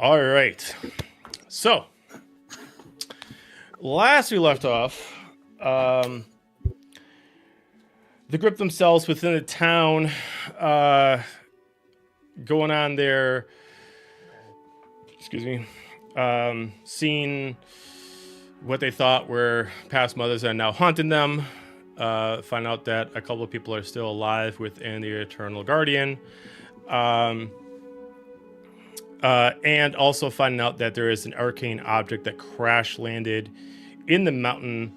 All right. So, last we left off, the group themselves within the town, going on their, seeing what they thought were past mothers and now haunting them. Find out that a couple of people are still alive within the Eternal Guardian. And also finding out that there is an arcane object that crash landed in the mountain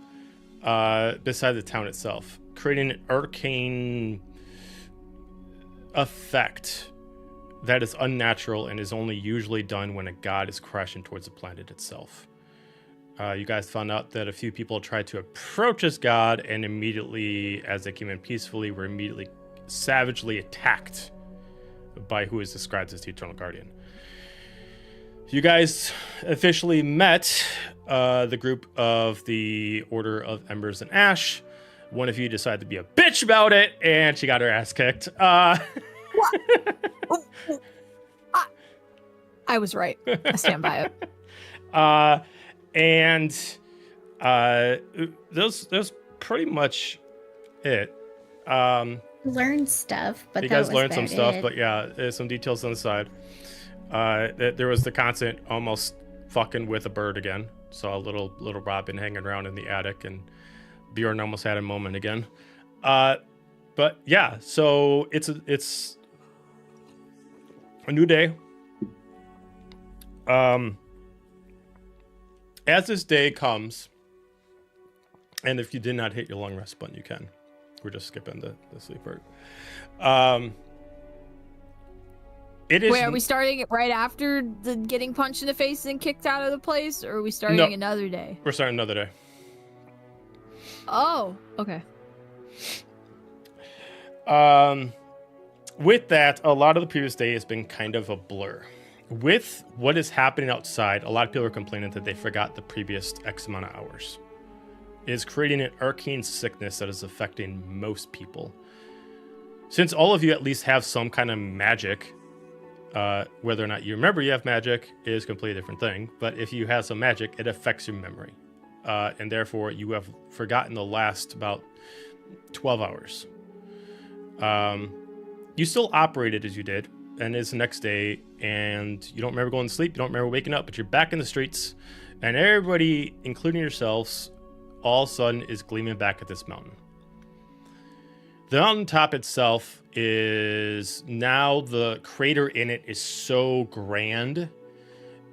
beside the town itself, creating an arcane effect that is unnatural and is only usually done when a god is crashing towards the planet itself. You guys found out that a few people tried to approach this god, and immediately, as they came in peacefully, were immediately savagely attacked by who is described as the Eternal Guardian. You guys officially met the group of the Order of Embers and Ash. One of you decided to be a bitch about it, and she got her ass kicked. I was right. I stand by it. And that's pretty much it. Learned stuff, but you guys learned some stuff, but yeah, there's some details on the side. There was the constant almost fucking with a bird again. Saw a little robin hanging around in the attic, and Bjorn almost had a moment again. But yeah, so it's a new day. As this day comes, and if you did not hit your long rest button, you can. We're just skipping the sleep part. It is. Wait, are we starting it right after the getting punched in the face and kicked out of the place, or are we starting another day? We're starting another day. Oh, okay. With that, a lot of the previous day has been kind of a blur. With what is happening outside, a lot of people are complaining that they forgot the previous X amount of hours. It is creating an arcane sickness that is affecting most people. Since all of you at least have some kind of magic, whether or not you remember you have magic is a completely different thing. But if you have some magic, it affects your memory. And therefore, you have forgotten the last about 12 hours. You still operated as you did, and it's the next day, and you don't remember going to sleep, you don't remember waking up, but you're back in the streets, and everybody, including yourselves, all of a sudden is gleaming back at this mountain. The mountaintop itself is now, the crater in it is so grand.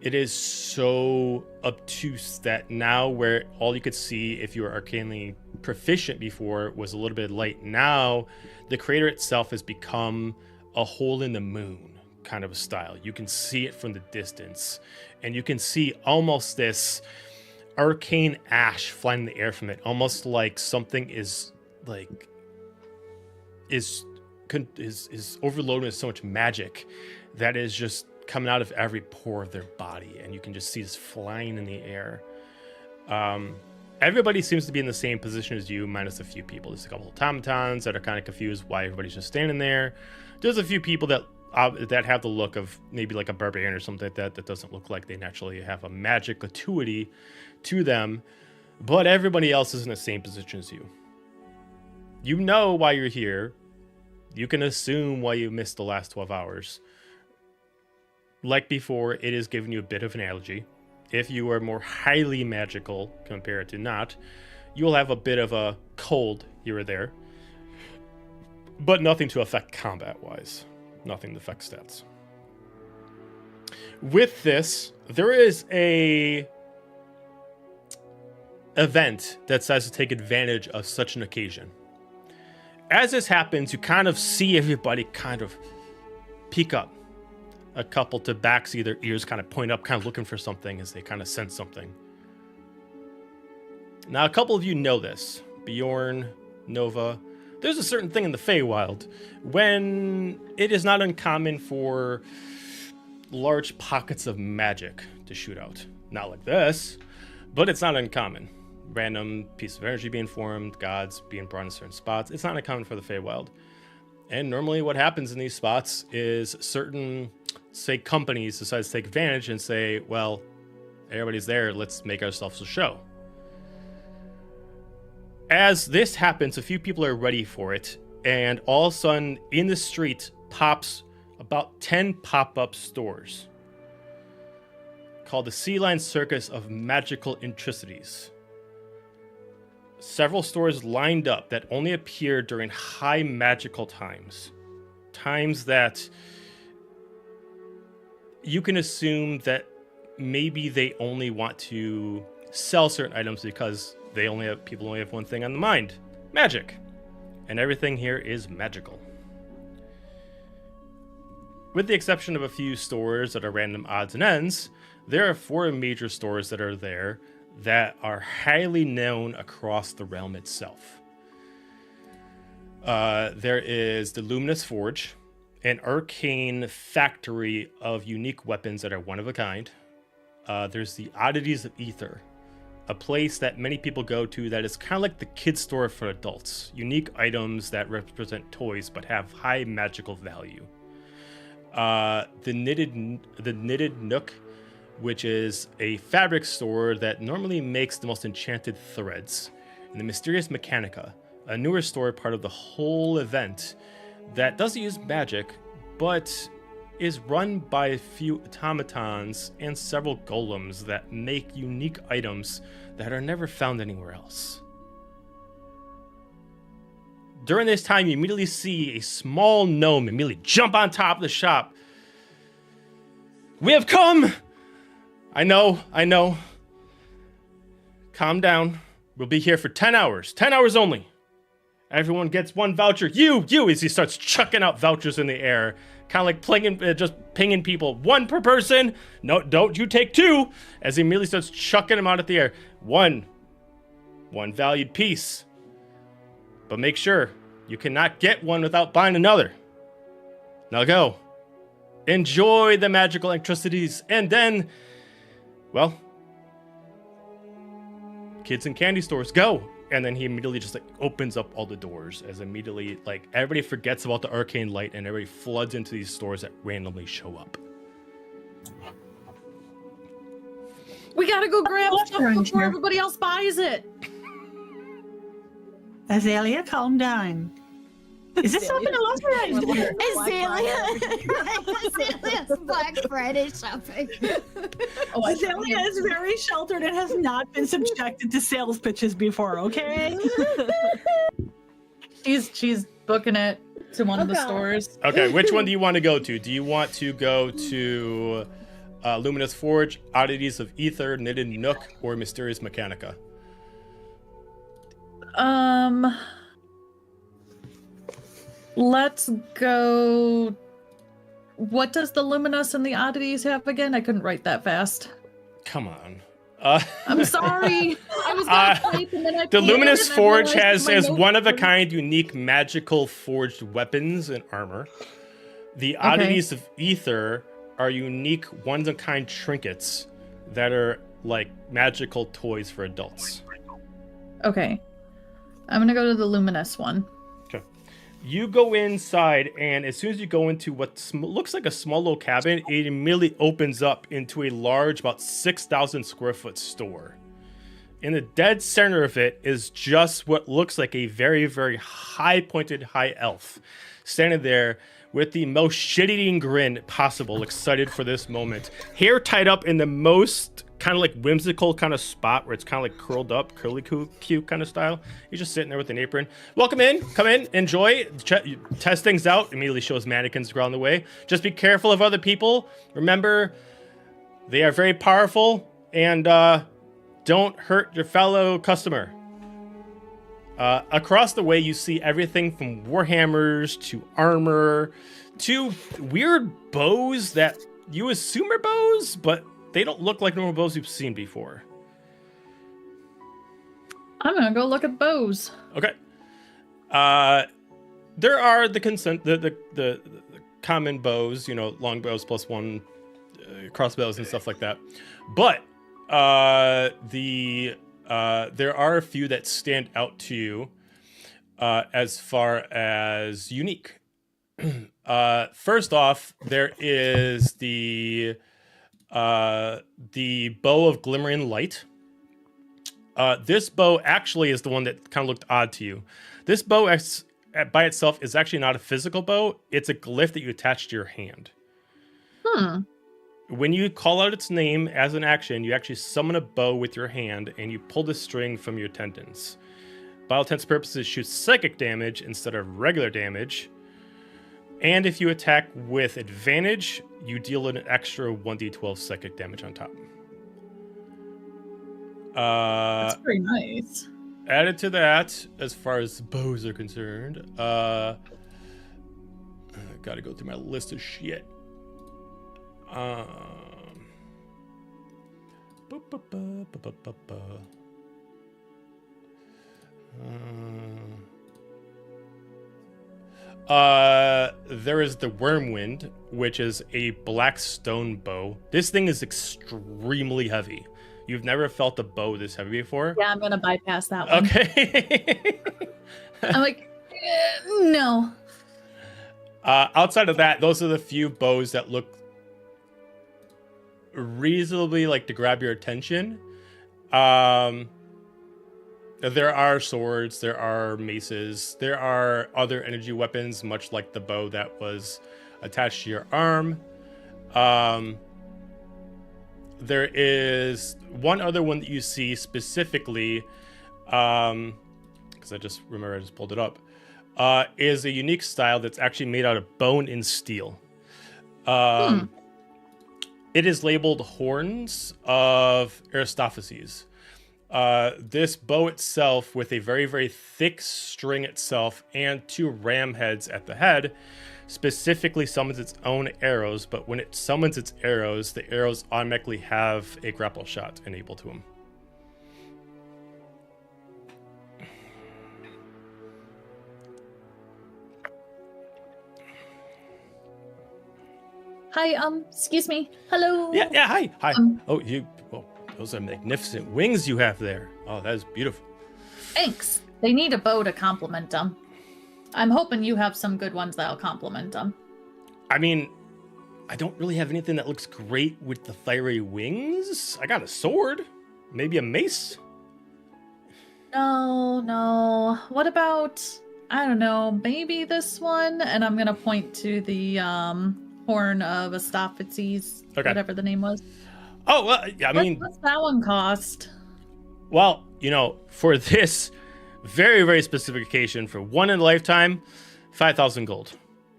It is so obtuse that now where all you could see if you were arcanely proficient before was a little bit light, now the crater itself has become a hole in the moon kind of a style. You can see it from the distance, and you can see almost this arcane ash flying in the air from it, almost like something is overloaded with so much magic that is just coming out of every pore of their body, and you can just see this flying in the air. Everybody seems to be in the same position as you, minus a few people. There's a couple of automatons that are kind of confused why everybody's just standing there. There's a few people that have the look of maybe like a barbarian or something like that doesn't look like they naturally have a magic acuity to them, but everybody else is in the same position as you. You know why you're here. You can assume why you missed the last 12 hours. Like before, it is giving you a bit of an analogy. If you are more highly magical compared to not, you'll have a bit of a cold here or there, but nothing to affect combat-wise. Nothing to affect stats. With this, there is a event that says to take advantage of such an occasion. As this happens, you kind of see everybody kind of peek up. A couple to back see their ears kind of point up, kind of looking for something as they kind of sense something. Now, a couple of you know this. Bjorn, Nova. There's a certain thing in the Feywild when it is not uncommon for large pockets of magic to shoot out. Not like this, but it's not uncommon. Random piece of energy being formed, gods being brought in certain spots. It's not uncommon for the Feywild. And normally what happens in these spots is certain say companies decide to take advantage and say, well, everybody's there, let's make ourselves a show. As this happens, a few people are ready for it, and all of a sudden, in the street pops about 10 pop-up stores called the Sea Lion Circus of Magical Intricities. Several stores lined up that only appear during high magical times. Times that you can assume that maybe they only want to sell certain items because people only have one thing on the mind: magic. And everything here is magical. With the exception of a few stores that are random odds and ends, there are 4 major stores that are there that are highly known across the realm itself. There is the Luminous Forge, an arcane factory of unique weapons that are one of a kind. There's the Oddities of Ether, a place that many people go to that is kind of like the kid store for adults. Unique items that represent toys but have high magical value. The Knitted Nook, which is a fabric store that normally makes the most enchanted threads. And the Mysterious Mechanica, a newer store part of the whole event that doesn't use magic, but is run by a few automatons and several golems that make unique items that are never found anywhere else. During this time, you immediately see a small gnome immediately jump on top of the shop. We have come! I know. Calm down. We'll be here for 10 hours. 10 hours only. Everyone gets 1 voucher. You, as he starts chucking out vouchers in the air. Kind of like just pinging people. 1 per person. No, don't you take 2. As he immediately starts chucking them out at the air. 1 valued piece. But make sure you cannot get 1 without buying another. Now go. Enjoy the magical electricities. And then, well, kids and candy stores, go. And then he immediately just like opens up all the doors as immediately like everybody forgets about the arcane light and everybody floods into these stores that randomly show up. We gotta go grab stuff before everybody else buys it. Azalia, calm down. Is this something authorized? Azalia's Black Friday shopping. Azalia is very sheltered and has not been subjected to sales pitches before, okay? She's booking it to one of the stores. Okay, which one do you want to go to? Do you want to go to Luminous Forge, Oddities of Ether, Knitted Nook, or Mysterious Mechanica? Let's go. What does the Luminous and the Oddities have again? I couldn't write that fast. Come on. I'm sorry. I was gonna type and then I the Luminous and Forge I has realized my one-of-a-kind, unique, magical forged weapons and armor. The Oddities of Ether are unique, one-of-a-kind trinkets that are like magical toys for adults. Okay. I'm gonna go to the Luminous one. You go inside, and as soon as you go into what looks like a small little cabin, it immediately opens up into a large, about 6,000 square foot store. In the dead center of it is just what looks like a very, very high-pointed high elf, standing there with the most shit-eating grin possible, excited for this moment. Hair tied up in the most kind of like whimsical kind of spot where it's kind of like curled up, curly cute kind of style. He's just sitting there with an apron. Welcome in, come in, enjoy, test things out. Immediately shows mannequins around the way. Just be careful of other people. Remember, they are very powerful, and don't hurt your fellow customer. Across the way, you see everything from warhammers to armor to weird bows that you assume are bows, but they don't look like normal bows you've seen before. I'm gonna go look at bows. Okay. There are the common bows, you know, long bows plus 1, crossbows and stuff like that. But there are a few that stand out to you as far as unique. First off, there is the bow of glimmering light. This bow actually is the one that kind of looked odd to you. This bow by itself is actually not a physical bow. It's a glyph that you attach to your hand. When you call out its name as an action, you actually summon a bow with your hand and you pull the string from your tendons. By all intents and purposes, it shoots psychic damage instead of regular damage. And if you attack with advantage, you deal an extra 1d12 psychic damage on top. That's pretty nice. Added to that, as far as bows are concerned, I gotta go through my list of shit. There is the Wormwind, which is a black stone bow. This thing is extremely heavy. You've never felt a bow this heavy before? Yeah, I'm gonna bypass that one. Okay. I'm like, no. Outside of that, those are the few bows that look reasonably like to grab your attention. There are swords, there are maces, there are other energy weapons, much like the bow that was attached to your arm. There is one other one that you see specifically, because I just pulled it up, is a unique style that's actually made out of bone and steel. It is labeled Horns of Aristophanes. This bow itself, with a very, very thick string itself and 2 ram heads at the head, specifically summons its own arrows, but when it summons its arrows, the arrows automatically have a grapple shot enabled to them. Hi, excuse me. Hello. Yeah, hi. Those are magnificent wings you have there. Oh, that is beautiful. Thanks. They need a bow to complement them. I'm hoping you have some good ones that'll complement them. I mean, I don't really have anything that looks great with the fiery wings. I got a sword, maybe a mace. No. What about, I don't know, maybe this one? And I'm gonna point to the horn of Aristophanes, whatever the name was. Oh, well, I mean, what's that one cost? Well, for this very, very specific occasion, for one in a lifetime, 5,000 gold.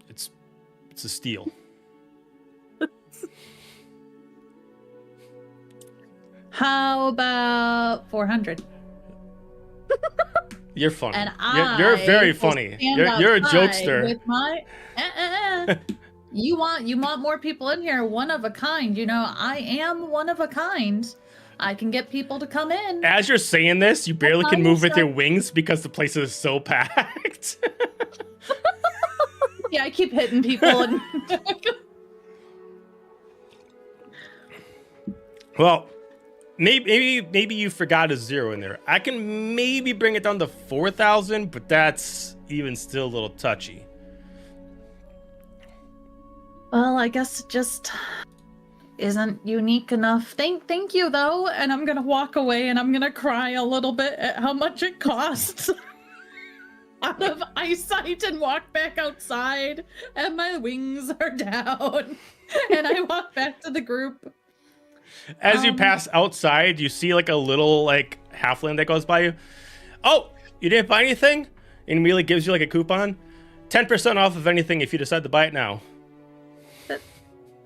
It's a steal. How about 400? You're funny. And you're very funny. You're a jokester. With my You want more people in here, one of a kind. I am one of a kind. I can get people to come in. As you're saying this, you barely can move with your wings because the place is so packed. Yeah, I keep hitting people. And well, maybe you forgot a 0 in there. I can maybe bring it down to 4,000, but that's even still a little touchy. Well, I guess it just isn't unique enough. Thank you, though. And I'm going to walk away and I'm going to cry a little bit at how much it costs. Out of eyesight and walk back outside. And my wings are down. And I walk back to the group. As you pass outside, you see like a little halfling that goes by you. Oh, you didn't buy anything? And immediately gives you like a coupon. 10% off of anything if you decide to buy it now.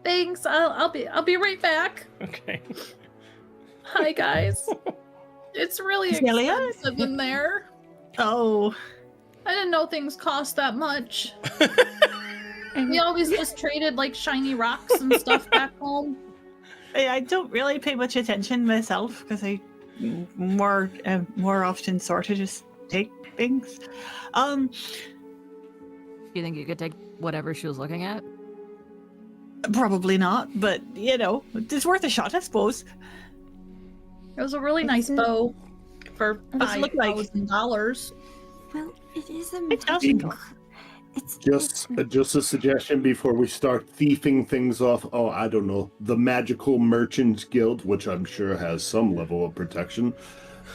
Thanks. I'll be right back. Okay. Hi guys. It's really Azalia? expensive in there. Oh. I didn't know things cost that much. We always just traded like shiny rocks and stuff back home. I don't really pay much attention myself because I more often sort of just take things. Do you think you could take whatever she was looking at? Probably not, but it's worth a shot, I suppose. It was a really nice bow for $5,000. Well, it is a $5,000. Just a suggestion before we start thieving things off. Oh, I don't know. The Magical Merchants Guild, which I'm sure has some level of protection.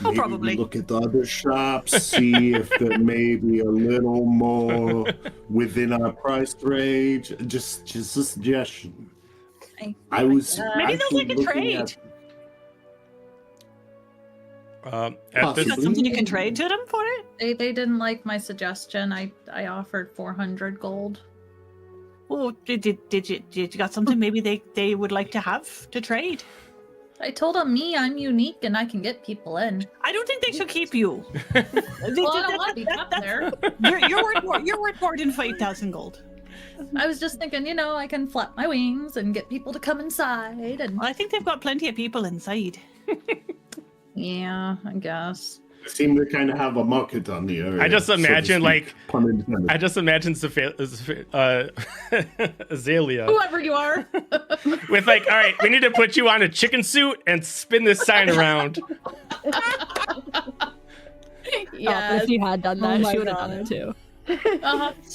Maybe probably. we look at the other shops, see if there may be a little more within our price range. Just a suggestion. I was Maybe they'll take a trade. At this, Got something you can trade to them for it? They didn't like my suggestion. I offered 400 gold. Well, did you got something maybe they would like to have to trade? I told them I'm unique and I can get people in. I don't think they should keep you. Well, I don't want to be kept there. You're worth more than 5,000 gold. I was just thinking, I can flap my wings and get people to come inside. And Well, I think they've got plenty of people inside. yeah, I guess. Seem to kind of have a market on the area. I just imagine, pun intended. I just imagine Azalia Whoever you are. with all right, we need to put you on a chicken suit and spin this sign around. Yeah, if you had done that, she would have done it too.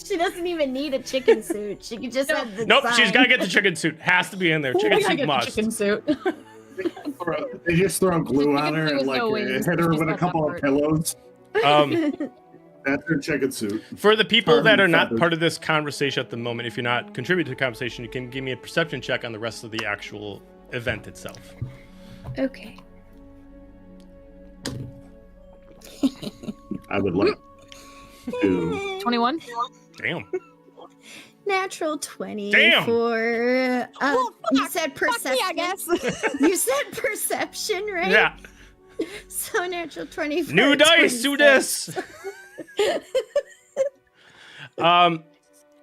She doesn't even need a chicken suit. She could just have the Nope, sign. she's got to get the chicken suit. Has to be in there. Chicken suit must. Chicken suit. They just throw glue The on her chicken and suit with no wings, hit her just with a that couple part. of pillows. That's her chicken suit. For the people that are not Feathers. part of this conversation at the moment, if you're not contributing to the conversation, you can give me a perception check on the rest of the actual event itself. Okay. I would like to. 21? Damn. Natural 20 Damn. for you said perception. me, I guess. You said perception, right? Yeah. So natural 20 for New dice, do 26. this.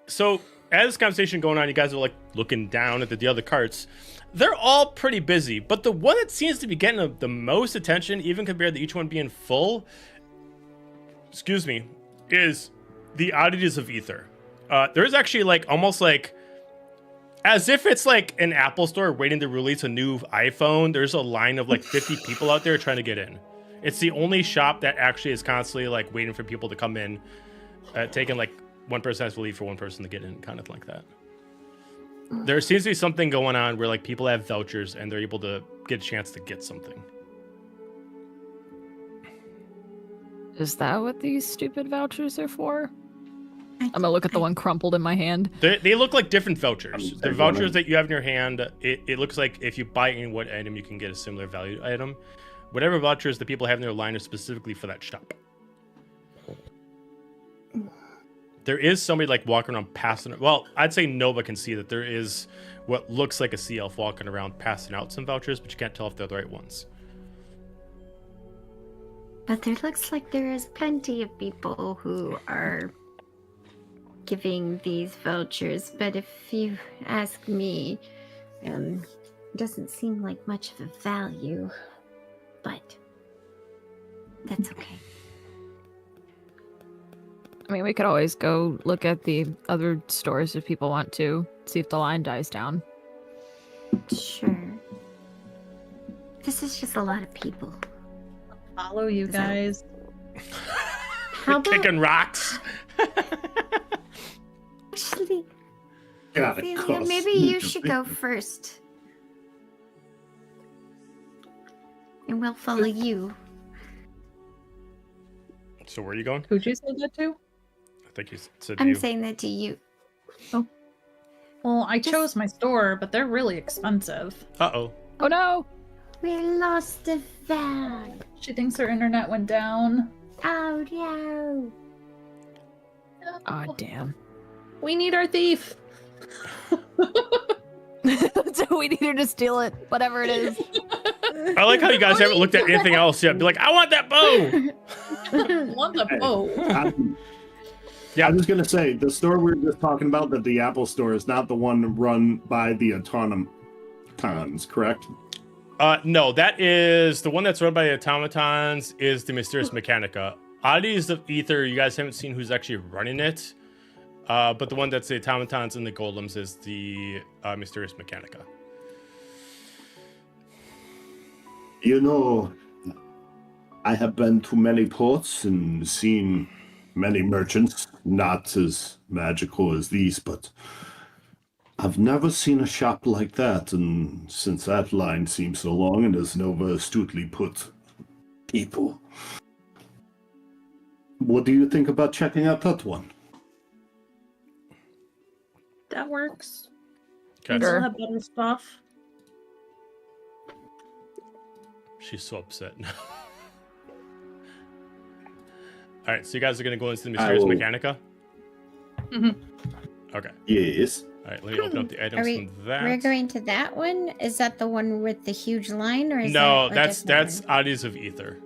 So as this conversation going on, you guys are looking down at the other carts. They're all pretty busy, but the one that seems to be getting the most attention, even compared to each one being full, is the Oddities of Ether. There's actually almost as if it's an Apple store waiting to release a new iPhone. There's a line of 50 people out there trying to get in. It's the only shop that actually is constantly waiting for people to come in, taking one person has to leave for one person to get in, kind of like that. There seems to be something going on where people have vouchers and they're able to get a chance to get something. Is that what these stupid vouchers are for? I'm gonna look at the one crumpled in my hand. They look like different vouchers. The Everyone. vouchers that you have in your hand, it looks like if you buy in what item, you can get a similar value item. Whatever vouchers the people have in their line are specifically for that shop. There is somebody walking around passing. Well, I'd say Nova can see that there is what looks like a sea elf walking around passing out some vouchers, but you can't tell if they're the right ones. But there looks like there is plenty of people who are giving these vouchers. But if you ask me, it doesn't seem like much of a value. But that's okay. I mean, we could always go look at the other stores if people want to, see if the line dies down. Sure. This is just a lot of people. Follow you Is that- guys. How about Kicking rocks. actually, God, it Azalia, costs maybe me you to should think. go first. And we'll follow you. So where are you going? Who'd you say that to? I think you said I'm you. saying that to you. Well, I Just- chose my store, but they're really expensive. Uh-oh. Oh no! We lost a van. She thinks her internet went down. Oh no. Aw, damn. We need our thief. So we need her to steal it, whatever it is. I like how you guys haven't looked at anything else yet. Be like, I want that bow. Want the bow. Yeah. I was gonna say the store we were just talking about, that the Apple store, is not the one run by the automatons, correct? No, that is the one that's run by the automatons is the Mysterious Mechanica. Oddities of Ether, you guys haven't seen who's actually running it. But the one that's the automatons and the golems is the Mysterious Mechanica. You know, I have been to many ports and seen many merchants, not as magical as these, but I've never seen a shop like that, and since that line seems so long, and as Nova astutely put, people. What do you think about checking out that one? That works. Okay. We'll have better stuff. She's so upset now. All right, so you guys are going to go into the Mysterious Mechanica? Mm-hmm. Okay. Yes. All right, let me open up the items from that. We're going to that one? Is that the one with the huge line, or is No, that that's one? Oddities of Ether.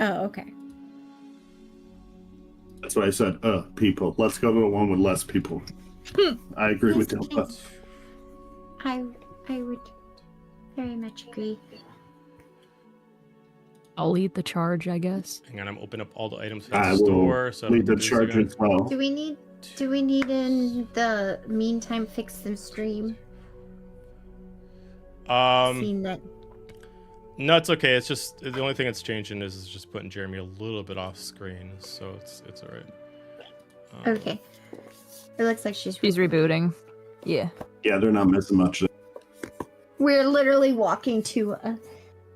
Oh, okay. That's why I said, people. Let's go to the one with less people. I agree with you. I would very much agree. I'll lead the charge, I guess. Hang on, I'm opening up all the items in I the will store. So lead the this charge again. as well. Do we need in the meantime fix some stream? Seen that. No, it's okay. It's just the only thing that's changing is just putting Jeremy a little bit off screen, so it's all right. Okay. It looks like she's rebooting. Yeah. Yeah, they're not missing much. We're literally walking to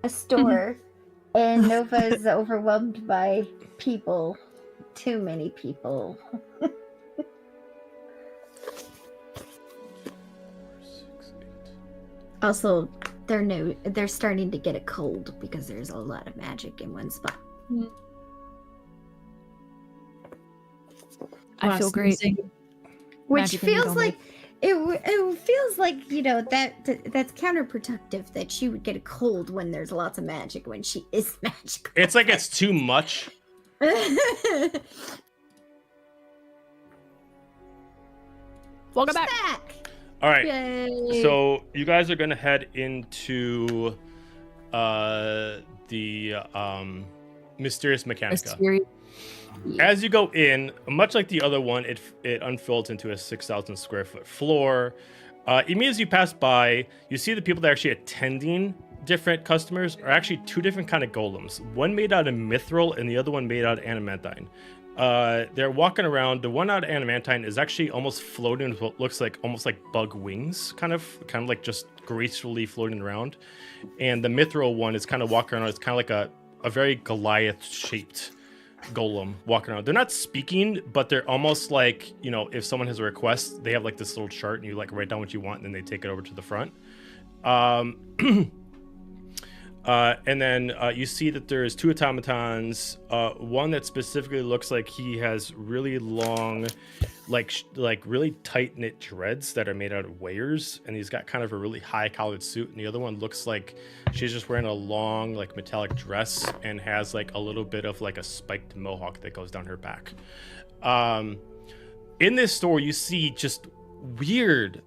a store, and Nova is overwhelmed by people. Too many people. Also, they're starting to get a cold because there's a lot of magic in one spot. I feel great. Which Magic feels like it feels like, that's counterproductive that she would get a cold when there's lots of magic when she is magical. It's like it's too much. Welcome back. All right. Yay. So you guys are gonna head into the Mysterious Mechanica. As you go in, much like the other one, it unfolds into a 6,000 square foot floor. Immediately as you pass by, you see the people that are actually attending different customers are actually two different kind of golems. One made out of mithril and the other one made out of adamantine. They're walking around. The one out of adamantine is actually almost floating with what looks like almost like bug wings, kind of like just gracefully floating around. And the mithril one is kind of walking around. It's kind of like a very Goliath shaped golem walking around. They're not speaking, but they're almost like, if someone has a request, they have like this little chart and you like write down what you want and then they take it over to the front. And then you see that there's two automatons, one that specifically looks like he has really long, like really tight knit dreads that are made out of wires, and he's got kind of a really high collared suit, and the other one looks like she's just wearing a long like metallic dress and has like a little bit of like a spiked mohawk that goes down her back. In this store you see just weird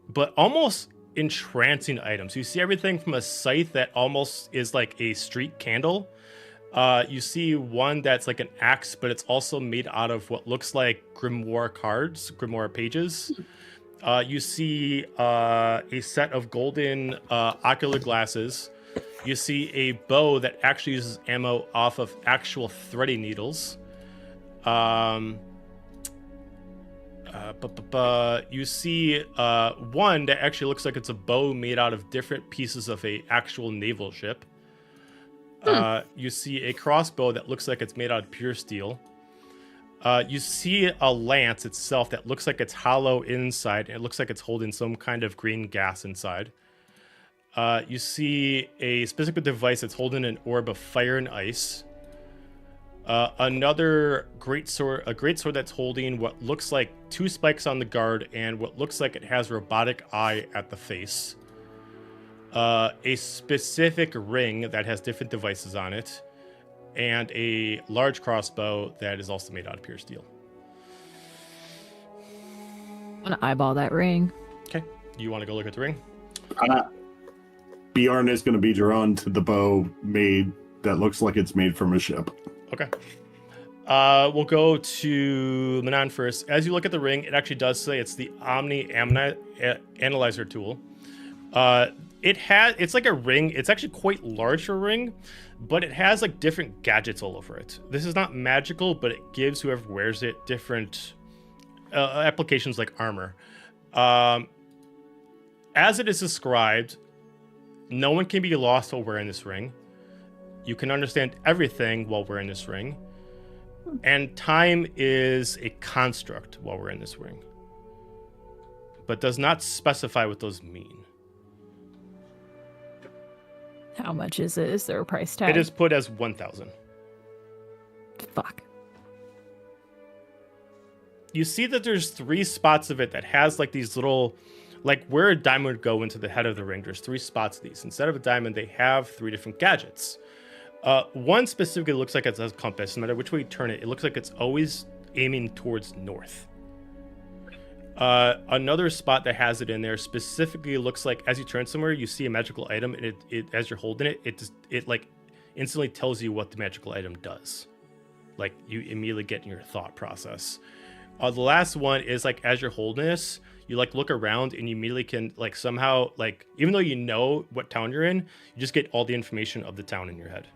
but almost entrancing items. You see everything from a scythe that almost is like a street candle. You see one that's like an axe, but it's also made out of what looks like grimoire cards, grimoire pages. You see a set of golden ocular glasses. You see a bow that actually uses ammo off of actual threading needles. You see one that actually looks like it's a bow made out of different pieces of a actual naval ship. You see a crossbow that looks like it's made out of pure steel. You see a lance itself that looks like it's hollow inside, and it looks like it's holding some kind of green gas inside. You see a specific device that's holding an orb of fire and ice. Another great sword that's holding what looks like two spikes on the guard and what looks like it has robotic eye at the face. A specific ring that has different devices on it, and a large crossbow that is also made out of pure steel. I'm gonna eyeball that ring. Okay, you want to go look at the ring? Bjorn is going to be drawn to the bow that looks like it's made from a ship. Okay. We'll go to Manon first. As you look at the ring, it actually does say it's the Omni Analyzer tool. It's like a ring. It's actually quite large for a ring, but it has like different gadgets all over it. This is not magical, but it gives whoever wears it different applications like armor. As it is described, no one can be lost while wearing this ring. You can understand everything while wearing this ring. And time is a construct while we're in this ring, but does not specify what those mean. How much is it? Is there a price tag? It is put as 1,000. Fuck. You see that there's 3 spots of it that has like these little, like where a diamond would go into the head of the ring. There's 3 spots of these. Instead of a diamond, they have 3 different gadgets. One specifically looks like it's a compass. No matter which way you turn it, it looks like it's always aiming towards north. Another spot that has it in there specifically looks like as you turn somewhere, you see a magical item, and it as you're holding it, it like instantly tells you what the magical item does. Like you immediately get in your thought process. The last one is like as you're holding this, you like look around and you immediately can like somehow like even though you know what town you're in, you just get all the information of the town in your head.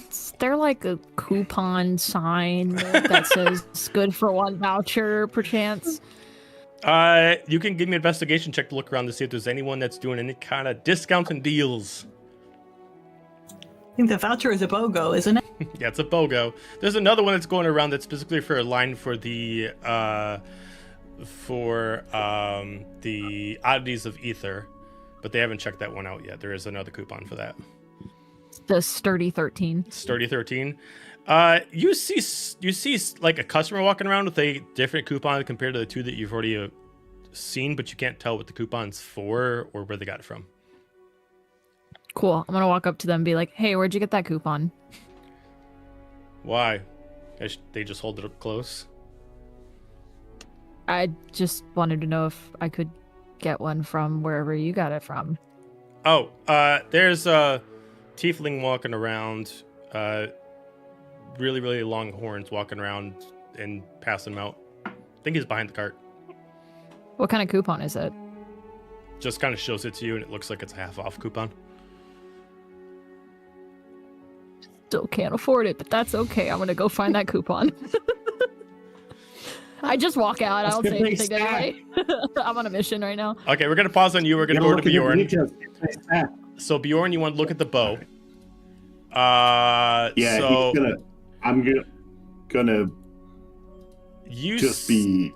Is there like a coupon sign that says good for 1 voucher perchance? You can give me an investigation check to look around to see if there's anyone that's doing any kind of discounts and deals. I think the voucher is a BOGO, isn't it? Yeah, it's a BOGO. There's another one that's going around that's specifically for a line for the oddities of ether, but they haven't checked that one out yet. There is another coupon for that. The Sturdy 13. Sturdy 13. You see like a customer walking around with a different coupon compared to the 2 that you've already seen, but you can't tell what the coupon's for or where they got it from. Cool. I'm gonna walk up to them and be like, hey, where'd you get that coupon? Why? They just hold it up close. I just wanted to know if I could get one from wherever you got it from. Oh, there's a tiefling walking around, really, really long horns walking around and passing them out. I think he's behind the cart. What kind of coupon is it? Just kind of shows it to you, and it looks like it's a half-off coupon. Still can't afford it, but that's okay. I'm gonna go find that coupon. I just walk out. I don't say anything anyway. I'm on a mission right now. Okay, we're gonna pause on you. We're gonna go over to Bjorn. So Bjorn, you want to look at the bow? Yeah, so I'm gonna you just be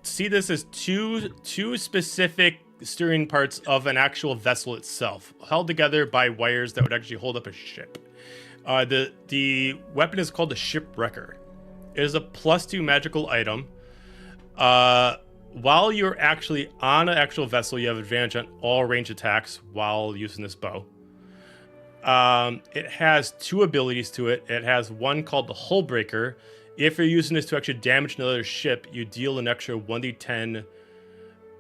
see this as two specific steering parts of an actual vessel itself, held together by wires that would actually hold up a ship. The weapon is called the Shipwrecker. It is a +2 magical item. While you're actually on an actual vessel, you have advantage on all range attacks while using this bow. It has 2 abilities to it. It has one called the Hull Breaker. If you're using this to actually damage another ship, you deal an extra 1d10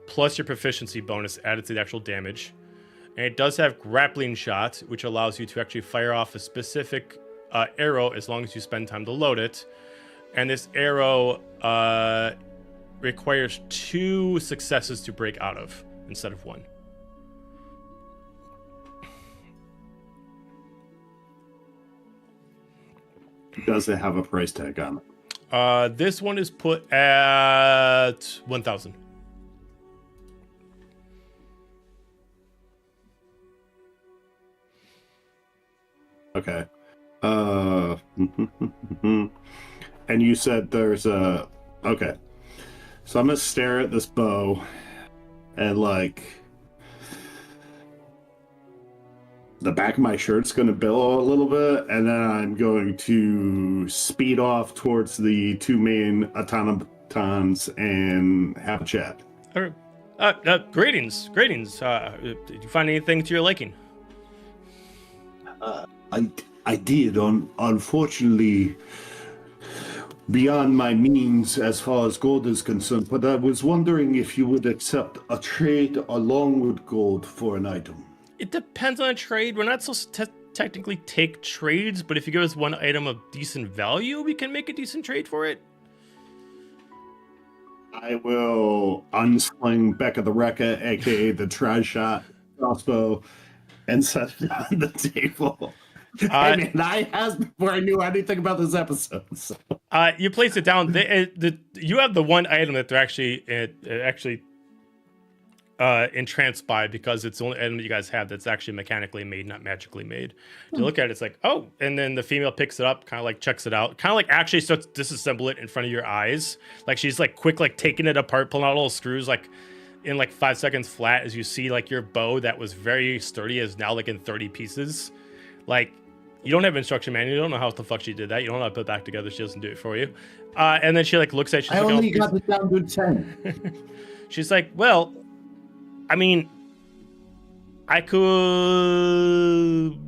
plus your proficiency bonus added to the actual damage. And it does have grappling shot, which allows you to actually fire off a specific arrow as long as you spend time to load it. And this arrow requires 2 successes to break out of instead of 1. Does it have a price tag on it? This one is put at 1,000. Okay. And you said there's a... Okay. So I'm going to stare at this bow and, like... the back of my shirt's going to billow a little bit, and then I'm going to speed off towards the 2 main automatons and have a chat. Greetings. Did you find anything to your liking? I did. Unfortunately, beyond my means as far as gold is concerned, but I was wondering if you would accept a trade along with gold for an item. It depends on a trade. We're not so technically take trades, but if you give us one item of decent value, we can make a decent trade for it. I will unsling Becca the Wrecker, aka the tri-shot crossbow, and set it on the table. I mean, I asked before I knew anything about this episode. So. You place it down. You have the one item that they're actually entranced by, because it's the only item that you guys have that's actually mechanically made, not magically made. You look at it, it's like, oh, and then the female picks it up, kind of like checks it out, kind of like actually starts to disassemble it in front of your eyes. Like she's like quick, like taking it apart, pulling out all the screws, like in like 5 seconds flat, as you see like your bow that was very sturdy is now like in 30 pieces. Like, you don't have instruction manual. You don't know how the fuck she did that. You don't know how to put it back together. She doesn't do it for you. And then she like looks at you. I only got it down to 10. She's like, well, I mean, I could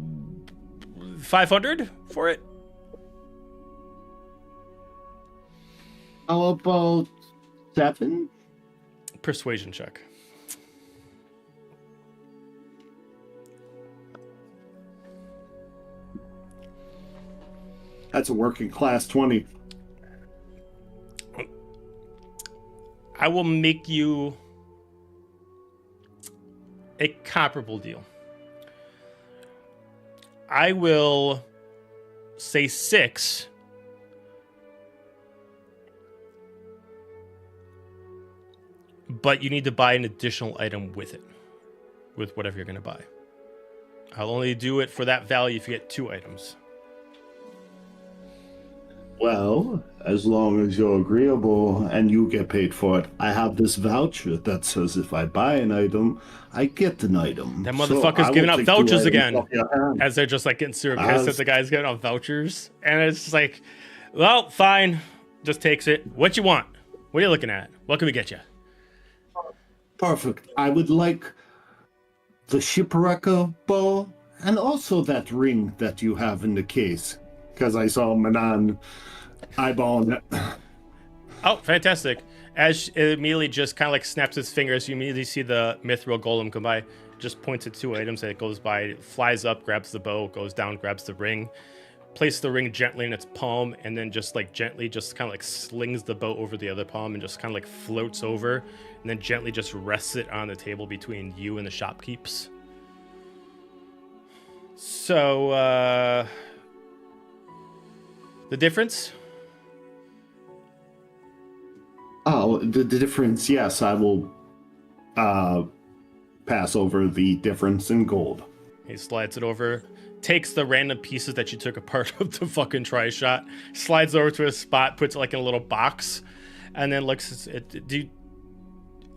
500 for it. How about 7? Persuasion check. That's a working class 20. I will make you a comparable deal. I will say 6. But you need to buy an additional item with it, with whatever you're going to buy. I'll only do it for that value if you get 2 items. Well, as long as you're agreeable and you get paid for it, I have this voucher that says if I buy an item, I get an item. That motherfucker's giving out vouchers again, as they're just like getting super pissed that the guy's getting out vouchers. And it's just like, well, fine, just takes it. What you want? What are you looking at? What can we get you? Perfect. I would like the shipwrecker bow and also that ring that you have in the case. Because I saw Manon eyeballing it. Oh, fantastic. As it immediately just kind of like snaps its fingers, you immediately see the mithril golem come by, just points at 2 items, and it goes by, flies up, grabs the bow, goes down, grabs the ring, places the ring gently in its palm, and then just like gently just kind of like slings the bow over the other palm and just kind of like floats over, and then gently just rests it on the table between you and the shopkeepers. So, the difference? Oh, the difference, yes, I will pass over the difference in gold. He slides it over, takes the random pieces that you took apart of the fucking tri-shot, slides over to a spot, puts it like in a little box, and then looks at it. Do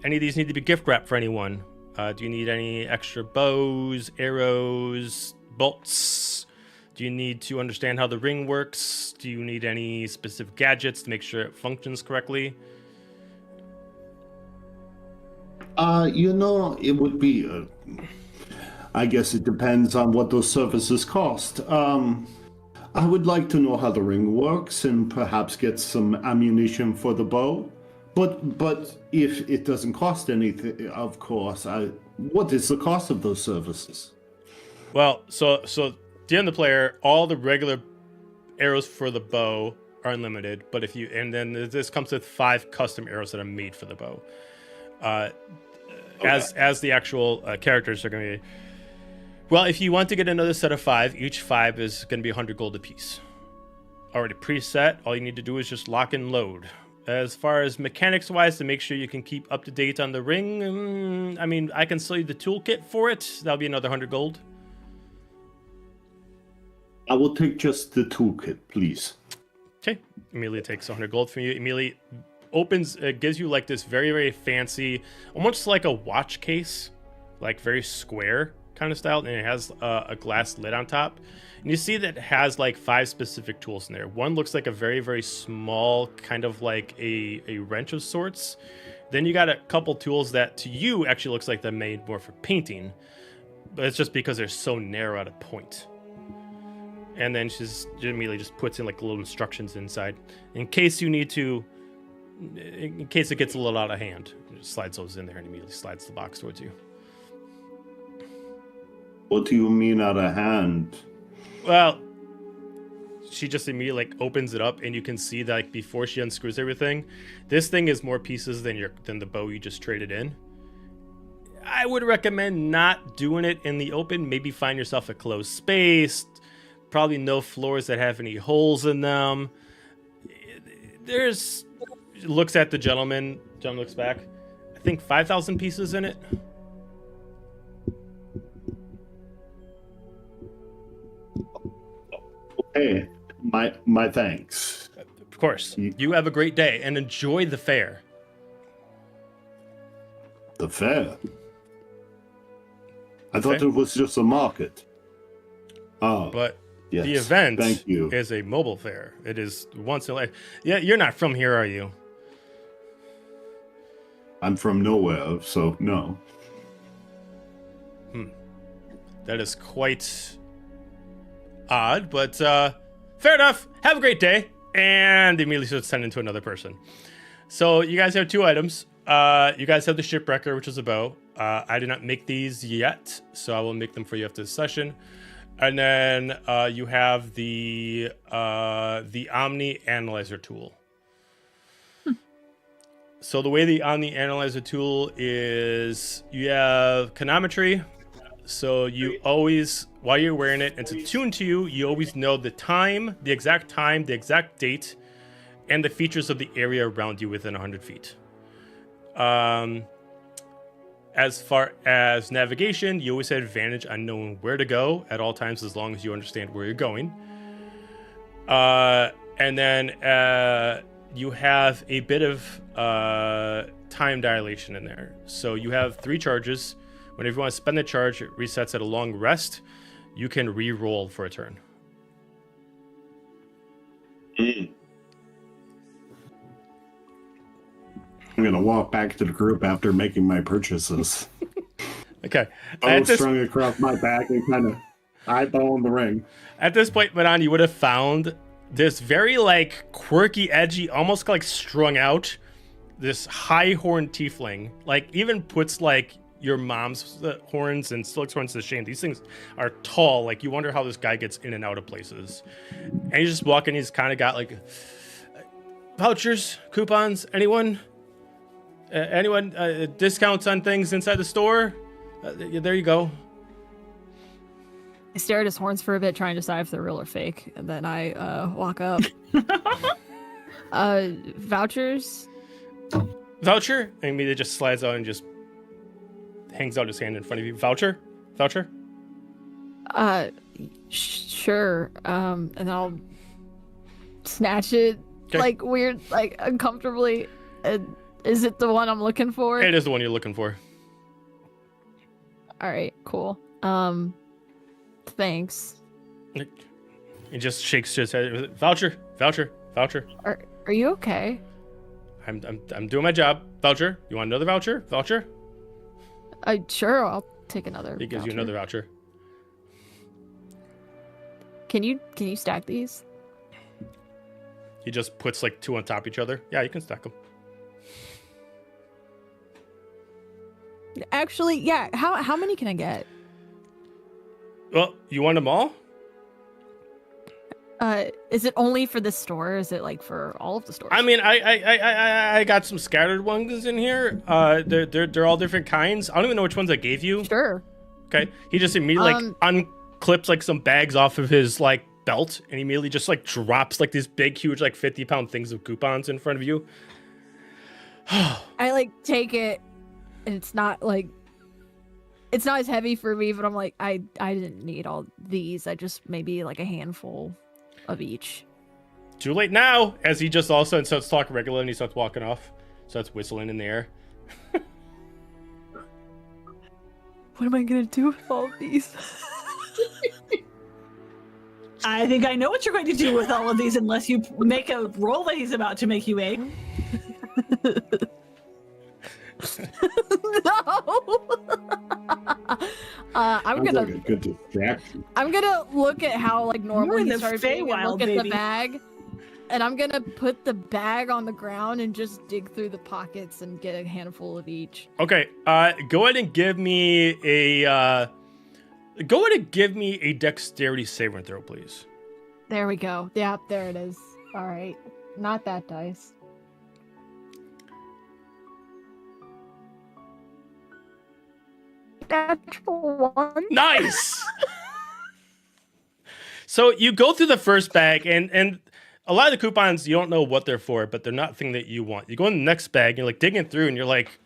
any of these need to be gift wrapped for anyone? Do you need any extra bows, arrows, bolts? Do you need to understand how the ring works? Do you need any specific gadgets to make sure it functions correctly? It would be, I guess it depends on what those services cost. I would like to know how the ring works and perhaps get some ammunition for the bow. But if it doesn't cost anything, of course, what is the cost of those services? Well, so the player, all the regular arrows for the bow are unlimited, but then this comes with 5 custom arrows that are made for the bow. As the actual characters are going to be. Well, if you want to get another set of 5, each 5 is going to be 100 gold apiece. Already preset. All you need to do is just lock and load. As far as mechanics wise, to make sure you can keep up to date on the ring, I mean, I can sell you the toolkit for it. That'll be another 100 gold. I will take just the toolkit, please. Okay. Immediately takes 100 gold from you. Immediately opens, gives you like this very, very fancy, almost like a watch case, like very square kind of style, and it has a glass lid on top. And you see that it has like 5 specific tools in there. One looks like a very, very small, kind of like a wrench of sorts. Then you got a couple tools that to you actually looks like they're made more for painting, but it's just because they're so narrow at a point. And then she immediately just puts in like little instructions inside in case you need to, in case it gets a little out of hand. Just slides those in there and immediately slides the box towards you. What do you mean out of hand? Well, she just immediately like opens it up, and you can see that like before she unscrews everything, this thing is more pieces than the bow you just traded in. I would recommend not doing it in the open. Maybe find yourself a closed space. Probably no floors that have any holes in them. There's looks at the gentleman. Gentleman looks back. I think 5,000 pieces in it. Hey, my thanks. Of course. You have a great day and enjoy the fair. The fair? I thought fair? it was just a market. Oh, But yes. the event Thank you. is a mobile fair. It is once in a life. Yeah, you're not from here, are you? I'm from nowhere, so no. That is quite odd, but fair enough. Have a great day. And immediately starts sending to another person. So you guys have 2 items. You guys have the shipwrecker, which is a bow. I did not make these yet, so I will make them for you after this session. And then you have the Omni Analyzer tool. So the way the Omni Analyzer tool is, you have chronometry. So you always, while you're wearing it, it's attuned to you. You always know the time, the exact date, and the features of the area around you within 100 feet. As far as navigation, you always have advantage on knowing where to go at all times, as long as you understand where you're going. And then you have a bit of time dilation in there. So you have 3 charges. Whenever you want to spend the charge, it resets at a long rest. You can re-roll for a turn. I'm going to walk back to the group after making my purchases. Okay. I strung across my back and kind of eyeballing the ring. At this point, Manon, you would have found this very like quirky, edgy, almost like strung out, this high horn tiefling. Like even puts like your mom's horns and Slick's horns to shame. These things are tall. Like you wonder how this guy gets in and out of places. And he's just walking. He's kind of got like vouchers, coupons. Anyone discounts on things inside the store? There you go. I stare at his horns for a bit, trying to decide if they're real or fake, and then I walk up. Vouchers? Voucher? And immediately just slides out and just hangs out his hand in front of you. Voucher? Voucher? Sure. And I'll snatch it, Okay. like weird, like uncomfortably. Is it the one I'm looking for? It is the one you're looking for. All right, cool. Thanks. He just shakes his head. Voucher, voucher, voucher. Are you okay? I'm doing my job. Voucher. You want another voucher? Voucher? Sure. I'll take another. He gives you another voucher. Can you stack these? He just puts like 2 on top of each other. Yeah, you can stack them. Actually, yeah. How many can I get? Well, you want them all? Is it only for this store? Or is it like for all of the stores? I mean, I got some scattered ones in here. They're all different kinds. I don't even know which ones I gave you. Sure. Okay. He just immediately like unclips like some bags off of his like belt, and he immediately just like drops like these big, huge, like 50-pound things of coupons in front of you. I like take it, and it's not as heavy for me, but I'm like, I didn't need all these. I just maybe like a handful of each. Too late now, as he just all of a sudden starts talking regular and he starts walking off. Starts whistling in the air. What am I gonna do with all of these? I think I know what you're going to do with all of these unless you make a roll that he's about to make you make. No. I'm gonna. Like a good distraction. I'm gonna look at how like normally in he the started being and Feywild, look at the baby. bag, and I'm gonna put the bag on the ground and just dig through the pockets and get a handful of each. Okay, go ahead and give me a Go ahead and give me a dexterity saving throw, please. There we go. Yeah, there it is. All right. Not that dice. Natural one. Nice! So you go through the first bag, and a lot of the coupons, you don't know what they're for, but they're not the thing that you want. You go in the next bag, you're like digging through, and you're like,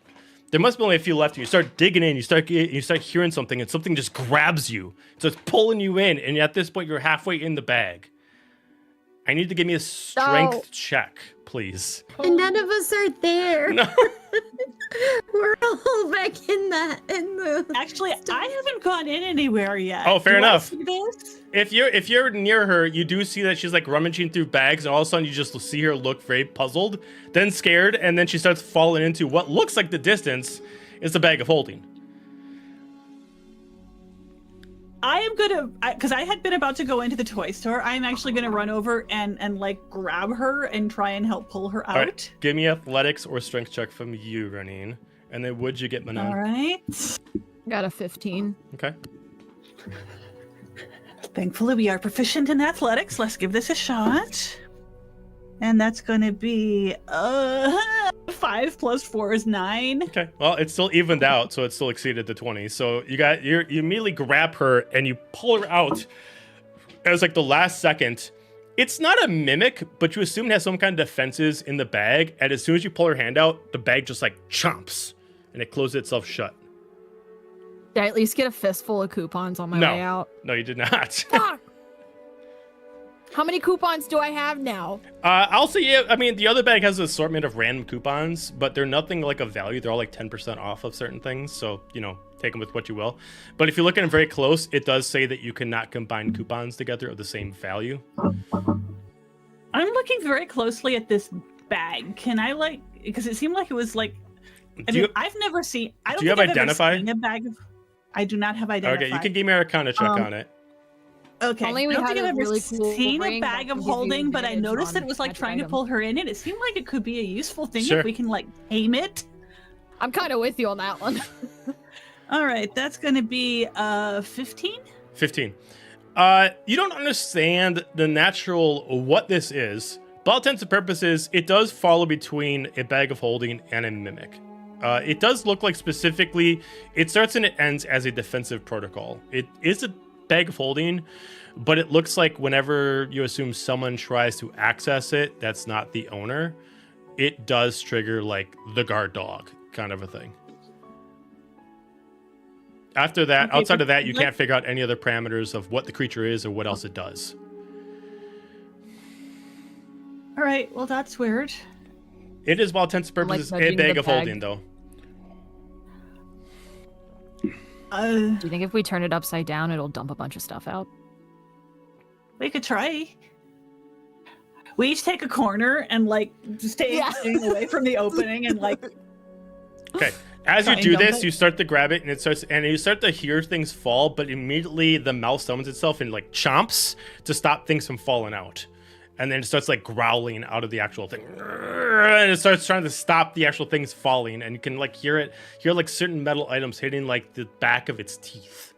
there must be only a few left. You start digging in, you start hearing something, and something just grabs you. So it's pulling you in, and at this point, you're halfway in the bag. I need to give me a strength check, please. And none of us are there. No. We're all back in the. Actually, I haven't gone in anywhere yet. Oh, fair Do I enough. see this? If you're near her, you do see that she's like rummaging through bags, and all of a sudden you just see her look very puzzled, then scared, and then she starts falling into what looks like the distance is the bag of holding. I am gonna, because I had been about to go into the toy store. I'm actually gonna run over and like grab her and try and help pull her out. All right, give me athletics or strength check from you, Roneen, and then would you get Manon? All right. Got a 15. Okay. Thankfully, we are proficient in athletics. Let's give this a shot. And that's gonna be 5 plus 4 is 9. Okay. Well, it's still evened out, so it still exceeded the 20. So you immediately grab her and you pull her out. It was like the last second. It's not a mimic, but you assume it has some kind of defenses in the bag. And as soon as you pull her hand out, the bag just like chomps and it closes itself shut. Did I at least get a fistful of coupons on my way out? No, you did not. Fuck! How many coupons do I have now? I'll say, yeah, I mean, the other bag has an assortment of random coupons, but they're nothing like of value. They're all like 10% off of certain things. So, take them with what you will. But if you look at them very close, it does say that you cannot combine coupons together of the same value. I'm looking very closely at this bag. Can I because it seemed like it was like, I've never seen, I don't do you think have I've Identify? ever seen a bag of, I do not have Identify. Okay, you can give me an Arcana check on it. Okay. Only we I don't had think a I've ever really cool seen a ring bag that of gives you holding, but I advantage noticed that on it was like magic trying to item. pull her in, and it seemed like it could be a useful thing Sure. if we can like tame it. I'm kind of with you on that one. All right, that's going to be 15. 15. You don't understand the natural what this is, but all intents and purposes, it does follow between a bag of holding and a mimic. It does look like specifically, it starts and it ends as a defensive protocol. It is a bag of holding, but it looks like whenever you assume someone tries to access it, that's not the owner, it does trigger like the guard dog kind of a thing. After that, Okay, outside of that, you like- can't figure out any other parameters of what the creature is or what else it does. All right, well, that's weird. It is, while intents and purposes, a nudging bag the of bag. holding, though. Do you think if we turn it upside down, it'll dump a bunch of stuff out? We could try. We each take a corner and like staying away from the opening and like. Okay. As you Try and do dump this, it. you start to grab it, and you start to hear things fall, but immediately the mouth summons itself and like chomps to stop things from falling out. And then it starts like growling out of the actual thing. And it starts trying to stop the actual things falling, and you can like hear like certain metal items hitting like the back of its teeth.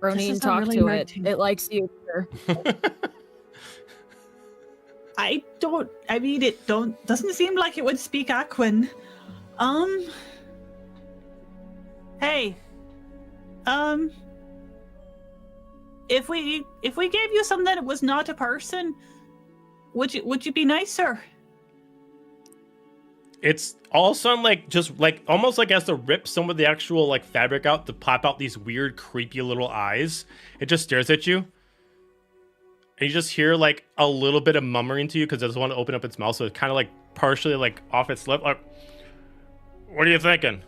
Roneen, is a talk really to weird it. thing. It likes you. Sir. It doesn't seem like it would speak Aquan. Hey. If we gave you something that was not a person, would you be nicer? It's all of a sudden like just like almost like has to rip some of the actual like fabric out to pop out these weird creepy little eyes. It just stares at you. And you just hear like a little bit of murmuring to you because it doesn't want to open up its mouth, so it's kind of like partially like off its lip. Like, what are you thinking?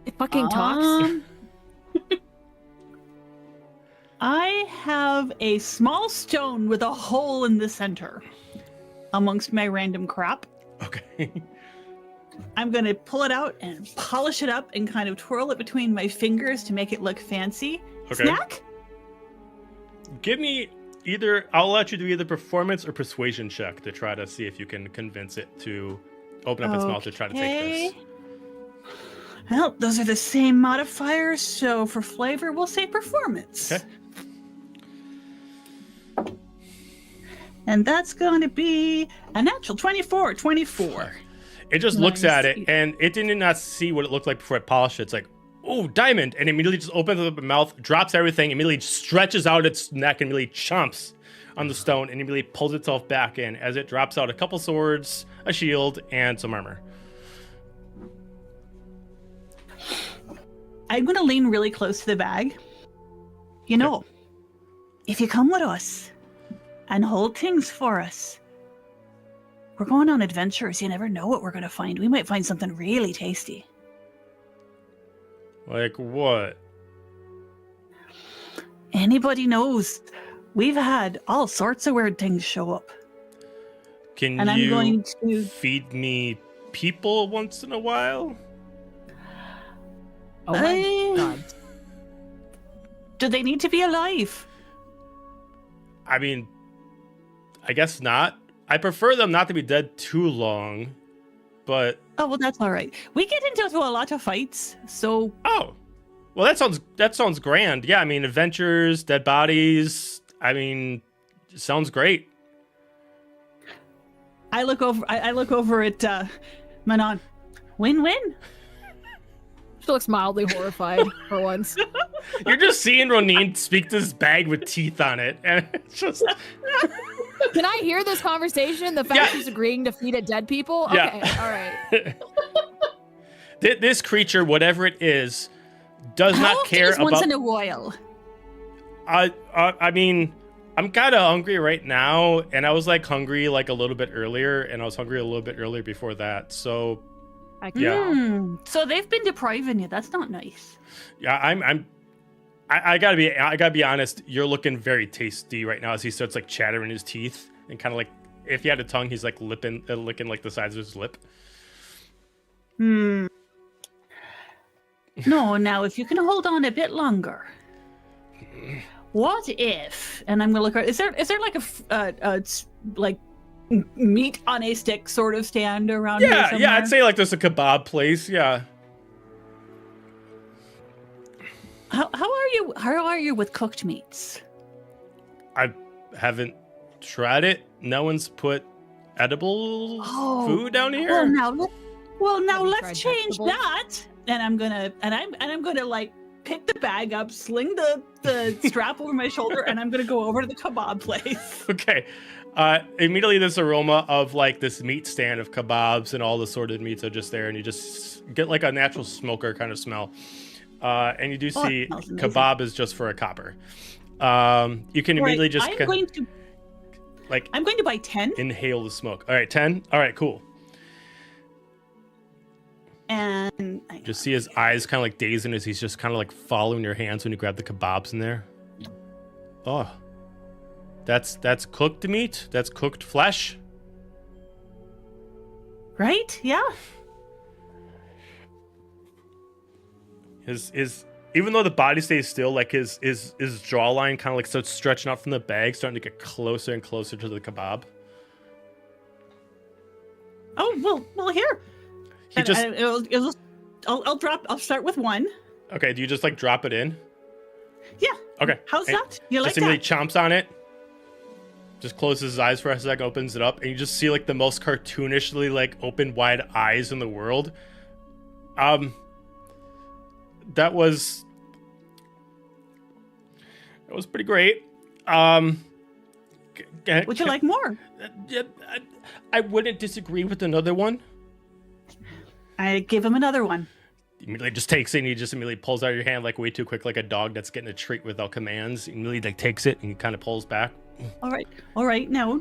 It fucking talks. I have a small stone with a hole in the center amongst my random crap. Okay. I'm going to pull it out and polish it up and kind of twirl it between my fingers to make it look fancy. Okay. Snack? Give me I'll let you do either performance or persuasion check to try to see if you can convince it to open up its mouth to try to take this. Well, those are the same modifiers, so for flavor, we'll say performance. Okay. And that's going to be a natural 24. It just looks Nice. at it, and it did not see what it looked like before it polished it. It's like, oh, diamond. And immediately just opens up its mouth, drops everything, immediately stretches out its neck, and immediately chomps on the stone, and immediately pulls itself back in as it drops out a couple swords, a shield, and some armor. I'm going to lean really close to the bag. You know, if you come with us and hold things for us, we're going on adventures. You never know what we're going to find. We might find something really tasty. Like what? Anybody knows. We've had all sorts of weird things show up. Can And I'm you going to... feed me people once in a while? Oh my god. Do they need to be alive? I mean, I guess not. I prefer them not to be dead too long, but... Oh, well, that's all right. We get into a lot of fights, so... Oh, well, that sounds grand. Yeah, I mean, adventures, dead bodies. I mean, sounds great. I look over at Manon. Win-win. She looks mildly horrified for once. You're just seeing Roneen speak to this bag with teeth on it, and it's just... Can I hear this conversation? The fact Yeah. she's agreeing to feed at dead people? Okay, Yeah. all right. This creature, whatever it is, does not care about... once in a while. I mean, I'm kind of hungry right now, and I was like hungry like a little bit earlier, and I was hungry a little bit earlier before that. So I can Yeah. tell. So they've been depriving you. That's not nice. yeah, I gotta be honest. You're looking very tasty right now as he starts like chattering his teeth and kind of like if he had a tongue, he's like licking like the sides of his lip. No, now if you can hold on a bit longer. What if? And I'm gonna look. Is there like like meat on a stick sort of stand around here Yeah, somewhere? I'd say like there's a kebab place. Yeah. How are you with cooked meats? I haven't tried it. No one's put edible food down here. Well, now Have you let's tried change vegetables? that. And I'm gonna like pick the bag up, sling the strap over my shoulder, and I'm gonna go over to the kebab place. Okay. Immediately this aroma of like this meat stand of kebabs and all the assorted meats are just there, and you just get like a natural smoker kind of smell. And you do Oh, it see smells amazing. kebab is just for a copper. You can immediately Right, just I'm going to buy 10, inhale the smoke. All right, 10. All right, cool. and Just see his eyes kind of like dazing as he's just kind of like following your hands when you grab the kebabs in there. Oh, that's cooked meat. That's cooked flesh. right? Yeah. His even though the body stays still, like his jawline kind of like starts stretching out from the bag, starting to get closer and closer to the kebab. Oh well, here. He just I'll start with 1. okay. Do you just like drop it in? Yeah. Okay. How's And that? You like just immediately that? chomps on it. Just closes his eyes for a second, opens it up, and you just see like the most cartoonishly like open wide eyes in the world. That was pretty great. Would you like more? Yeah, I wouldn't disagree with another one. I give him another one. He immediately just takes it and he just immediately pulls out of your hand like way too quick, like a dog that's getting a treat without commands. He immediately like takes it and he kind of pulls back. All right. Now,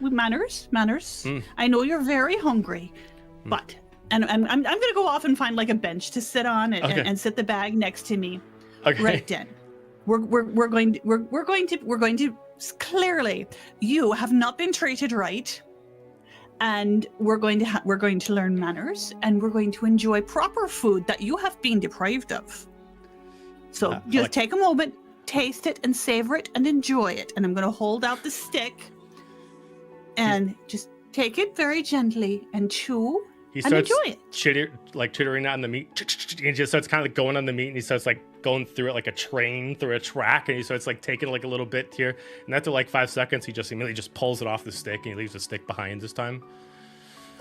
with manners. Mm. I know you're very hungry, but and I'm gonna go off and find like a bench to sit on and sit the bag next to me. Okay. Right then, we're going to clearly you have not been treated right, and we're going to learn manners, and we're going to enjoy proper food that you have been deprived of. So just take a moment, taste it, and savor it, and enjoy it. And I'm going to hold out the stick, and just take it very gently and chew He and starts enjoy it. chittering on the meat. And he just starts kind of like going on the meat, and he starts like going through it like a train through a track, and he starts like taking like a little bit here. And after like 5 seconds, he just immediately just pulls it off the stick, and he leaves the stick behind this time.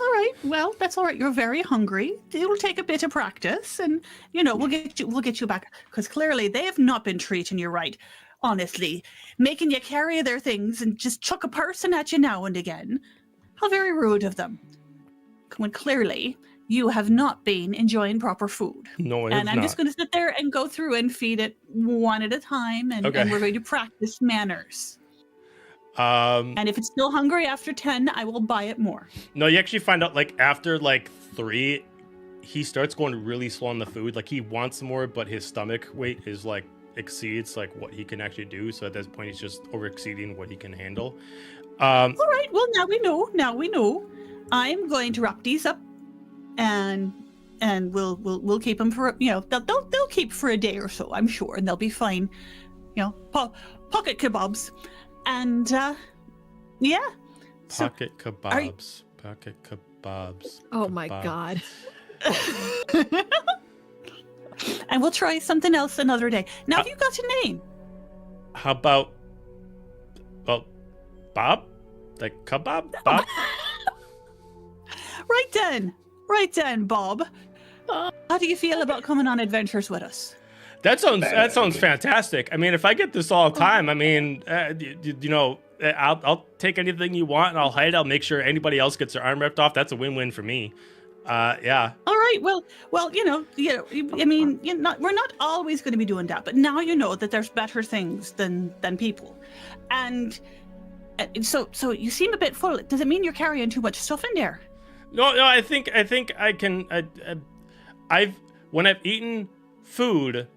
All right, well, that's all right. You're very hungry. It'll take a bit of practice, and we'll get you back, because clearly they have not been treating you right. Honestly, making you carry their things and just chuck a person at you now and again. How very rude of them. When clearly you have not been enjoying proper food. No, I have and I'm not. just going to sit there and go through and feed it one at a time, and, Okay. and we're going to practice manners. Um, And if it's still hungry after 10, I will buy it more. No, you actually find out like after like 3, he starts going really slow on the food. Like he wants more, but his stomach weight is like exceeds like what he can actually do. So at this point, he's just over exceeding what he can handle. All right, well, now we know. I'm going to wrap these up, and we'll keep them for they'll keep for a day or so, I'm sure, and they'll be fine. Pocket kebabs, and yeah. Pocket kebabs. Pocket kebabs. Oh my kebab. god. And we'll try something else another day. Now, have you got a name? How about, well, Bob? Like kebab? Bob? Right then, Bob. How do you feel about coming on adventures with us? That sounds fantastic. I mean, if I get this all the time, I mean, I'll take anything you want, and I'll hide. I'll make sure anybody else gets their arm ripped off. That's a win-win for me. Yeah. All right. Well. I mean, we're not always going to be doing that, but now you know that there's better things than people, and so you seem a bit full. Does it mean you're carrying too much stuff in there? No. I think I can. When I've eaten food,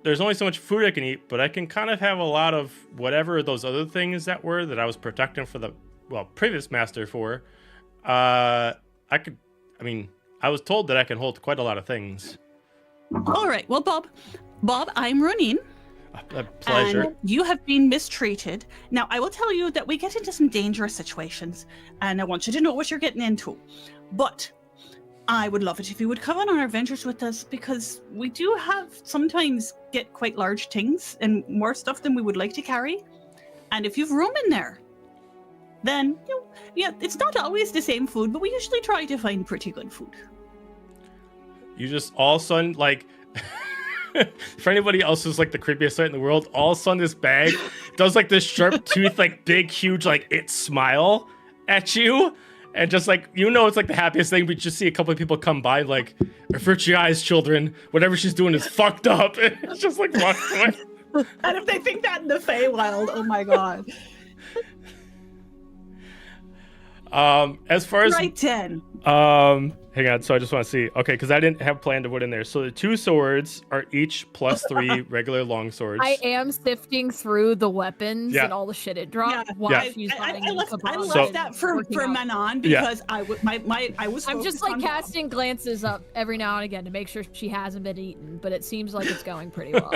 there's only so much food I can eat, but I can kind of have a lot of whatever those other things that I was protecting for the previous master for. I was told that I can hold quite a lot of things. All right. Well, Bob, I'm Roneen. A pleasure. And you have been mistreated. Now, I will tell you that we get into some dangerous situations, and I want you to know what you're getting into. But I would love it if you would come on our adventures with us, because we do sometimes get quite large things and more stuff than we would like to carry. And if you've room in there, then, it's not always the same food, but we usually try to find pretty good food. You just all of a sudden, like, for anybody else who's like the creepiest sight in the world, all of a sudden this bag does like this sharp tooth, like big, huge, like it smile at you. And just like, it's like the happiest thing, but you just see a couple of people come by like, avert your eyes, children. Whatever she's doing is fucked up. And it's just like, walks away. And if they think that in the Feywild, oh my god. As far as right then. hang on, so I just want to see. Okay, because I didn't have planned to put in there. So the 2 swords are each +3 regular long swords. I am sifting through the weapons and all the shit it dropped. I left that for Manon, because I was. I'm just like casting glances up every now and again to make sure she hasn't been eaten, but it seems like it's going pretty well.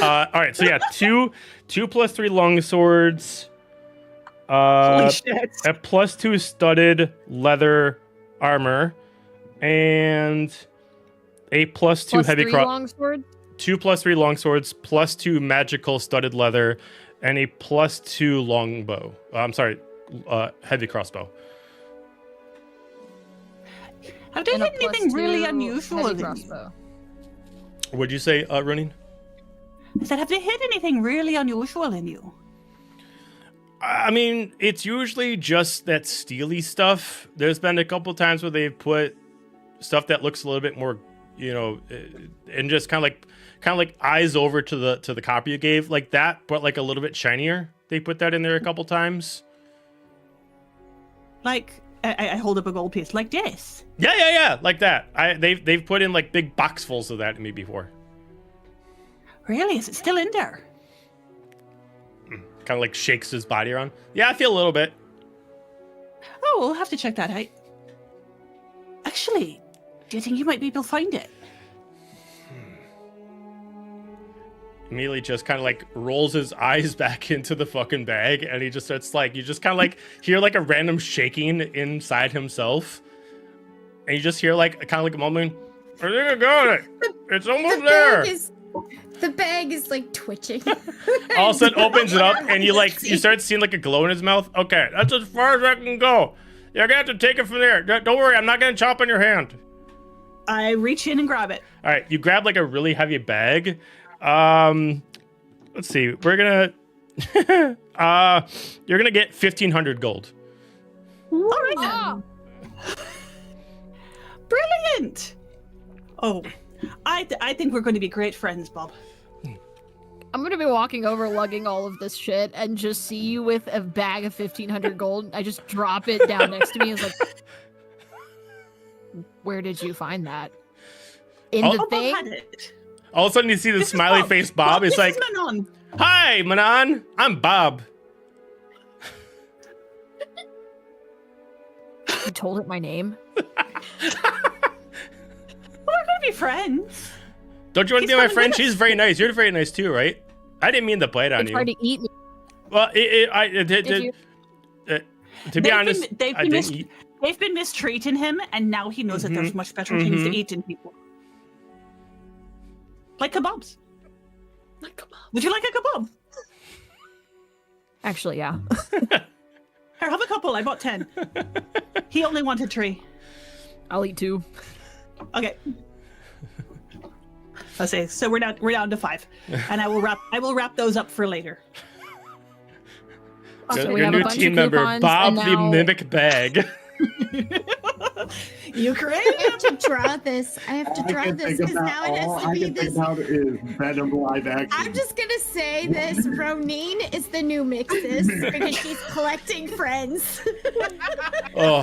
All right, so 2 +3 long swords. Holy shit. A +2 studded leather armor, and a +2 heavy longsword. 2 +3 longswords, +2 magical studded leather, and a +2 longbow. Heavy crossbow. Have they hit anything really unusual in you? What'd you say, Roneen? I said, have they hit anything really unusual in you? I mean, it's usually just that steely stuff. There's been a couple times where they've put stuff that looks a little bit more, and just kind of like eyes over to the copy you gave, like that, but like a little bit shinier. They put that in there a couple times. Like, I hold up a gold piece like this. Yeah, like that. They've put in like big boxfuls of that to me before. Really? Is it still in there? Kind of like shakes his body around. Yeah, I feel a little bit. Oh, we'll have to check that out. Actually, do you think you might be able to find it? Immediately just kind of like rolls his eyes back into the fucking bag, and he just starts like, you just kind of like hear like a random shaking inside himself, and you just hear like kind of like a mumbling. I think I got it. It's almost there. The bag is like twitching. All of a sudden opens it up and you start seeing like a glow in his mouth. Okay, that's as far as I can go. You're gonna have to take it from there. Don't worry, I'm not gonna chop on your hand. I reach in and grab it. All right, you grab like a really heavy bag. Let's see. We're gonna you're gonna get 1,500 gold. All right then. Brilliant. Oh, I think we're going to be great friends, Bob. I'm gonna be walking over, lugging all of this shit, and just see you with a bag of 1,500 gold. I just drop it down next to me. It's like, where did you find that? In the thing? All of a sudden, you see the smiley face Bob. It's like, Manon. "Hi, Manon. I'm Bob." You told it my name. We're going to be friends. Don't you want to be my friend? She's very nice. You're very nice too, right? I didn't mean to bite on They you. tried to eat me. Well, Did you? To be honest, they've been mistreating him, and now he knows that there's much better things to eat than people. Like kebabs. Would you like a kebab? Actually, yeah. Here, have a couple. I bought 10. He only wanted 3. I'll eat 2. Okay. Let's say so. We're down to 5, and I will wrap those up for later. So we your have a new bunch of team member, coupons, Bob and the now- Mimic Bag. You I created have to draw this. I have to draw this because now it has to be this. Is Venom live action. I'm just gonna say this. Roneen is the new Mixus because she's collecting friends. Oh,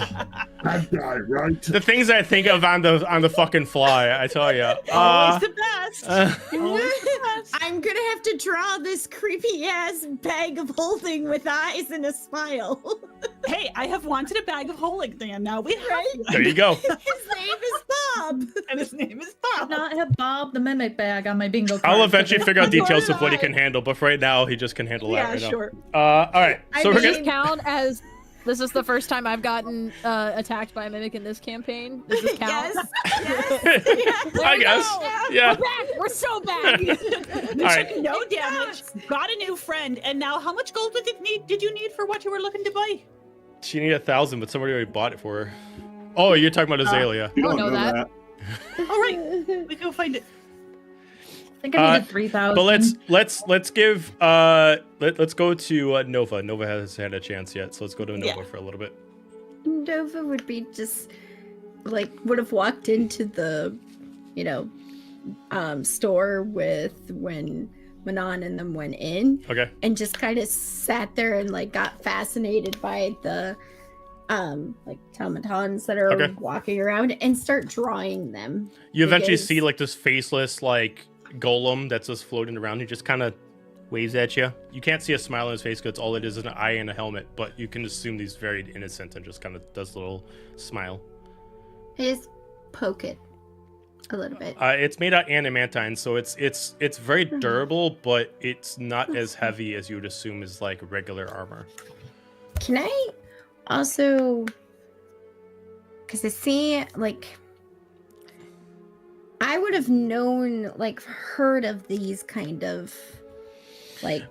That guy, right? the things I think of on the fucking fly. I tell you. Always the best. Always the best. I'm gonna have to draw this creepy ass bag of holding with eyes and a smile. Hey, I have wanted a bag of holding, Dan. Now we have one. There you go. His name is Bob. And his name is Bob. Not have Bob the Mimic bag on my bingo card. I'll eventually figure out Nor details of did what he I. can handle, but for right now, he just can handle that Yeah, right sure. now. All right. So we're Does this gonna. count as this is the first time I've gotten attacked by a mimic in this campaign? Does this count? Yes. I guess. Yeah. We're back. We're so back. All right. No damage. Got a new friend. And now, how much gold did you need for what you were looking to buy? She needed 1,000, but somebody already bought it for her. Oh, you're talking about Azalia. You don't know that. All right, we go find it. I think I needed 3,000. But let's give let's go to Nova. Nova hasn't had a chance yet, so let's go to Nova for a little bit. Nova would be just like would have walked into the, store with when Manon and them went in. Okay. And just kind of sat there and like got fascinated by the like automatons that are walking around and start drawing them. You eventually Because- see like this faceless like golem that's just floating around. He just kind of waves at you. You can't see a smile on his face because all it is an eye and a helmet, but you can assume he's very innocent and just kind of does a little smile. I just poke it a little bit. It's made out of adamantine, so it's very durable, but it's not as heavy as you would assume is like regular armor. Can I also, because I see like I would have known, like, heard of these kind of like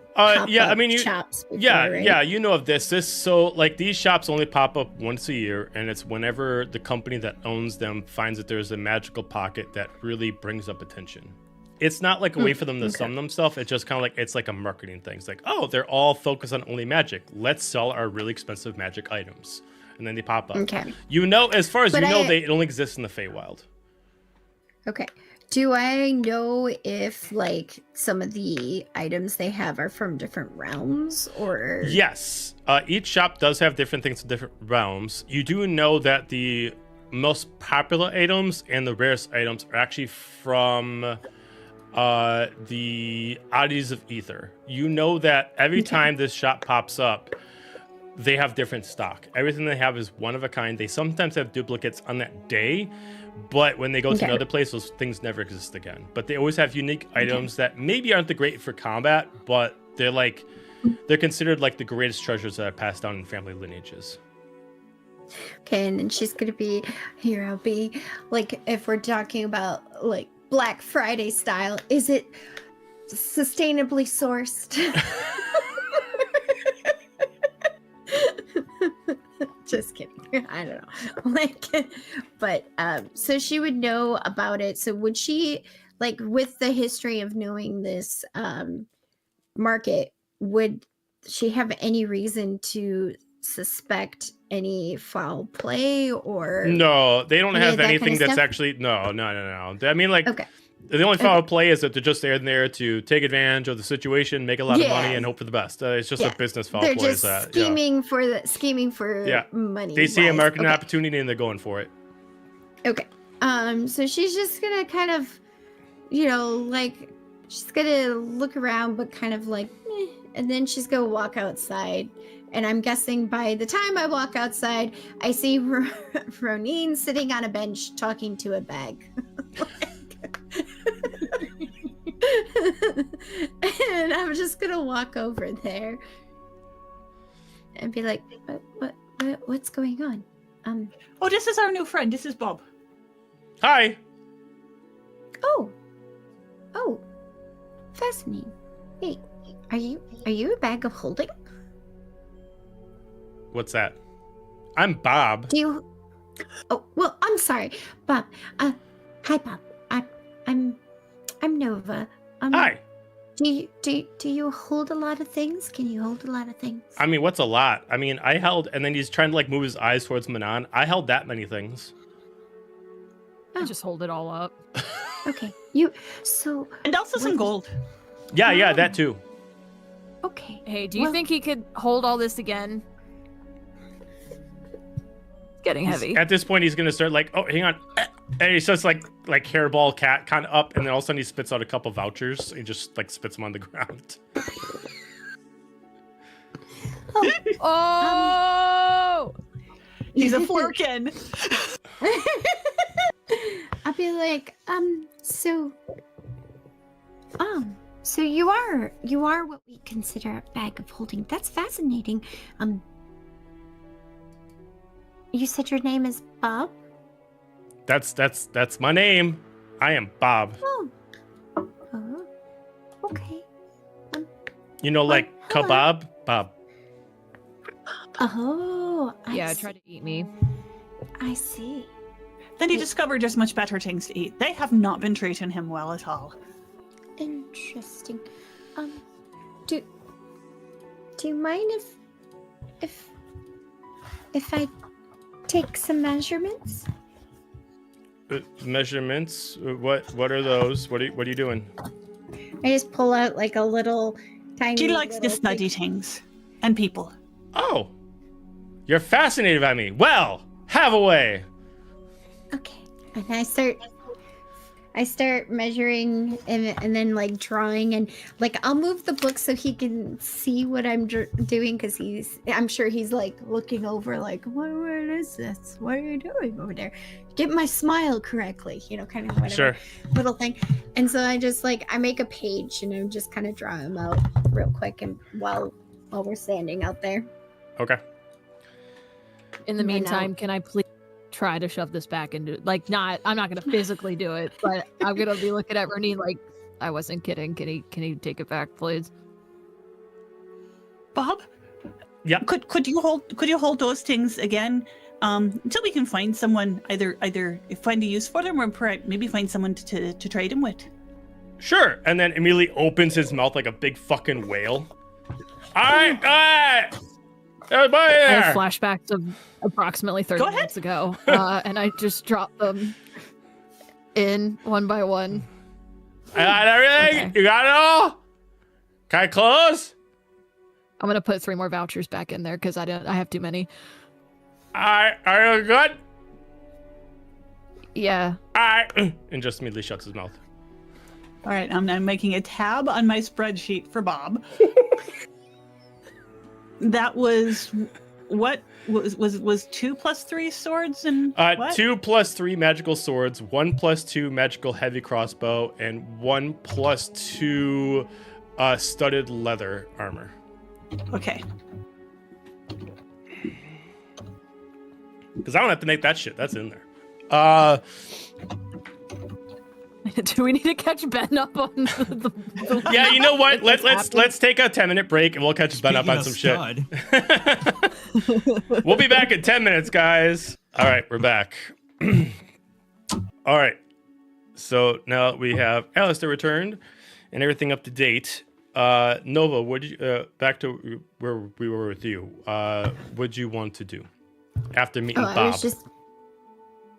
yeah, I mean, you, shops before, yeah, right? yeah, you know of this. So like these shops only pop up once a year, and it's whenever the company that owns them finds that there's a magical pocket that really brings up attention. It's not like a way for them to sum themselves. It's just kind of like it's like a marketing thing. It's like, oh, they're all focused on only magic. Let's sell our really expensive magic items, and then they pop up. Okay. You know, as far as But you know, I- they only exist in the Feywild. Okay. Do I know if like some of the items they have are from different realms or? Yes. Each shop does have different things in different realms. You do know that the most popular items and the rarest items are actually from the Oddities of Ether. You know that every time this shop pops up, they have different stock. Everything they have is one of a kind. They sometimes have duplicates on that day, but when they go to another place, those things never exist again. But they always have unique items that maybe aren't the great for combat, but they're considered like the greatest treasures that are passed down in family lineages. Okay, and then she's gonna be here. I'll be like, if we're talking about like Black Friday style, is it sustainably sourced? Just kidding. I don't know. Like, but so she would know about it. So would she, like, with the history of knowing this market, would she have any reason to suspect any foul play or No, they don't any have of that kind anything of that's stuff? actually no. I mean, like, Okay. the only foul play is that they're just there to take advantage of the situation, make a lot of money, and hope for the best. It's just a business foul They're play. just scheming for money. They see a market Okay. opportunity and they're going for it. Okay. So she's just gonna kind of, like, she's gonna look around, but kind of like, meh, and then she's gonna walk outside. And I'm guessing by the time I walk outside, I see Roneen sitting on a bench talking to a bag. And I'm just gonna walk over there and be like, what's going on? Oh, this is our new friend. This is Bob. Hi. Oh, fascinating. Hey, are you a bag of holding? What's that? I'm Bob. Do you? Oh, well, I'm sorry, Bob. Hi, Bob. I'm Nova. Hi. Do you hold a lot of things? Can you hold a lot of things? I mean, what's a lot? I mean, I held, and then he's trying to like move his eyes towards Manon. I held that many things. I just hold it all up. Okay. And also some gold. Yeah, that too. Okay. Hey, do you think he could hold all this again? Getting heavy. At this point, he's gonna start like, oh, hang on, and he starts like hairball cat kind of up, and then all of a sudden he spits out a couple vouchers. And he just like spits them on the ground. Oh! He's a flirkin. I'll be like, so you are what we consider a bag of holding. That's fascinating. You said your name is Bob? That's my name. I am Bob. Oh, okay. Like hello. kebab, Bob. Oh, Yeah, try to eat me. I see. Then he discovered there's much better things to eat. They have not been treating him well at all. Interesting. Do you mind if I take some measurements? Measurements? What are those? What are you doing? I just pull out like a little tiny. She likes to little study things and people. Oh, you're fascinated by me. Well, have a way. Okay, and I start measuring and then like drawing, and like I'll move the book so he can see what I'm doing, because I'm sure he's like looking over like, what is this? What are you doing over there? Get my smile correctly, kind of whatever Sure. little thing. And so I just I make a page and I just kind of draw him out real quick, and while we're standing out there. Okay. In the And then meantime, can I please try to shove this back into I'm not gonna physically do it, but I'm gonna be looking at Roneen like, I wasn't kidding. Can he take it back, please? Bob? Yeah. Could you hold those things again? Until we can find someone, either find a use for them or maybe find someone to trade them with. Sure. And then immediately opens his mouth like a big fucking whale. All right. Everybody I there. have flashbacks of approximately 30 minutes ago, and I just dropped them in one by one. I got everything. Okay. You got it all. Can I close? I'm gonna put 3 more vouchers back in there because I have too many. All right. Are you good? Yeah. All right. And just immediately shuts his mouth. All right, I'm now making a tab on my spreadsheet for Bob. That was what was 2 + 3 swords and what? 2 + 3 magical swords, 1 + 2 magical heavy crossbow, and 1 + 2 studded leather armor. Okay. Because I don't have to make that shit. That's in there. Do we need to catch Ben up on the Yeah, you know what? Let's take a 10-minute break and we'll catch Ben up on some shit. We'll be back in 10 minutes, guys. All right, we're back. All right. So now we have Alistair returned and everything up to date. Nova, what did you back to where we were with you? What'd you want to do after meeting Bob?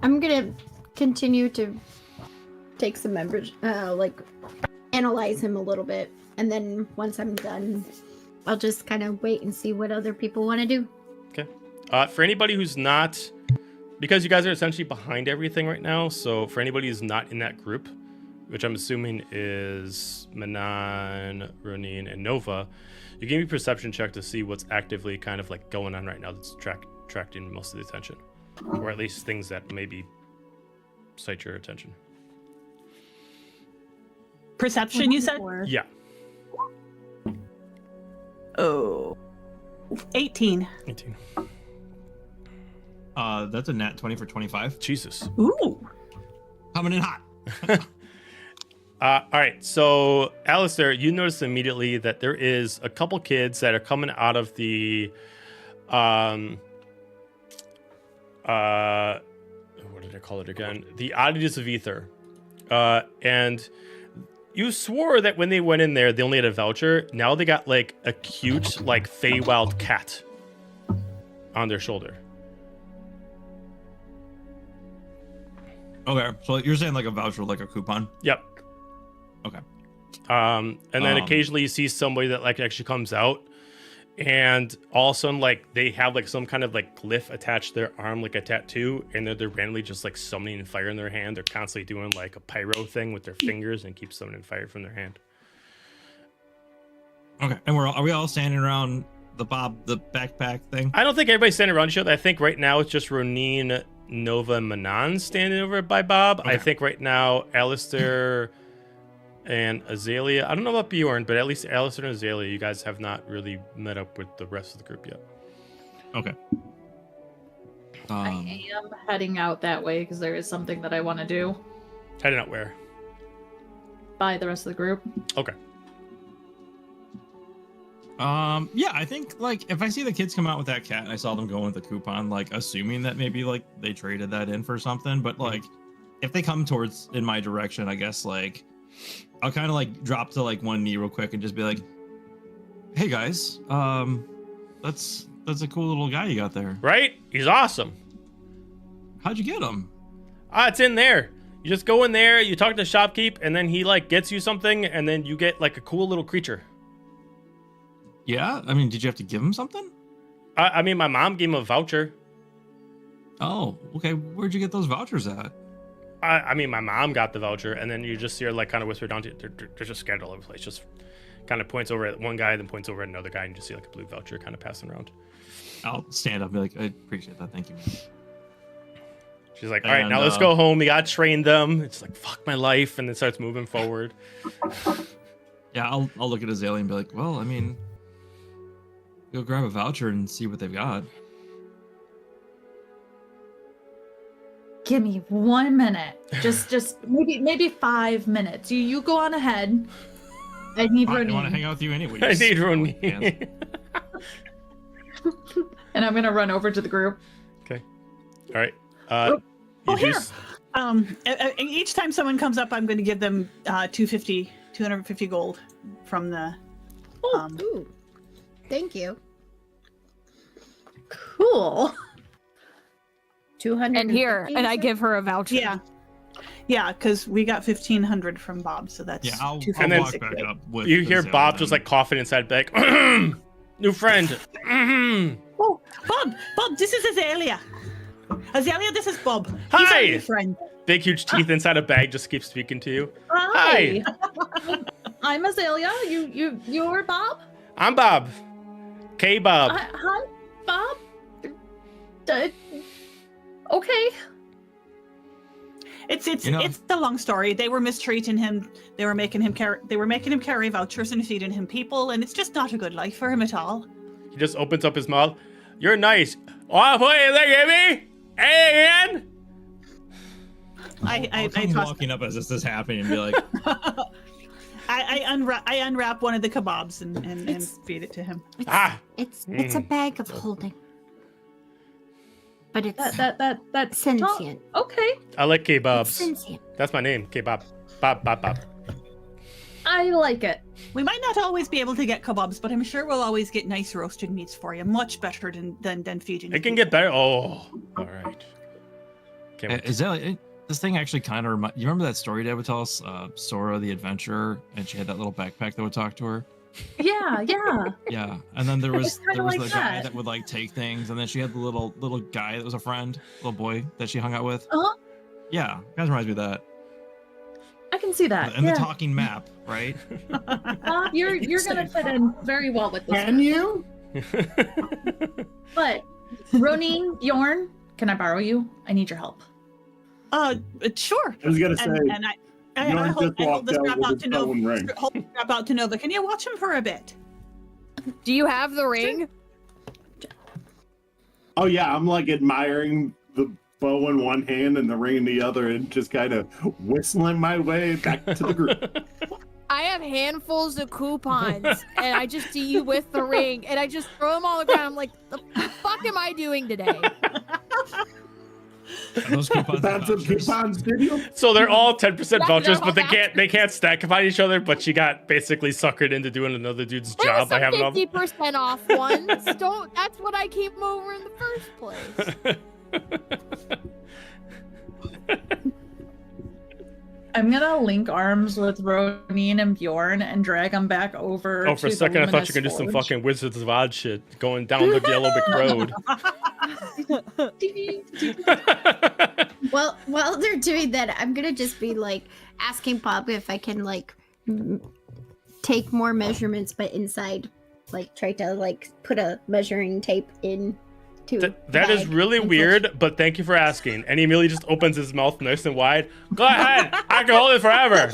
I'm gonna continue to take some members, like analyze him a little bit, and then once I'm done, I'll just kind of wait and see what other people want to do. Okay. For anybody who's not, because you guys are essentially behind everything right now, so for anybody who's not in that group, which I'm assuming is Manon, Roneen, and Nova, you give me a perception check to see what's actively kind of like going on right now that's attracting most of the attention, or at least things that maybe cite your attention. Perception, you said? Yeah. Oh. 18. 18. That's a nat 20 for 25. Jesus. Ooh. Coming in hot. All right, so Alistair, you notice immediately that there is a couple kids that are coming out of the, what did I call it again? The Oddities of Ether, and you swore that when they went in there, they only had a voucher. Now they got like a cute, like Feywild cat on their shoulder. Okay, so you're saying like a voucher, like a coupon? Yep. Okay. And then occasionally you see somebody that like actually comes out, and all of a sudden like they have like some kind of like glyph attached to their arm, like a tattoo, and they're randomly just like summoning fire in their hand. They're constantly doing like a pyro thing with their fingers and keep summoning fire from their hand. Okay, and are we all standing around the backpack thing? I don't think everybody's standing around each other. I think right now it's just Roneen, Nova, and Manon standing over by Bob. Okay. I think right now Alistair and Azalia. I don't know about Bjorn, but at least Alistair and Azalia, you guys have not really met up with the rest of the group yet. Okay. I am heading out that way because there is something that I want to do. Heading out where? By the rest of the group. Okay. Yeah, I think like if I see the kids come out with that cat and I saw them going with the coupon, like assuming that maybe like they traded that in for something, but like if they come towards in my direction, I guess like I'll kind of like drop to like one knee real quick and just be like, "Hey guys, that's a cool little guy you got there. Right? He's awesome. How'd you get him?" It's in there. You just go in there, you talk to the shopkeep, and then he like gets you something, and then you get like a cool little creature. Yeah, I mean, did you have to give him something? I mean, my mom gave him a voucher. Oh, okay. Where'd you get those vouchers at? I mean, my mom got the voucher, and then you just see her like kind of whisper down to you. They're just scattered all over the place. Just kind of points over at one guy, then points over at another guy, and you just see like a blue voucher kind of passing around. I'll stand up and be like, I appreciate that. Thank you, man. She's like, all right, now let's go home. We got to train them. It's like, fuck my life. And then starts moving forward. Yeah, I'll look at Azalia and be like, well, I mean, go grab a voucher and see what they've got. Give me 1 minute. Just maybe 5 minutes. You go on ahead. I need Roneen. I want to hang out with you anyways. I need Roneen. And I'm gonna run over to the group. Okay. All right. Here. Each time someone comes up, I'm going to give them 250 gold from the. Ooh. Thank you. Cool. 200. And here, and I give her a voucher. Yeah, because we got 1,500 from Bob, so that's I'll $250. walk back up with You hear Azalia Bob then. just like coughing inside back. New friend. Oh, Bob, this is Azalia. Azalia, this is Bob. He's Hi. our new friend. Big huge teeth inside a bag just keeps speaking to you. Hi. I'm Azalia. You're Bob? I'm Bob. K-Bob. Hi, Bob. Okay. It's a long story. They were mistreating him. They were making him carry vouchers and feeding him people, and it's just not a good life for him at all. He just opens up his mouth. You're nice. Oh, what, is that, Amy? Hey, man! I'll come walking up as this is happening and be like, I unwrap one of the kebabs and feed it to him. It's a bag of holding. But it's that's sentient. Okay. I like It's kebabs. sentient. That's my name, kebab. Bob. I like it. We might not always be able to get kebabs, but I'm sure we'll always get nice roasted meats for you. Much better than feeding. It can get better. Oh, all right. Can't wait. Azalia, this thing actually kind of you remember that story Dad would tell us, Sora the adventurer, and she had that little backpack that would talk to her. Yeah. Yeah, and then there was kinda like the guy that. that would like take things, and then she had the little guy that was a friend, little boy that she hung out with. Uh-huh. Yeah, kind of reminds me of that. I can see that. And yeah. the talking map, right? You're gonna fit in very well with this. Can you? But Roneen, Bjorn, can I borrow you? I need your help. Sure. I was gonna say, And I hold the strap out to Nova. ring. Hold the strap out to Nova. Can you watch him for a bit? Do you have the ring? Oh yeah, I'm like admiring the bow in one hand and the ring in the other, and just kind of whistling my way back to the group. I have handfuls of coupons, and I just see you with the ring, and I just throw them all around. I'm like, the fuck am I doing today? And those coupons. That's some coupons, did you? So they're all 10% Yeah, vouchers, they're but all they can't stack upon each other. But she got basically suckered into doing another dude's There job was by some having all. 50% off ones. That's what I came over in the first place. I'm gonna link arms with Roneen and Bjorn and drag them back over. Oh, for a to second, I the thought you were gonna do some Luminous fucking Wizards of Oz shit going down the Yellow Brick Road. Well, while they're doing that, I'm gonna just be like asking Bob if I can like take more measurements, but inside, like try to like put a measuring tape in. That is really weird, but thank you for asking. And he immediately just opens his mouth nice and wide. Go ahead, I can hold it forever.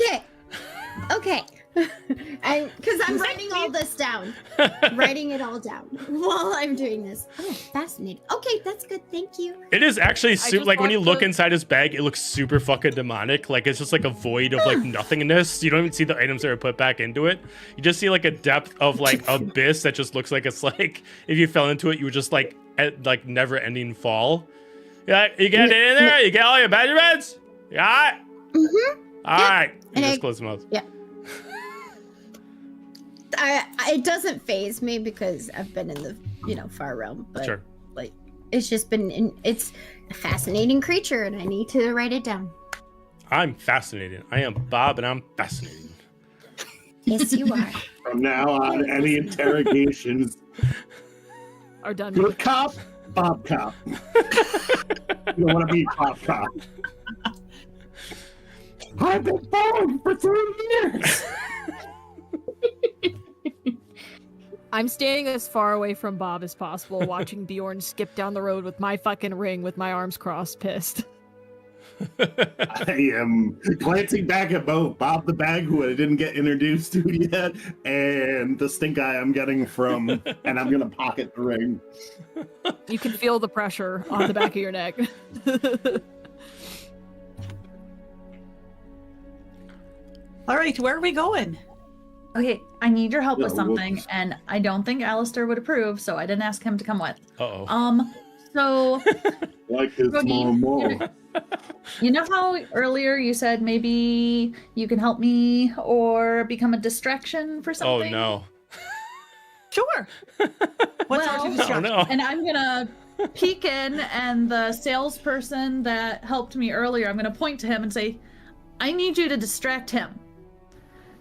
Okay. Because I'm writing all this down. Writing it all down while I'm doing this. Oh, fascinating. Okay, that's good. Thank you. It is actually just like when you want look to- inside his bag, it looks super fucking demonic. Like it's just like a void of like nothingness. You don't even see the items that are put back into it. You just see like a depth of like abyss that just looks like it's like if you fell into it, you would just like never-ending fall. Yeah, you get it in there. You get all your measurements. Yeah. All right. You And just I- close the mouth. Yeah. It doesn't faze me because I've been in the far realm, but Sure. like it's just been it's a fascinating creature and I need to write it down. I'm fascinated. I am Bob, and I'm fascinated. Yes, you are. From now on, any interrogations, Are done. good cop, Bob cop. You don't want to be Bob cop. I've been following for 3 years. I'm standing as far away from Bob as possible, watching Bjorn skip down the road with my fucking ring with my arms crossed, pissed. I am glancing back at both Bob the Bag, who I didn't get introduced to yet, and the stink eye I'm getting from, and I'm gonna pocket the ring. You can feel the pressure on the back of your neck. All right, where are we going? Okay, I need your help with Yeah, something, and I don't think Alistair would approve, so I didn't ask him to come with. Uh-oh. So Like his Roneen, mom. you know how earlier you said maybe you can help me or become a distraction for Oh, something? no. Sure. What's Well- our Oh, distraction? no. And I'm gonna peek in, and the salesperson that helped me earlier, I'm gonna point to him and say, I need you to distract him.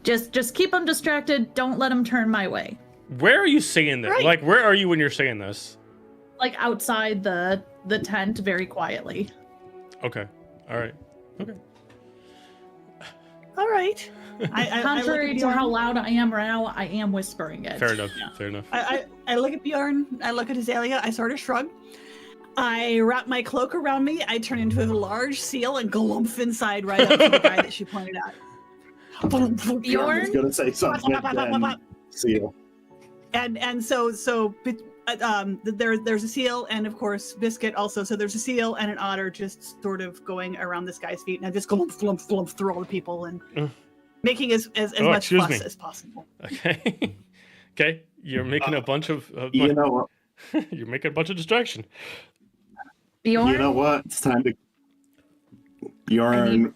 Just keep him distracted. Don't let him turn my way. Where are you saying this? Right. Like, where are you when you're saying this? Like outside the tent, very quietly. Okay. All right. Okay. All right. I Contrary look to at how Bjorn. loud I am now, I am whispering it. Fair enough. Fair enough. I look at Bjorn. I look at Azalia. I sort of shrug. I wrap my cloak around me. I turn into a large seal and glump inside right up to the guy that she pointed at. I was Bjorn? gonna say something. Then seal. And so there's a seal and of course Biscuit also. So there's a seal and an otter just sort of going around this guy's feet, and I just glump through all the people and making as much fuss as possible. Okay. Okay. You're making a bunch of you know what? you're making a bunch of distraction. Bjorn? You know what? It's time to. Bjorn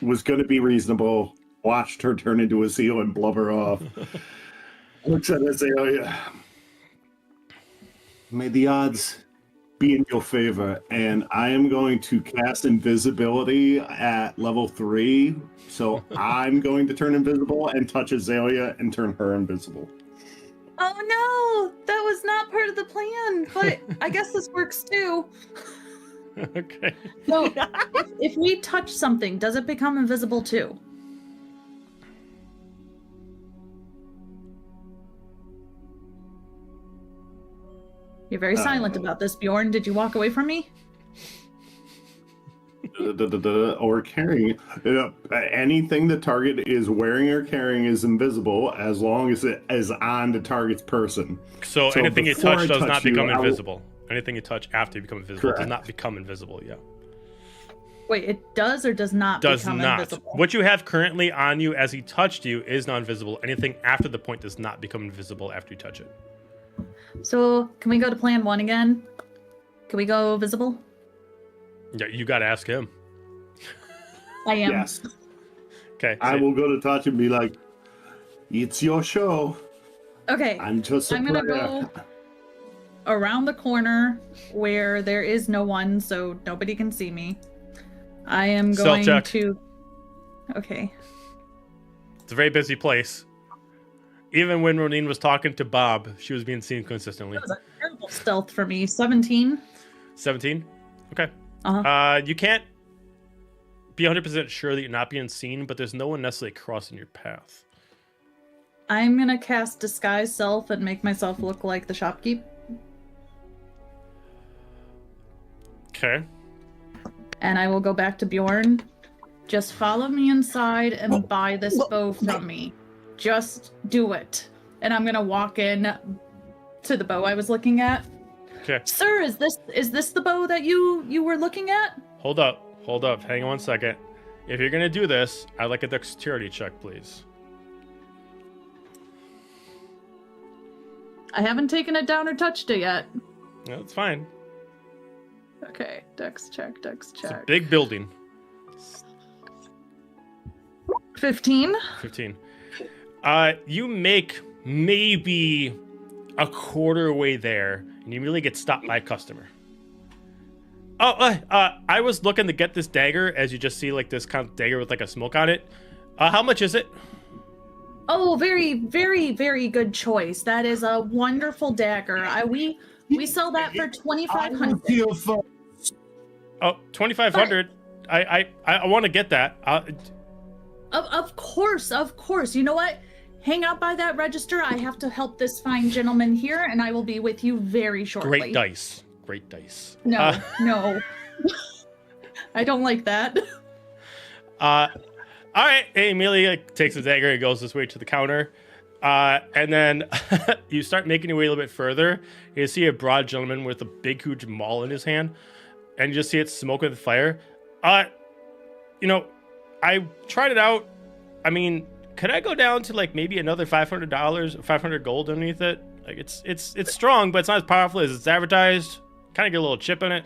was going to be reasonable. Watched her turn into a seal and blubber off. Looks at it and say, "Oh yeah, may the odds be in your favor." And I am going to cast invisibility at level 3. So I'm going to turn invisible and touch Azalia and turn her invisible. Oh no, that was not part of the plan. But I guess this works too. Okay. So if we touch something, does it become invisible too? You're very silent about this, Bjorn. Did you walk away from me? Or carrying. Anything the target is wearing or carrying is invisible as long as it is on the target's person. So anything you before touch I does touch not you, become I will- invisible. Anything you touch after you become invisible does Correct. not become invisible. Yeah. Wait, it does or does not Does become not. invisible? What you have currently on you as he touched you is non-visible. Anything after the point does not become invisible after you touch it. So can we go to plan 1 again? Can we go visible? Yeah, you got to ask him. I am. Yes. Okay. I will go to touch and be like, "It's your show. Okay. I'm just a I'm gonna player." go around the corner where there is no one, so nobody can see me. I am going Self-check. to. Okay. It's a very busy place. Even when Roneen was talking to Bob, she was being seen consistently. That was a terrible stealth for me. 17. 17? Okay. Uh-huh. You can't be 100% sure that you're not being seen, but there's no one necessarily crossing your path. I'm gonna cast Disguise Self and make myself look like the shopkeep. Okay. And I will go back to Bjorn. Just follow me inside and buy this bow from me. Just do it. And I'm gonna walk in to the bow I was looking at. Okay. Sir, is this the bow that you were looking at? Hold up. Hang on one second. If you're gonna do this, I'd like a dexterity check, please. I haven't taken it down or touched it yet. No, it's fine. Okay, dex check. It's a big building. 15. 15. You make maybe a quarter way there, and you really get stopped by a customer. I was looking to get this dagger, as you just see, like this kind of dagger with like a smoke on it. How much is it? Oh, very, very, very good choice. That is a wonderful dagger. We sell that for 2,500. Oh, 2,500. I want to get that. Of course. You know what? Hang out by that register. I have to help this fine gentleman here, and I will be with you very shortly. Great dice. No, no. I don't like that. All right. Hey, Amelia takes the dagger and goes this way to the counter. And then you start making your way a little bit further. You see a broad gentleman with a big, huge maul in his hand. And you just see it smoke with fire. I tried it out. I mean, could I go down to like maybe another $500, 500 gold underneath it? Like it's strong, but it's not as powerful as it's advertised. Kind of get a little chip in it.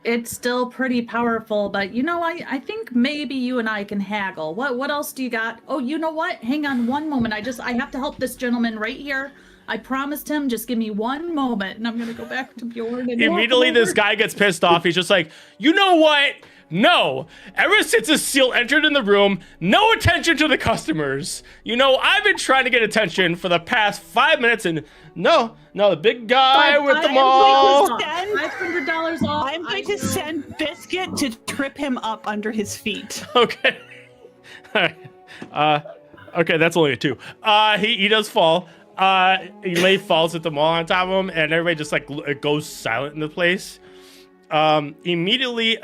It's still pretty powerful, but I think maybe you and I can haggle. What else do you got? Oh, you know what? Hang on one moment. I have to help this gentleman right here. I promised him, just give me one moment, and I'm gonna go back to Bjorn. And Immediately, this guy gets pissed off. He's just like, you know what? No. Ever since this seal entered in the room, no attention to the customers. I've been trying to get attention for the past 5 minutes, and no, the big guy with the maul. $500 off. I'm going to send Biscuit to trip him up under his feet. Okay. All right. Okay, that's only a 2. He does fall. He falls with the maul on top of him, and everybody just like it goes silent in the place. Immediately,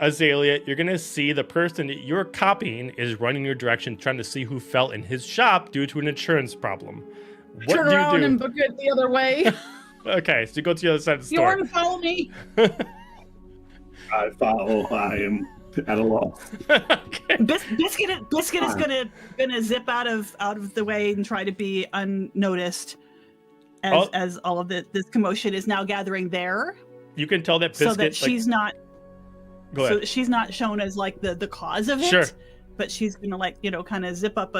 Azalia, you're gonna see the person that you're copying is running your direction, trying to see who fell in his shop due to an insurance problem. What Turn do you around do? and book it the other way. Okay, so you go to the other side of the store. Bjorn, follow me. I follow. I am at a loss. Okay. Biscuit is gonna zip out of the way and try to be unnoticed as all of this commotion is now gathering there. You can tell that Biscuit, So that she's not. Go ahead. So that she's not shown as like the cause of it. Sure. But she's gonna kind of zip up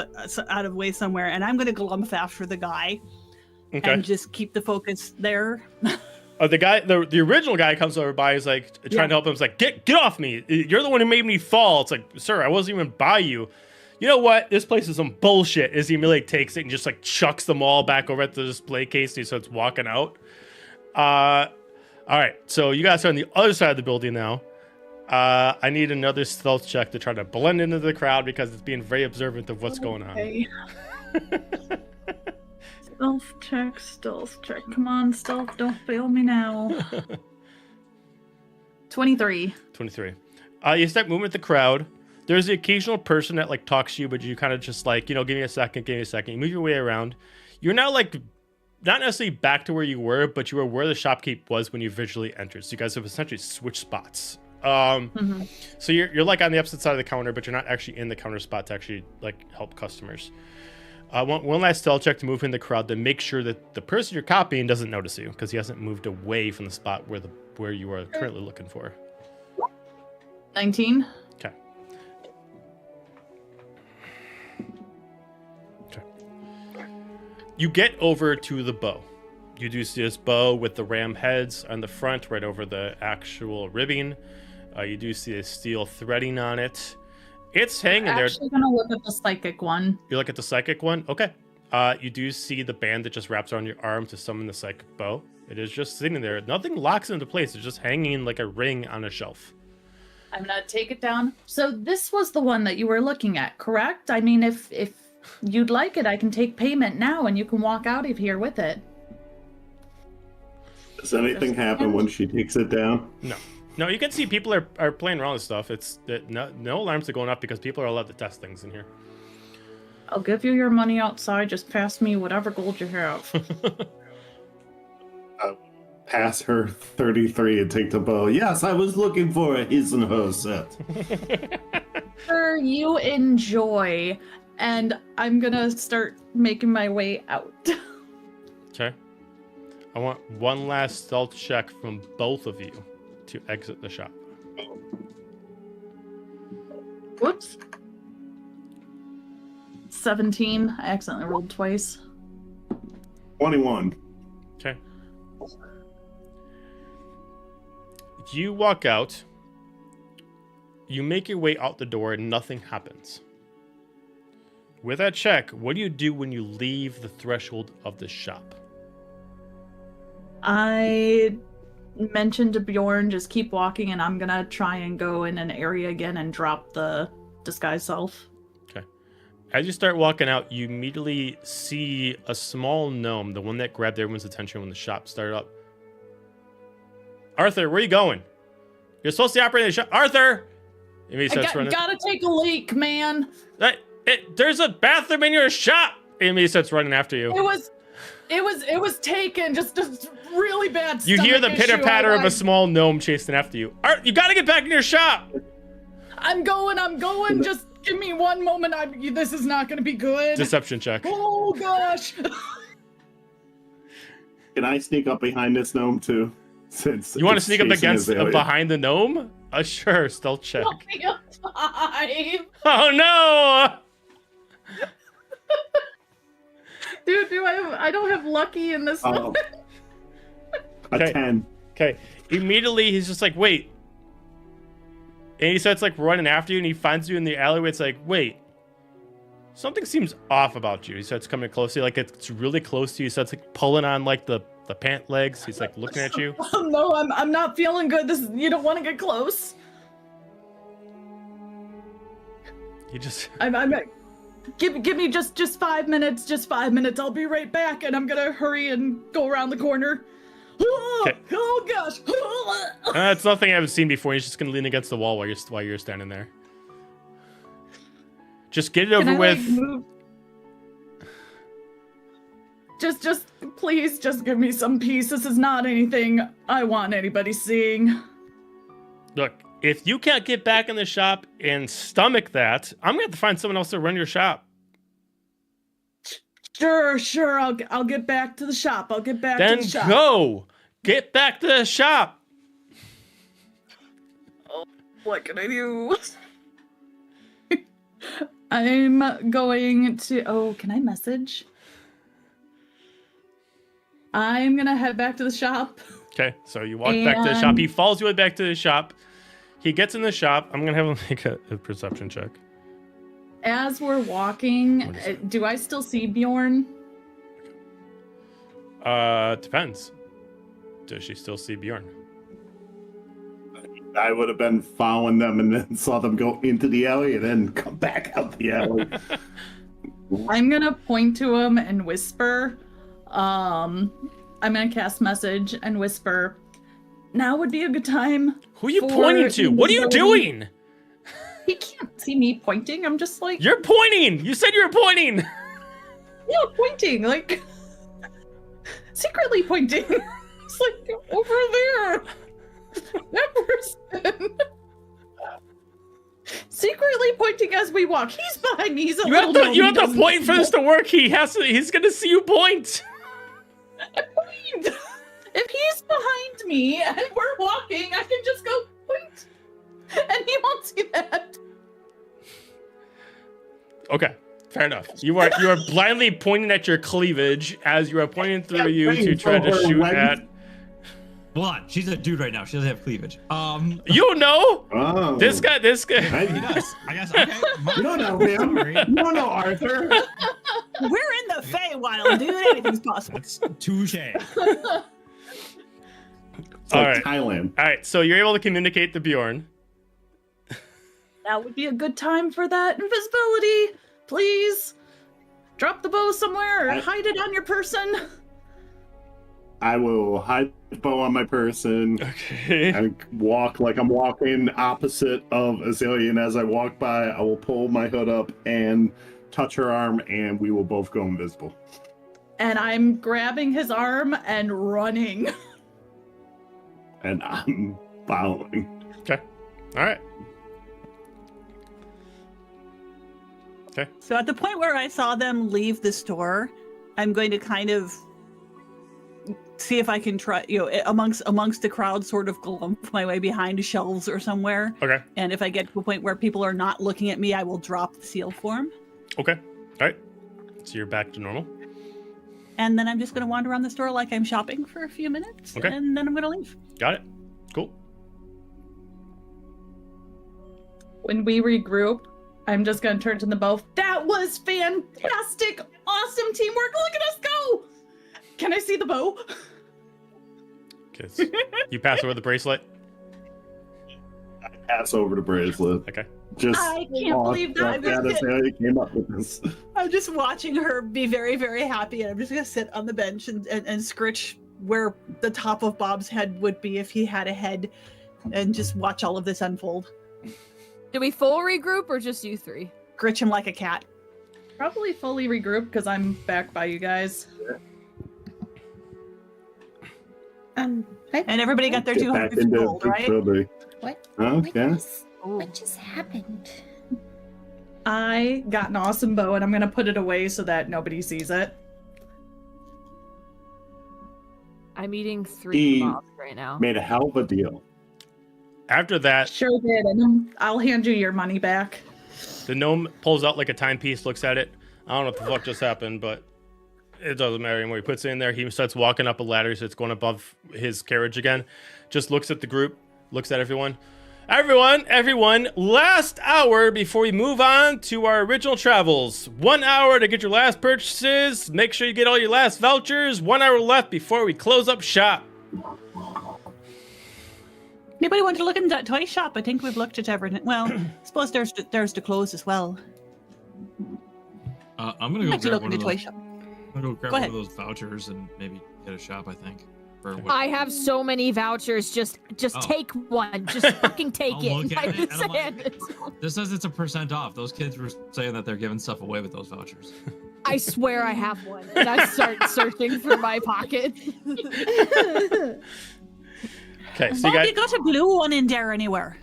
out of way somewhere, and I'm gonna glump after the guy, Okay. and just keep the focus there. The guy, the original guy comes over by, is like trying to help him. He's like, get off me! You're the one who made me fall. It's like, sir, I wasn't even by you. You know what? This place is some bullshit. As he immediately takes it and just like chucks them all back over at the display case, and he starts walking out. All right, so you guys are on the other side of the building now. I need another stealth check to try to blend into the crowd because it's being very observant of what's going on. Stealth check. Come on, stealth, don't fail me now. 23. 23. You start moving with the crowd. There's the occasional person that like talks to you, but you kind of just like, give me a second. You move your way around. You're now like not necessarily back to where you were, but you were where the shopkeep was when you visually entered. So you guys have essentially switched spots. So you're like on the opposite side of the counter, but you're not actually in the counter spot to actually like help customers. One last stealth check to move in the crowd to make sure that the person you're copying doesn't notice you because he hasn't moved away from the spot where you are currently looking for. 19. Okay. You get over to the bow. You do see this bow with the ram heads on the front, right over the actual ribbing. You do see a steel threading on it. It's hanging there. I'm actually gonna look at the psychic one. You look at the psychic one? Okay. You do see the band that just wraps around your arm to summon the psychic bow. It is just sitting there. Nothing locks into place. It's just hanging like a ring on a shelf. I'm gonna take it down. So this was the one that you were looking at, correct? I mean, if you'd like it, I can take payment now and you can walk out of here with it. Does anything happen when she takes it down? No, you can see people are playing around with stuff. It's no alarms are going off because people are allowed to test things in here. I'll give you your money outside. Just pass me whatever gold you have. Pass her 33 and take the bow. Yes, I was looking for a his and her set. Sure, you enjoy. And I'm gonna start making my way out. Okay. I want one last stealth check from both of you to exit the shop. Whoops. 17. I accidentally rolled twice. 21. Okay. You walk out. You make your way out the door and nothing happens. With that check, what do you do when you leave the threshold of the shop? I mentioned to Bjorn, just keep walking, and I'm gonna try and go in an area again and drop the disguise self. Okay. As you start walking out, you immediately see a small gnome, the one that grabbed everyone's attention when the shop started up. Arthur, where are you going? You're supposed to operate the shop. Arthur! Amy starts running. Gotta take a leak, man. There's a bathroom in your shop. Amy starts running after you. It was taken. Just a really bad. You hear the stomach pitter issue. patter of a small gnome chasing after you. You gotta get back in your shop. I'm going. Just give me one moment. This is not gonna be good. Deception check. Oh gosh. Can I sneak up behind this gnome too? Since You want to sneak up chasing against Azalia. behind the gnome? Sure. Stealth check. Help me up 5. Oh no! Dude, I don't have lucky in this Oh. one. Okay. A 10. Okay. Immediately, he's just like, wait. And he starts like running after you, and he finds you in the alleyway. It's like, wait. Something seems off about you. He starts coming closer, like it's really close to you. He starts like pulling on like the pant legs. He's like looking at you. Oh, no, I'm not feeling good. You don't want to get close. He just. Give me just 5 minutes. Just 5 minutes. I'll be right back, and I'm gonna hurry and go around the corner. Okay. Oh gosh. It's nothing I haven't seen before. He's just gonna lean against the wall while you're standing there. Just get it over with. Move? Just please, just give me some peace. This is not anything I want anybody seeing. Look, if you can't get back in the shop and stomach that, I'm gonna have to find someone else to run your shop. Sure. I'll get back to the shop. I'll get back to the shop. Then go. Get back to the shop. Oh, what can I do? I'm going to. Oh, can I message? I'm gonna head back to the shop. Okay, so you walk back to the shop. He follows you back to the shop. He gets in the shop. I'm gonna have him make a perception check. As we're walking, do I still see Bjorn? Depends. Does she still see Bjorn? I would have been following them and then saw them go into the alley and then come back out the alley. I'm gonna point to him and whisper. I'm gonna cast message and whisper. Now would be a good time. Who are you pointing to? What are you doing? He can't see me pointing. I'm just like. You're pointing. You said you were pointing. Yeah, pointing, like secretly pointing. It's like over there. That person. Secretly pointing as we walk. He's behind me. He's a little gnome. You have to point for this to work. He's gonna see you point. If he's behind me and we're walking, I can just go point. And he won't see that. Okay, fair enough. You are blindly pointing at your cleavage as you are pointing through you to try to shoot at. Hold on, she's a dude right now. She doesn't have cleavage. You know, Oh. this guy. He does. I guess. Okay. You don't know him. You don't know Arthur. We're in the Feywild, dude. Anything's possible. That's touche. It's like All right. Thailand. All right, so you're able to communicate to Bjorn. That would be a good time for that invisibility. Please drop the bow somewhere or hide it on your person. I will hide the bow on my person. Okay. and walk like I'm walking opposite of Azalia, and as I walk by, I will pull my hood up and touch her arm, and we will both go invisible. And I'm grabbing his arm and running. And I'm following. Okay. All right. Okay. So at the point where I saw them leave the store, I'm going to kind of see if I can try, amongst the crowd, sort of glump my way behind shelves or somewhere. Okay. And if I get to a point where people are not looking at me, I will drop the seal form. Okay. All right. So you're back to normal. And then I'm just going to wander around the store like I'm shopping for a few minutes. Okay. And then I'm going to leave. Got it. Cool. When we regroup, I'm just going to turn to them both. That was fantastic. Awesome teamwork. Look at us go. Can I see the bow? Kids. You pass over the bracelet. I pass over the bracelet. Okay. Just I can't believe that. Azalia came up with this. I'm just watching her be very, very happy, and I'm just gonna sit on the bench and scritch where the top of Bob's head would be if he had a head, and just watch all of this unfold. Do we full regroup or just you three? Scritch him like a cat. Probably fully regroup because I'm back by you guys. And everybody got their Get back 250 into gold, right? invisibility. What? Okay. What just happened? I got an awesome bow and I'm going to put it away so that nobody sees it. I'm eating 3 He mobs right now. Made a hell of a deal. After that, Sure did. And I'll hand you your money back. the gnome pulls out like a timepiece, looks at it. I don't know what the fuck just happened, but it doesn't matter anymore. He puts it in there. He starts walking up a ladder, so it's going above his carriage again. Just looks at the group, looks at everyone. Everyone, last hour before we move on to our original travels. 1 hour to get your last purchases. Make sure you get all your last vouchers. 1 hour left before we close up shop. Anybody want to look in that toy shop? I think we've looked at everything. Well, I suppose there's to close as well. I'm gonna go I'd like to grab look one in the of toy those. shop. I'm gonna go grab Go one ahead. of those vouchers and maybe get a shop, I think. For what- I have so many vouchers. Just Oh. take one. Just fucking take I'll look it. at I'm it, and just I'm like- saying. This says it's a % off. Those kids were saying that they're giving stuff away with those vouchers. I swear I have one. And I start searching through my pocket. Okay, so Bob, you you got got a blue one in there anywhere?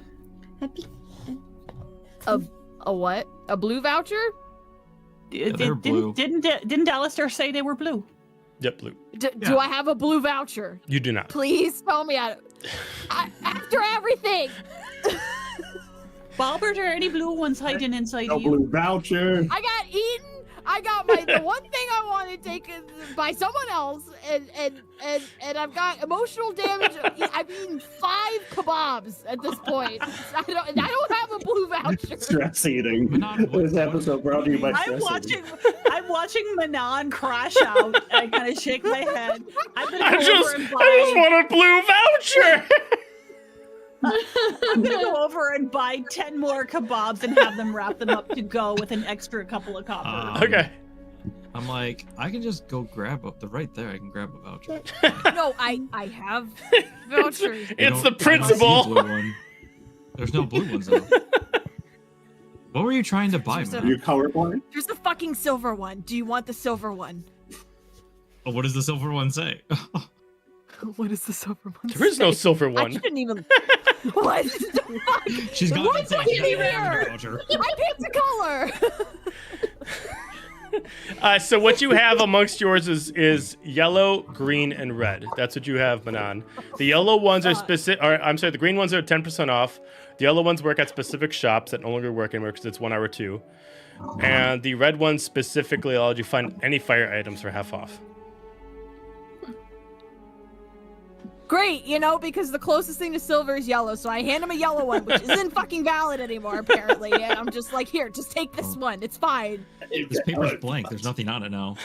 A what? A blue voucher? they're blue. Didn't Alistair say they were blue? yep, blue. Do Yeah. I have a blue voucher? You do not. Please tell me after everything. Bob, are there any blue ones hiding inside No you? blue voucher. I got eaten. I got the one thing I wanted taken by someone else, and I've got emotional damage. I've eaten 5 kebabs at this point. I don't have a blue voucher. Stress eating. Manon, what- This episode brought to you by I'm stress eating. watching Manon crash out, and I kind of shake my head. I'm gonna I go just over and want a blue voucher. I'm gonna go over and buy 10 more kebabs and have them wrap them up to go with an extra couple of copper. Okay. I'm like, I can just go grab up. They're right there. I can grab a voucher. No, I have vouchers. It's You the know, I don't see a principle. blue one. There's no blue ones though. What were you trying to buy, There's a- Are man? you colorblind? There's the fucking silver one. Do you want the silver one? Oh, what does the silver one say? What is the silver one? There is no say? silver I one. didn't even. What? She's got What that saying. do She you doesn't have hear? a voucher. I picked a color. So what you have amongst yours is yellow, green, and red. That's what you have, Manon. The yellow ones are specific. I'm sorry, the green ones are 10% off. The yellow ones work at specific shops that no longer work anymore because it's 1 hour too. And the red ones specifically allowed you to find any fire items for half off. Great, because the closest thing to silver is yellow, so I hand him a yellow one, which isn't fucking valid anymore, apparently. And I'm just like, here, just take this one. It's fine. This paper's blank. There's nothing on it now.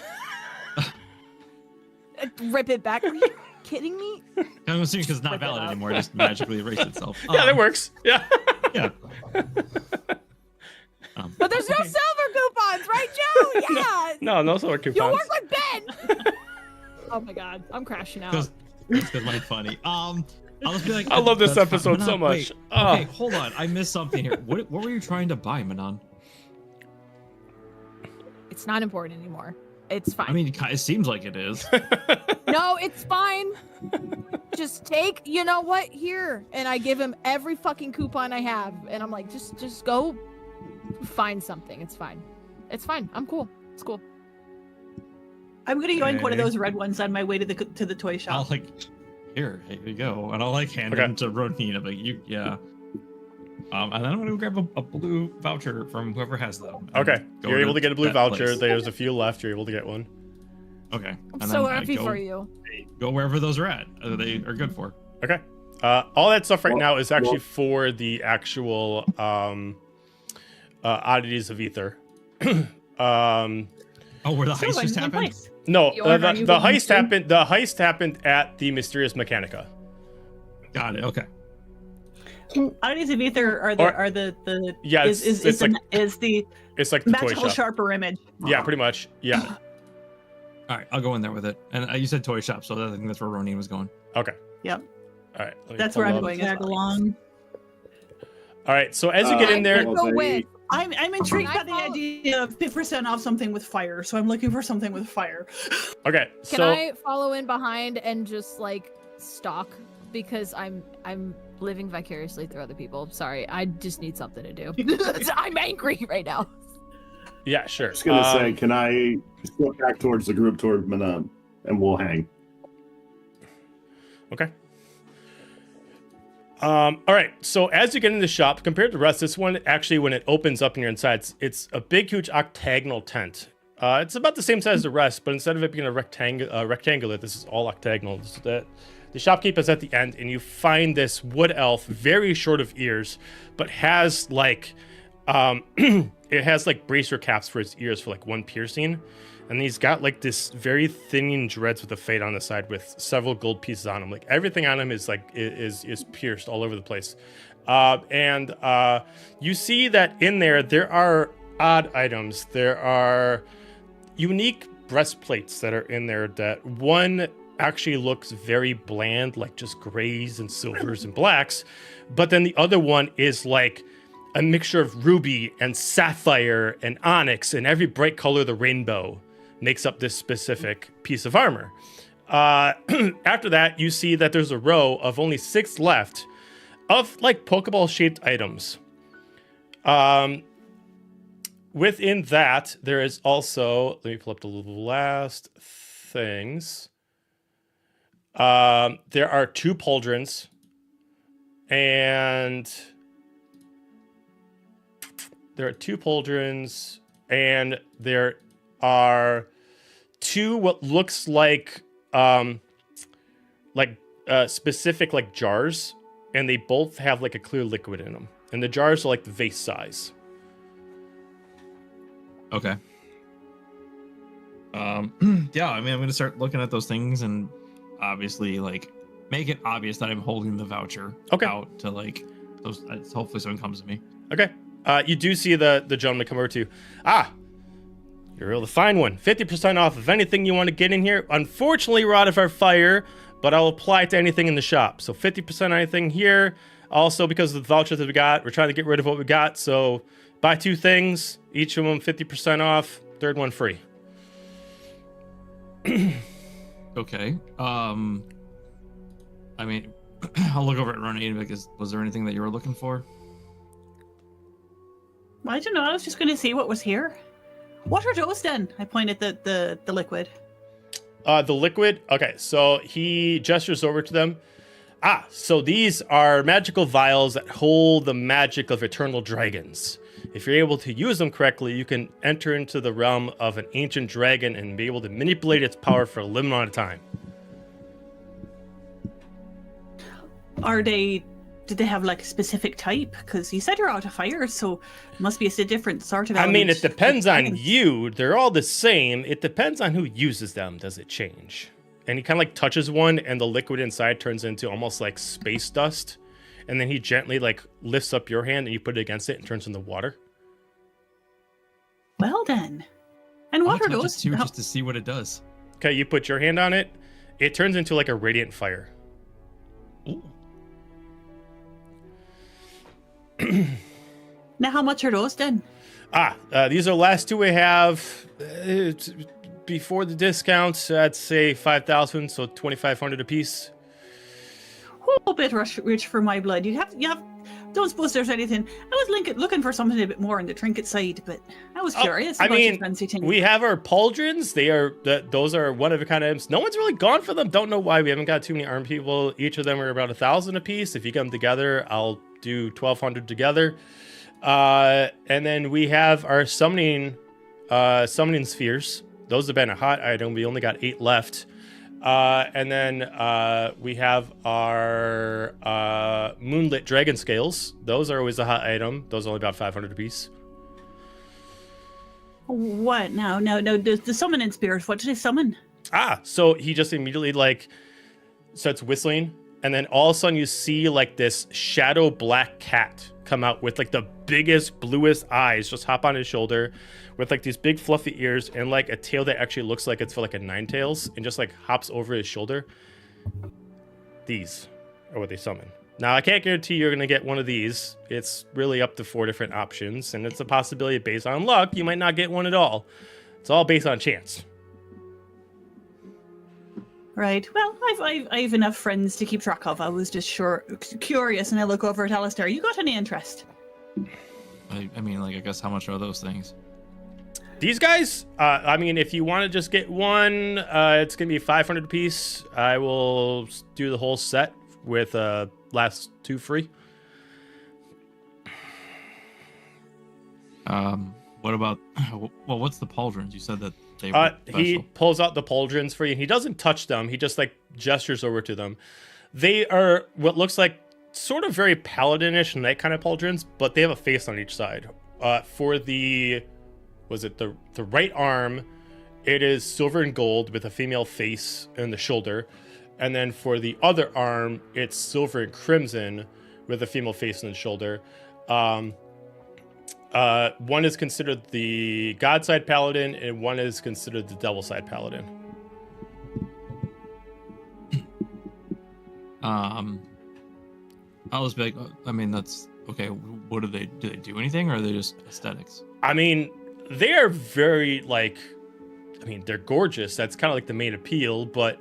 Rip it back. Are you kidding me? I'm assuming because it's not Rip it valid up. anymore. It just magically erased itself. Yeah, that works. Yeah. Yeah. But there's no okay. silver coupons, right, Joe? Yeah. No silver You coupons. work with Ben. Oh my god, I'm crashing out. Because Mike's funny. I'll just be like, I love this "That's fine." episode so Manon, much. wait, Oh. Okay, hold on. I missed something here. What were you trying to buy, Manon? It's not important anymore. It's fine. I mean, it seems like it is. No, it's fine. Just take, you know what? Here. And I give him every fucking coupon I have. And I'm like, just go find something. It's fine. It's fine. I'm cool. It's cool. I'm gonna yoink one of Okay. those red ones on my way to the toy shop. I'll like, here you go, and I'll like hand Okay. them to Roneen. I'm like, yeah. And then I'm gonna go grab a blue voucher from whoever has them. and Okay. go You're able to get a blue that voucher. place. There's a few left. You're able to get one. Okay. I'm And so then I happy go, for you. Go wherever those are at. They are good for. Okay. All that stuff right Well- now is actually well- for the actual oddities of ether. Oh, where the So heist in just one happened? place. No, Bjorn, are you the going heist to? happened. The heist happened at the Mysterious Mechanica. Got it. Okay. Oddities of Ether are the Yeah, is it's like the it's like the toy magical shop. sharper image. Yeah, pretty much. Yeah. All right, I'll go in there with it. And you said toy shop, so I think that's where Roneen was going. Okay. Yep. All right. let me That's pull where I'm up. going. Tag along. All right. So as you get in there, Go with. I'm intrigued Can I by the follow- idea of 50% off something with fire, so I'm looking for something with fire. okay. Can So I follow in behind and just like stalk? Because I'm living vicariously through other people. Sorry, I just need something to do. I'm angry right now. yeah, sure. I was gonna say, can I go back towards the group toward Manon, and we'll hang. Okay. All right. So as you get in the shop, compared to the rest, this one actually, when it opens up and you're inside, it's a big, huge octagonal tent. It's about the same size as the rest, but instead of it being a rectangular, this is all octagonal. So that the shopkeep is at the end, and you find this wood elf, very short of ears, but has like, it has like bracer caps for his ears for like one piercing. And he's got like this very thinning dreads with a fade on the side with several gold pieces on him. Like everything on him is like is pierced all over the place. And you see that in there are odd items. There are unique breastplates that are in there. That one actually looks very bland, like just grays and silvers and blacks. But then the other one is like a mixture of ruby and sapphire and onyx, and every bright color of the rainbow makes up this specific piece of armor. After that, you see that there's a row of only 6 left of like Pokeball shaped items. Within that, there is also, let me pull up the last things. There are 2 pauldrons, and there are 2 what looks like specific like jars, and they both have like a clear liquid in them, and the jars are like the vase size. Okay. Yeah, I mean, I'm gonna start looking at those things and obviously like make it obvious that I'm holding the voucher out to like those. Hopefully, someone comes to me. Okay. You do see the gentleman come over to you. You're able to find one. 50% off of anything you want to get in here. Unfortunately, we're out of our fire, but I'll apply it to anything in the shop. So 50% on anything here. Also, because of the vouchers that we got, we're trying to get rid of what we got. So buy 2 things, each of them 50% off, third one free. Okay. I mean, I'll look over at Roneen because was there anything that you were looking for? I don't know. I was just going to see what was here. What are those then? I pointed the liquid. The liquid. Okay, so he gestures over to them. So these are magical vials that hold the magic of eternal dragons. If you're able to use them correctly, you can enter into the realm of an ancient dragon and be able to manipulate its power for a limited amount of time. Did they have like a specific type? Because you said you're out of fire, so it must be a different sort of I mean, it element. depends on you. They're all the same. It depends on who uses them. Does it change? And he kind of like touches one, and the liquid inside turns into almost like space dust. And then he gently like lifts up your hand, and you put it against it, and turns into water. Well then, and what are those? Too, just to see what it does. Okay, you put your hand on it. It turns into like a radiant fire. Ooh. Now, how much are those then? These are the last 2 we have. Before the discounts, I'd say 5,000, so 2,500 a piece. A little bit rich for my blood. You have. Don't suppose there's anything. I was looking for something a bit more on the trinket side, but I was curious about your fancy things. We have our pauldrons. Those are one of a kind of items. No one's really gone for them. Don't know why. We haven't got too many armed people. Each of them are about 1,000 a piece. If you get them together, I'll do 1,200 together. And then we have our summoning spheres. Those have been a hot item. We only got 8 left. And then we have our moonlit dragon scales. Those are always a hot item. Those are only about 500 a piece. What? No. The summoning spirits, what do they summon? So he just immediately like starts whistling, and then all of a sudden you see like this shadow black cat come out with like the biggest, bluest eyes, just hop on his shoulder with like these big fluffy ears and like a tail that actually looks like it's for like a 9-tails, and just like hops over his shoulder. These are what they summon. Now, I can't guarantee you're going to get one of these. It's really up to 4 different options, and it's a possibility based on luck. You might not get one at all. It's all based on chance. Right. Well, I've enough friends to keep track of. I was just curious, and I look over at Alistair. You got any interest? I mean, like, I guess how much are those things? These guys, I mean, if you want to just get one, it's going to be 500 a piece. I will do the whole set with last 2 free. What about, well, what's the pauldrons? You said that they were he special. pulls out the pauldrons for you, and he doesn't touch them. He just like gestures over to them. They are what looks like sort of very paladinish and that kind of pauldrons, but they have a face on each side. For the right arm, it is silver and gold with a female face in the shoulder. And then for the other arm, it's silver and crimson with a female face in the shoulder. One is considered the God side paladin, and one is considered the devil side paladin. I'll just be like, I mean, that's okay. What do they do anything, or are they just aesthetics? I mean, they are very I mean, they're gorgeous. That's kind of like the main appeal, but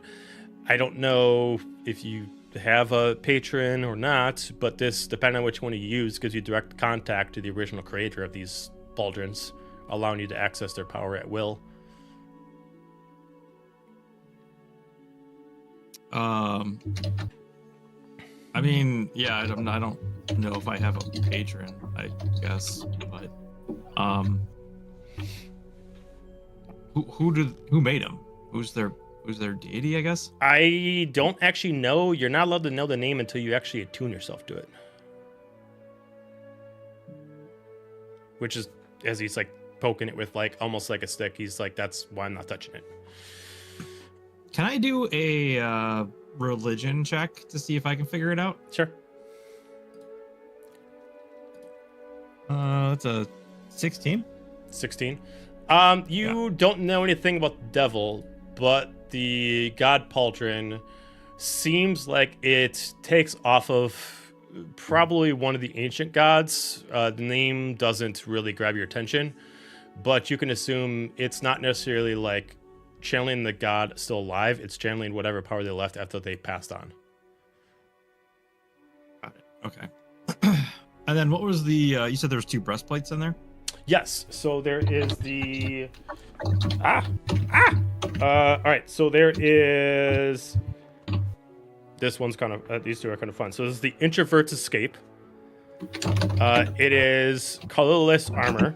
I don't know if you have a patron or not, but this, depending on which one you use, gives you direct contact to the original creator of these pauldrons, allowing you to access their power at will. I mean, yeah, I don't know if I have a patron, I guess, but who made him? Who's their deity, I guess? I don't actually know. You're not allowed to know the name until you actually attune yourself to it. Which is, as he's like poking it with almost like a stick, he's like, that's why I'm not touching it. Can I do a religion check to see if I can figure it out? Sure. That's a 16. 16. You don't know anything about the devil, but the god pauldron seems like it takes off of probably one of the ancient gods. The name doesn't really grab your attention, but you can assume it's not necessarily channeling the god still alive. It's channeling whatever power they left after they passed on. Got it. Okay. And then what was the you said there was 2 breastplates in there? Yes, so there is the all right, so there is this one's kind of these two are kind of fun. So this is the Introvert's Escape. It is colorless armor.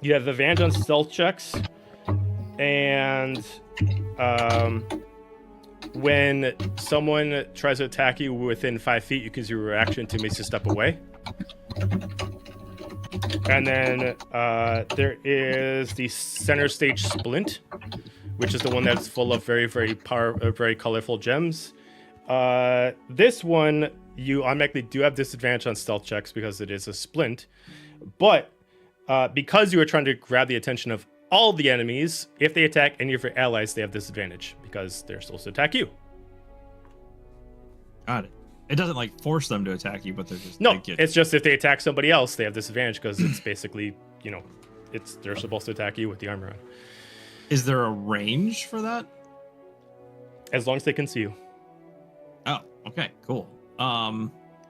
You have advantage on stealth checks, and when someone tries to attack you within 5 feet, you can use your reaction to make you step away. And then there is the center stage splint, which is the one that's full of very, very very colorful gems. This one, you automatically do have disadvantage on stealth checks because it is a splint. But because you are trying to grab the attention of all the enemies, if they attack any of your allies, they have disadvantage because they're supposed to attack you. Got it. It doesn't force them to attack you, but they're just it's just if they attack somebody else, they have disadvantage because it's basically, they're supposed to attack you with the armor on. Is there a range for that? As long as they can see you. Oh, okay, cool.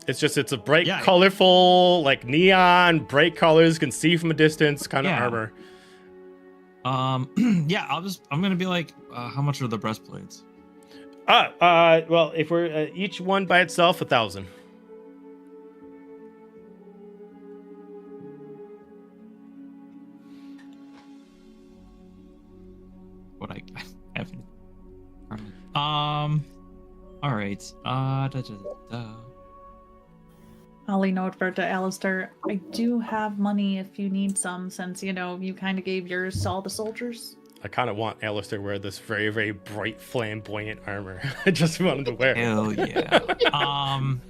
It's a bright, colorful, neon, bright colors, can see from a distance kind of armor. Yeah, I'm gonna be how much are the breastplates? Well, if we're each one by itself, 1,000. What I haven't. All right. I'll lean over to Alistair. I do have money if you need some, since you kind of gave yours to all the soldiers. I kind of want Alistair to wear this very, very bright, flamboyant armor. I just want him to wear it. Hell yeah. I'm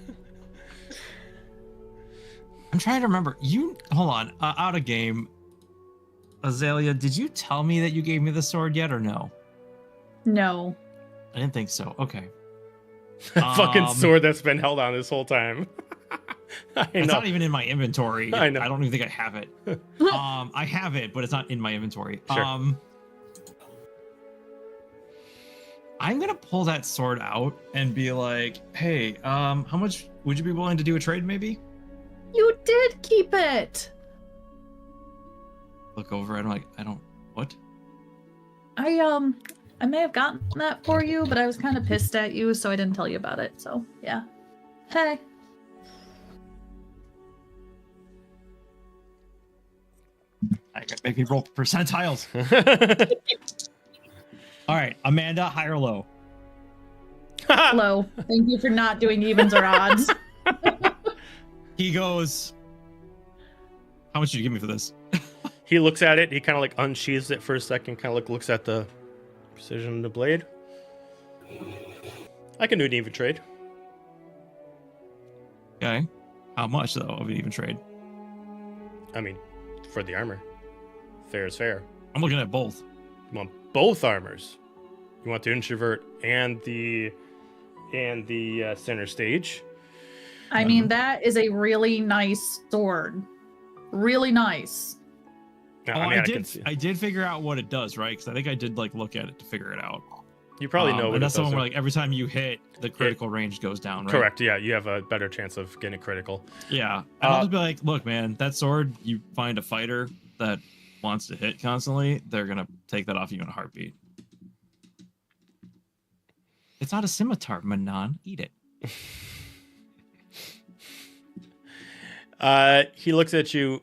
trying to remember. Hold on. Out of game. Azalia, did you tell me that you gave me the sword yet or no? No. I didn't think so. Okay. Fucking sword that's been held on this whole time. It's not even in my inventory. I know. I don't even think I have it. I have it, but it's not in my inventory. Sure. I'm gonna pull that sword out and be like, hey, how much would you be willing to do a trade maybe? You did keep it. Look over and I'm like, what? I may have gotten that for you, but I was kind of pissed at you, so I didn't tell you about it. So yeah. Hey. I gotta make me roll percentiles. All right, Amanda, high or low? Low. Thank you for not doing evens or odds. He goes, how much did you give me for this? He looks at it. He kind of unsheathes it for a second. Kind of looks at the precision of the blade. I can do an even trade. Okay. How much though of an even trade? I mean, for the armor, fair is fair. I'm looking at both. You want both armors. You want the introvert and the and the center stage. I mean, that is a really nice sword. Really nice. Now, I did figure out what it does, right? Because I think I did like look at it to figure it out. You probably know what and it that's the does. one where like every time you hit, the critical range goes down, right? Correct. Yeah, you have a better chance of getting critical. Yeah. And I'll just be like, look, man, that sword, you find a fighter that wants to hit constantly, they're gonna take that off you in a heartbeat. It's not a scimitar, Manon. Eat it. He looks at you.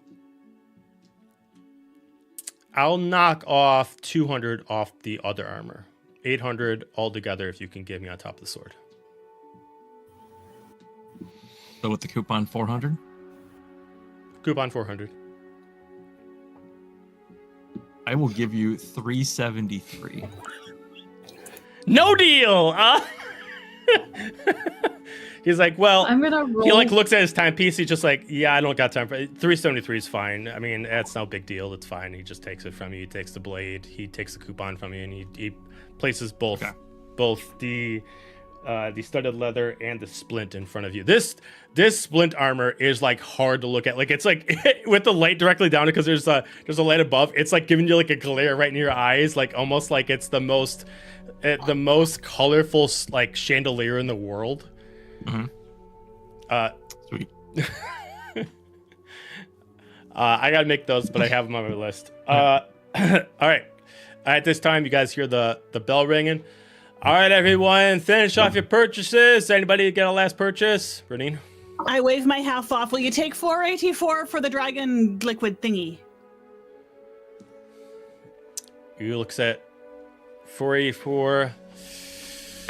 I'll knock off 200 off the other armor. 800 altogether if you can give me on top of the sword. So with the coupon, 400? Coupon 400. I will give you 373. No deal! He's like, well, I'm gonna roll. he like looks at his timepiece. He's just like, yeah, I don't got time for it. 373 is fine. I mean, that's no big deal. It's fine. He just takes it from you. He takes the blade. He takes the coupon from you, and he places both the studded leather and the splint in front of you. This splint armor is like hard to look at. Like it's like with the light directly down it because there's a light above. It's like giving you like a glare right in your eyes, like almost like it's the most colorful like chandelier in the world. Mm-hmm. Sweet. I gotta make those, but I have them on my list. All right. At this time, you guys hear the bell ringing. All right, everyone, finish off your purchases. Anybody get a last purchase? Roneen? I wave my half off. Will you take 484 for the dragon liquid thingy? You looks at 484.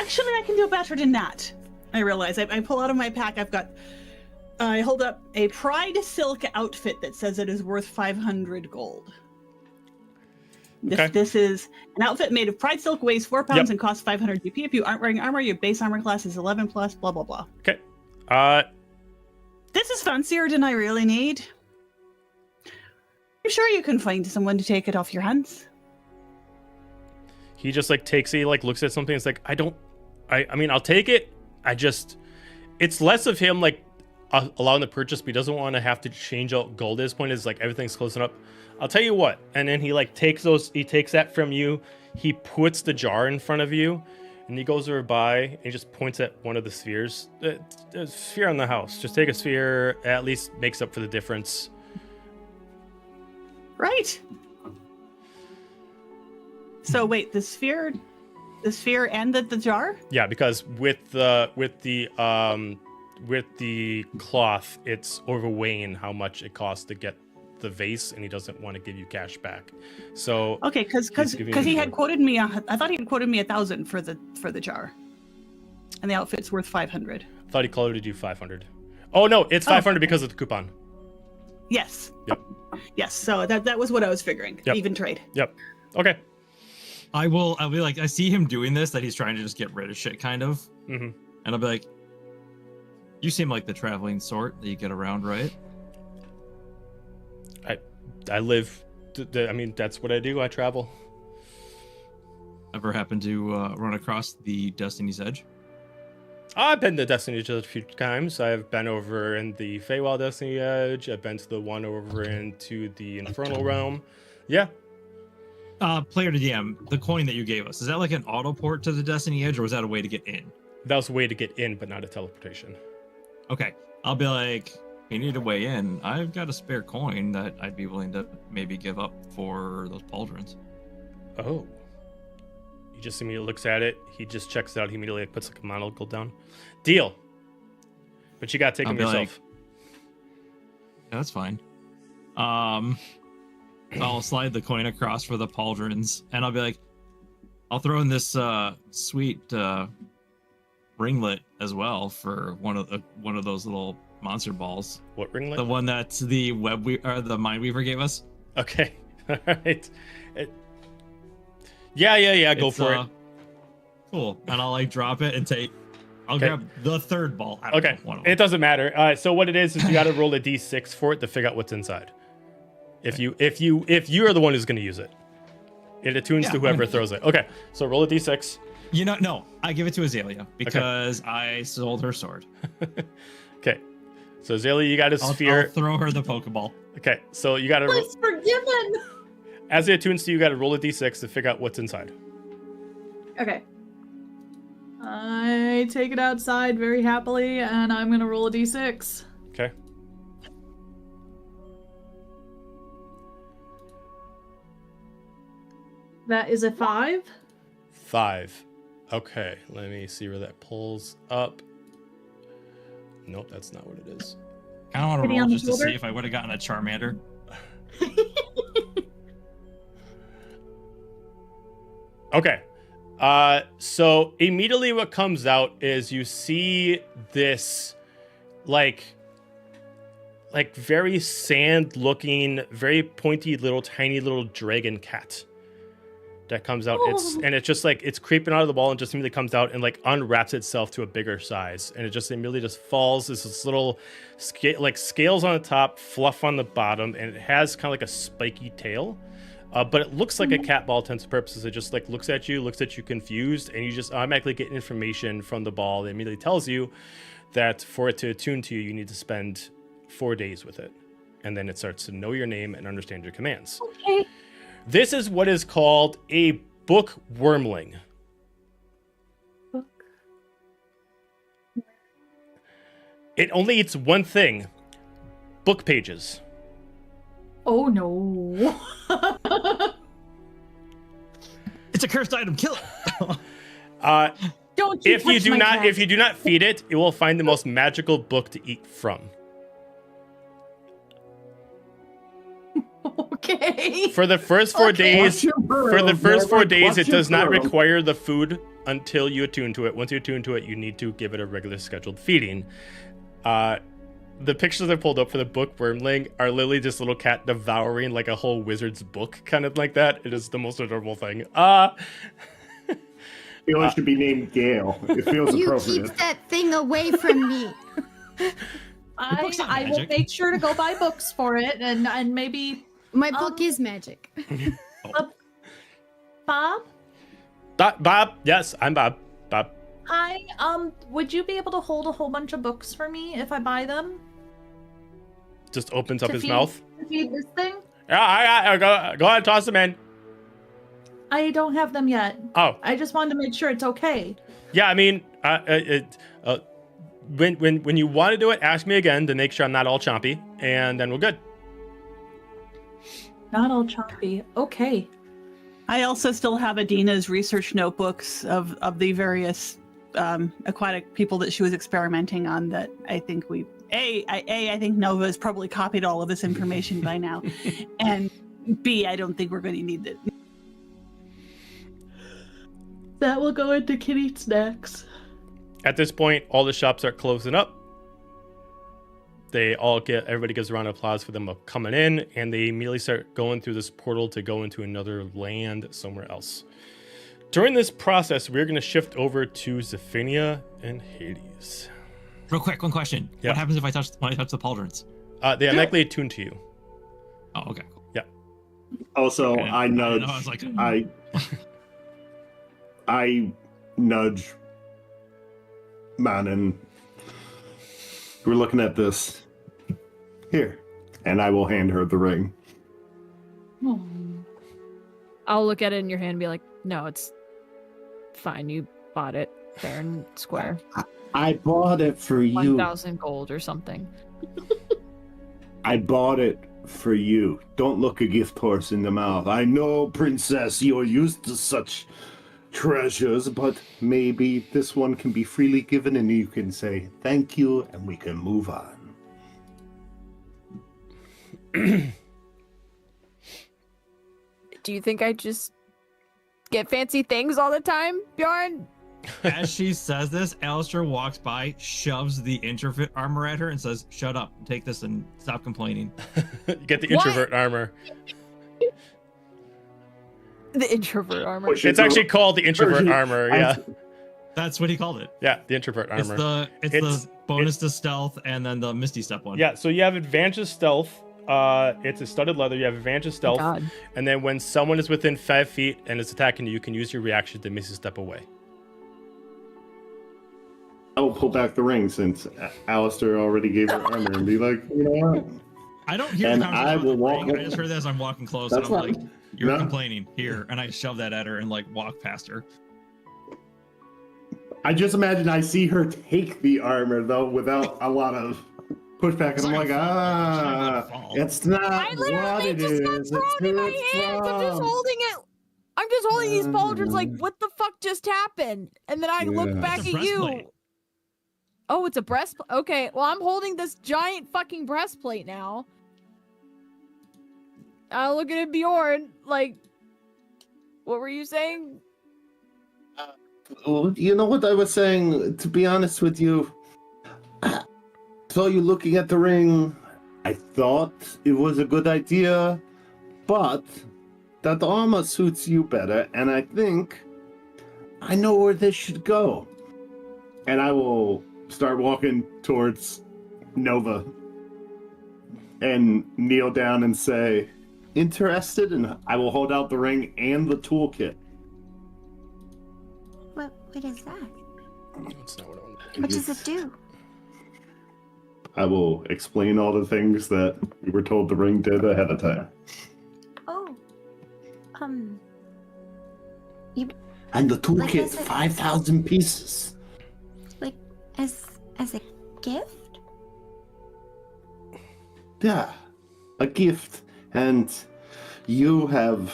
Actually, I can do better than that. I realize. I pull out of my pack. I hold up a Pride silk outfit that says it is worth 500 gold. This is an outfit made of Pride silk, weighs 4 pounds, and costs 500 GP. If you aren't wearing armor, your base armor class is 11 plus, blah, blah, blah. Okay. This is fancier than I really need. I'm sure you can find someone to take it off your hands. He just like takes it, he like looks at something. It's like, I mean, I'll take it. It's less of him like allowing the purchase, but he doesn't want to have to change out gold. At this point is like everything's closing up. I'll tell you what. And then he like takes that from you. He puts the jar in front of you and he goes over by and he just points at one of the spheres. The sphere on the house. Just take a sphere. At least makes up for the difference. Right. So wait, the sphere and the jar? Yeah, because with the cloth, it's overweighing how much it costs to get the vase, and he doesn't want to give you cash back. So okay, because he had quoted me. I thought he had quoted me 1,000 for the jar, and the outfit's worth 500. I thought he quoted you 500. Oh no, it's 500 because of the coupon. Yes. Yep. Yes. So that was what I was figuring. Yep. Even trade. Yep. Okay. I'll be like, I see him doing this, that he's trying to just get rid of shit, kind of. Mm-hmm. And I'll be like, you seem like the traveling sort that you get around, right? I live, I mean, that's what I do. I travel. Ever happen to run across the Destiny's Edge? I've been to Destiny's Edge a few times. I've been over in the Feywild Destiny Edge. I've been to the one over into the Infernal Realm. Yeah. Player to DM, the coin that you gave us, is that like an auto port to the Destiny Edge, or was that a way to get in? That was a way to get in, but not a teleportation. Okay. I'll be like, you need a way in. I've got a spare coin that I'd be willing to maybe give up for those pauldrons. Oh. He just immediately looks at it. He just checks it out. He immediately puts like a monocle down. Deal. But you got to take him yourself. Like, yeah, that's fine. I'll slide the coin across for the pauldrons, and I'll be like, I'll throw in this sweet ringlet as well for one of those little monster balls. What ringlet? The one that's the the Mindweaver gave us. Okay. All right. Yeah. Go for it. Cool. And I'll like drop it and I'll grab the third ball. I don't know, one of them. It doesn't matter. So what it is you got to roll a d6 for it to figure out what's inside. If you are the one who's going to use it, it attunes to whoever throws it. Okay. So roll a d6. You know, no, I give it to Azalia because I sold her sword. Okay. So Azalia, you got a sphere. I'll throw her the Pokeball. Okay, so you got to. Please forgiven. As it attunes to you, got to roll a d6 to figure out what's inside. Okay. I take it outside very happily, and I'm gonna roll a d6. Okay. That is a 5. 5. Okay, let me see where that pulls up. Nope, that's not what it is. I don't want to Hitting roll on the just to shoulder? see if I would have gotten a Charmander. Okay. So immediately what comes out is you see this like very sand looking, very pointy little tiny little dragon cat that comes out. It's just like it's creeping out of the wall and just immediately comes out and like unwraps itself to a bigger size, and it just immediately just falls. This little scales on the top, fluff on the bottom, and it has kind of like a spiky tail. But it looks like a cat ball, intents and purposes. It just like looks at you confused, and you just automatically get information from the ball that immediately tells you that for it to attune to you, you need to spend 4 days with it. And then it starts to know your name and understand your commands. Okay. This is what is called a book wormling. Book. It only eats one thing: book pages. Oh no. It's a cursed item. Kill it. Don't you If you touch do my not, cat. if you do not feed it, it will find the most magical book to eat from. Okay. For the first 4 days, for the first 4 days, it does not require. require the food until you attune to it. Once you attune to it, you need to give it a regular scheduled feeding. The pictures I pulled up for the book wormling are literally this little cat devouring like a whole wizard's book, kind of like that. It is the most adorable thing. It should be named Gale. It feels You appropriate. keep that thing away from me. book's not I will magic. make sure to go buy books for it, and maybe My book is magic. Bob. Bob, yes, I'm Bob. Bob. Hi. Would you be able to hold a whole bunch of books for me if I buy them? Just opens up To his feed- mouth. To feed this thing? Yeah, I go ahead, toss them in. I don't have them yet. Oh, I just wanted to make sure it's okay. yeah. I mean, when you want to do it, ask me again to make sure I'm not all chompy, and then we're good. Not all choppy. Okay. I also still have Adina's research notebooks of the various aquatic people that she was experimenting on. That I think I think Nova has probably copied all of this information by now, and B, I don't think we're going to need it. That will go into Kitty Snacks. At this point, all the shops are closing up. Everybody gives a round of applause for them coming in, and they immediately start going through this portal to go into another land somewhere else. During this process, we're going to shift over to Zephania and Hades. Real quick, one question. Yeah. What happens if I touch the pauldrons? They automatically attune to you. Oh, okay. Also, Okay. I nudge. I was like, I nudge Manon. We're looking at this. Here. And I will hand her the ring. I'll look at it in your hand and be like, no, it's fine. You bought it fair and square. I bought it for you. 1,000 gold or something. I bought it for you. Don't look a gift horse in the mouth. I know, princess, you're used to such treasures, but maybe this one can be freely given and you can say thank you and we can move on. Do you think I just get fancy things all the time, Bjorn? as she says this, Alistair walks by, shoves the introvert armor at her, and says, "Shut up, take this, and stop complaining." You get the What? introvert armor. The introvert armor. It's actually called the introvert armor. Yeah, That's what he called it. yeah, the introvert armor. It's the bonus to stealth, and then the Misty Step one. Yeah, so you have advantage stealth. It's a studded leather. You have advantage stealth, God. and then when someone is within 5 feet and is attacking you, you can use your reaction to Misty Step away. I will pull back the ring since Alistair already gave her armor and be like, you know what? I don't hear And the conversation I about will the walk ring. I just heard that as I'm walking close, That's and I'm like, fine. "You're No. complaining here," and I shove that at her and like walk past her. I just imagine I see her take the armor though without a lot of pushback, and It's I'm not like, gonna fall. it's not I what literally it just got is. thrown It's in who my it's hands. I'm just from. holding it. I'm just holding these pauldrons like, what the fuck just happened? And then I look Yeah. back It's at a breastplate. you. Oh, it's a breastplate. Okay, well, I'm holding this giant fucking breastplate now. I'm looking at Bjorn, like, what were you saying? Well, you know what I was saying? To be honest with you, I saw you looking at the ring. I thought it was a good idea, but that armor suits you better, and I think I know where this should go. And I will start walking towards Nova and kneel down and say, interested? And I will hold out the ring and the toolkit. What is that? That's not what I wanted. What does it do? I will explain all the things that we were told the ring did ahead of time. Oh, And the Like toolkit, as a- 5,000 pieces. like as a gift? Yeah, a gift. And you have,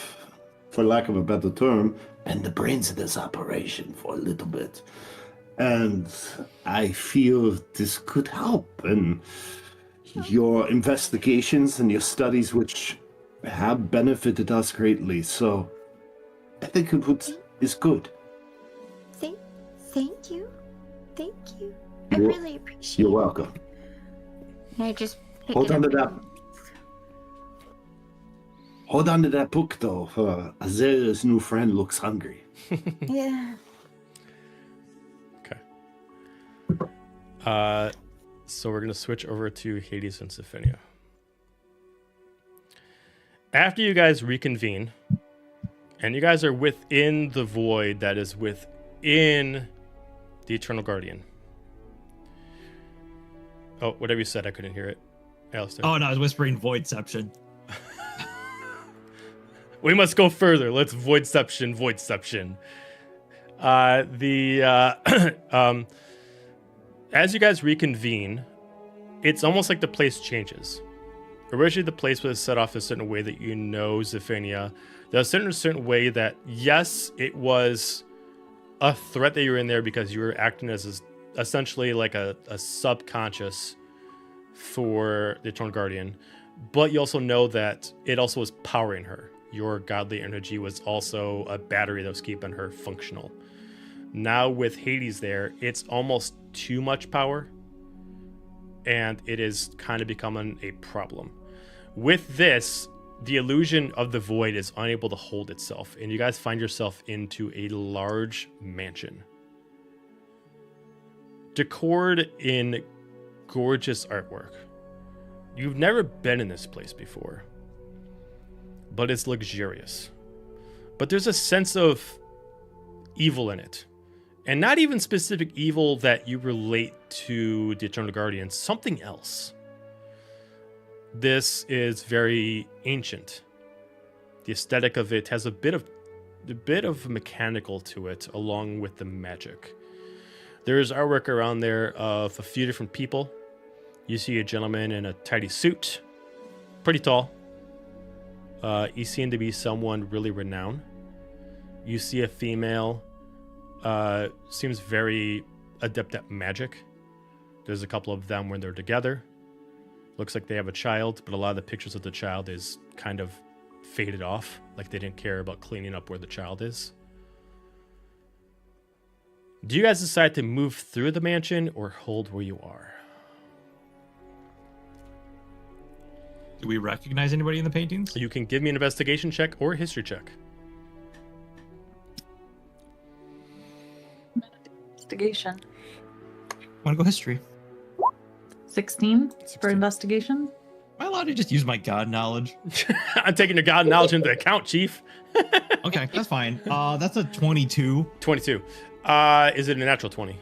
for lack of a better term, been the brains of this operation for a little bit. And I feel this could help in your investigations and your studies, which have benefited us greatly. So I think it's good. Thank you. Thank you. I You're- really appreciate You're it. welcome. And I just pick Hold it on up to that. Hold on to that book, though. Azalia's new friend looks hungry. Yeah. So we're gonna switch over to Hades and Sophia. After you guys reconvene, and you guys are within the void that is within the Eternal Guardian. Oh, whatever you said, I couldn't hear it. Alistair. Oh no, I was whispering voidception. We must go further. Let's voidception. As you guys reconvene, it's almost like the place changes. Originally, the place was set off a certain way that you know Zephania. There's a certain way that, yes, it was a threat that you were in there because you were acting as essentially like a subconscious for the Eternal Guardian. But you also know that it also was powering her. Your godly energy was also a battery that was keeping her functional. Now with Hades there, it's almost too much power, and it is kind of becoming a problem. With this, the illusion of the void is unable to hold itself, and you guys find yourself into a large mansion. Decored in gorgeous artwork. You've never been in this place before, but it's luxurious. But there's a sense of evil in it. And not even specific evil that you relate to the Eternal Guardian, something else. This is very ancient. The aesthetic of it has a bit of mechanical to it, along with the magic. There's artwork around there of a few different people. You see a gentleman in a tidy suit, pretty tall. He seemed to be someone really renowned. You see a female. Seems very adept at magic. There's a couple of them when they're together. Looks like they have a child, but a lot of the pictures of the child is kind of faded off, like they didn't care about cleaning up where the child is. Do you guys decide to move through the mansion or hold where you are? Do we recognize anybody in the paintings? You can give me an investigation check or a history check. Investigation. Want to go history? 16 for 16. investigation. Am I allowed to just use my god knowledge? I'm taking your god knowledge into account, Chief. Okay, that's fine. That's a 22. 22. Is it a natural 20?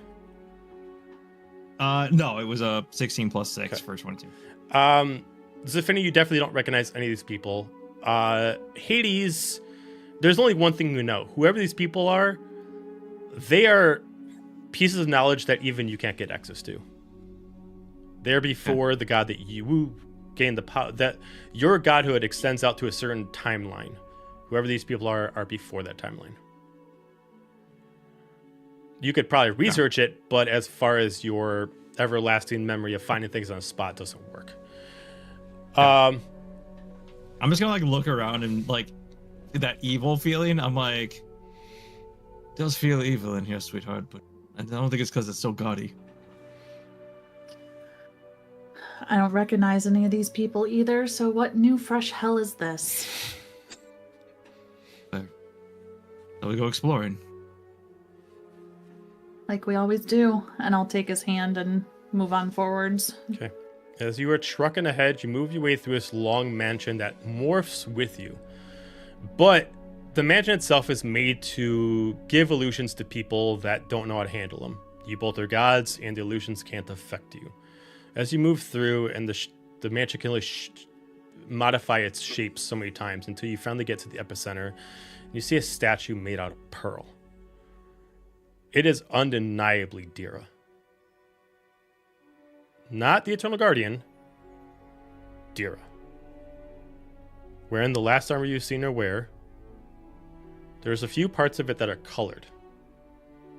No, it was a 16 plus 6 for 22. Zafini, you definitely don't recognize any of these people. Hades, there's only one thing you know. Whoever these people are, they are pieces of knowledge that even you can't get access to. They're before the god that you gain the power, that your godhood extends out to a certain timeline. Whoever these people are before that timeline. You could probably research it, but as far as your everlasting memory of finding things on a spot doesn't work. I'm just gonna like look around and like that evil feeling. I'm like, it does feel evil in here, sweetheart, but I don't think it's because it's so gaudy. I don't recognize any of these people either, so what new fresh hell is this? So we go exploring. Like we always do, and I'll take his hand and move on forwards. Okay. As you are trucking ahead, you move your way through this long mansion that morphs with you. But the mansion itself is made to give illusions to people that don't know how to handle them. You both are gods, and the illusions can't affect you. As you move through, and the mansion can only modify its shape so many times until you finally get to the epicenter, and you see a statue made out of pearl. It is undeniably Dira. Not the Eternal Guardian, Dira. Wearing the last armor you've seen her wear, there's a few parts of it that are colored.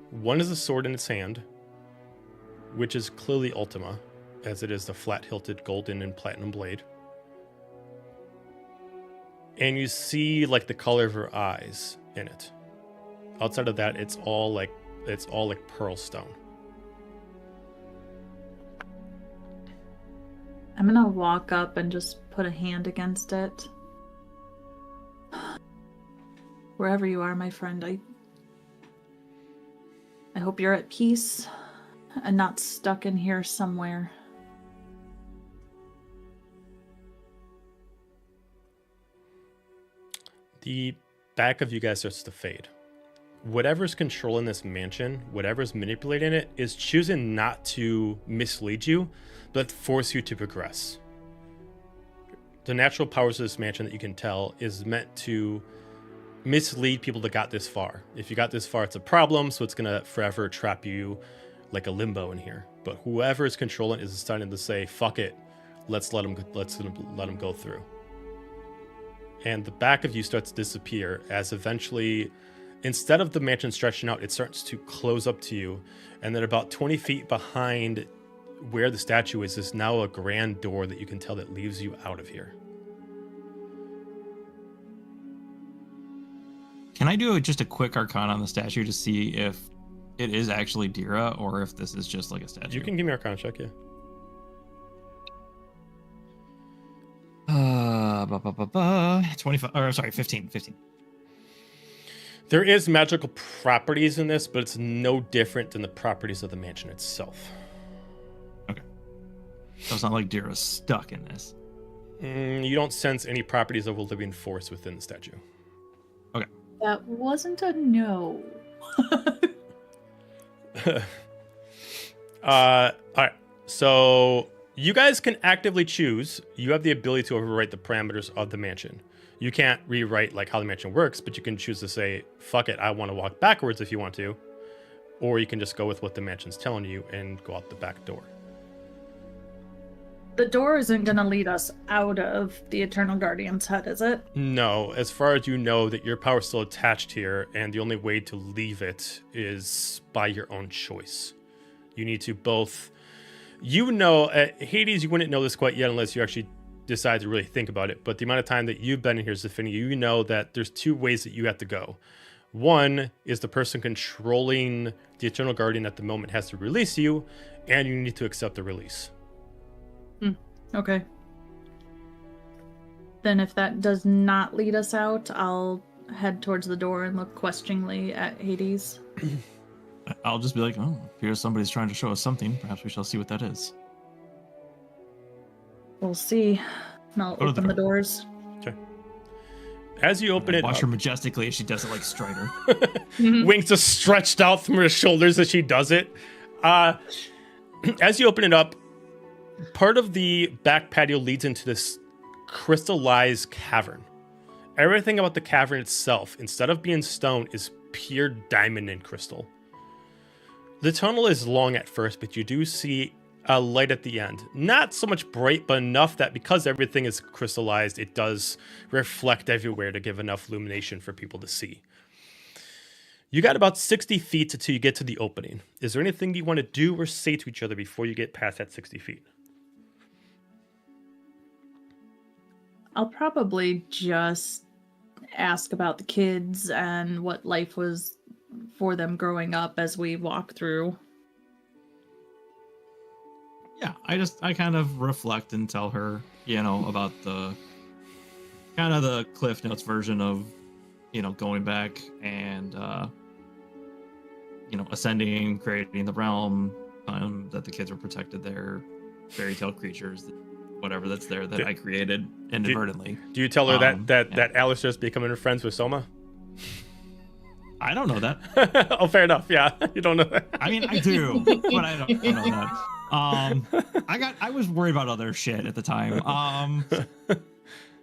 One is a sword in its hand, which is clearly Ultima, as it is the flat-hilted golden and platinum blade. And you see like the color of her eyes in it. Outside of that, it's all like pearl stone. I'm gonna walk up and just put a hand against it. Wherever you are, my friend, I hope you're at peace and not stuck in here somewhere. The back of you guys starts to fade. Whatever's controlling this mansion, whatever's manipulating it, is choosing not to mislead you, but force you to progress. The natural powers of this mansion that you can tell is meant to mislead people that got this far. If you got this far, it's a problem, so it's gonna forever trap you like a limbo in here. But whoever is controlling is starting to say, "Fuck it, let's let them go through." And the back of you starts to disappear as eventually, instead of the mansion stretching out, it starts to close up to you. And then about 20 feet behind where the statue is now a grand door that you can tell that leaves you out of here. Can I do just a quick arcana on the statue to see if it is actually Dira or if this is just like a statue? You can give me an arcana check, yeah. 25, or sorry, 15. There is magical properties in this, but it's no different than the properties of the mansion itself. Okay. So it's not like Dira's stuck in this. You don't sense any properties of a living force within the statue. Okay. That wasn't a no. All right. So you guys can actively choose. You have the ability to overwrite the parameters of the mansion. You can't rewrite like how the mansion works, but you can choose to say, fuck it, I want to walk backwards if you want to. Or you can just go with what the mansion's telling you and go out the back door. The door isn't going to lead us out of the Eternal Guardian's head, is it? No, as far as you know, that your power's still attached here, and the only way to leave it is by your own choice. You need to both... You know, at Hades, you wouldn't know this quite yet unless you actually decide to really think about it, but the amount of time that you've been in here, Zafini, you know that there's two ways that you have to go. One is the person controlling the Eternal Guardian at the moment has to release you, and you need to accept the release. Okay. Then if that does not lead us out, I'll head towards the door and look questioningly at Hades. I'll just be like, oh, appears somebody's trying to show us something. Perhaps we shall see what that is. We'll see. And I'll open the doors. Okay. As you open it watch up, her majestically as she does it like Strider. Wings just stretched out from her shoulders as she does it. as you open it up, part of the back patio leads into this crystallized cavern. Everything about the cavern itself, instead of being stone, is pure diamond and crystal. The tunnel is long at first, but you do see a light at the end. Not so much bright, but enough that because everything is crystallized, it does reflect everywhere to give enough illumination for people to see. You got about 60 feet until you get to the opening. Is there anything you want to do or say to each other before you get past that 60 feet? I'll probably just ask about the kids and what life was for them growing up as we walk through. Yeah, I kind of reflect and tell her, about the kind of the Cliff Notes version of, going back and, ascending, creating the realm, that the kids were protected there, fairy tale creatures, whatever that's there that I created inadvertently. Do you tell her that Alistair's becoming friends with Soma? I don't know that. Oh, fair enough. Yeah, you don't know that. I mean, I do, but I don't know that. I was worried about other shit at the time.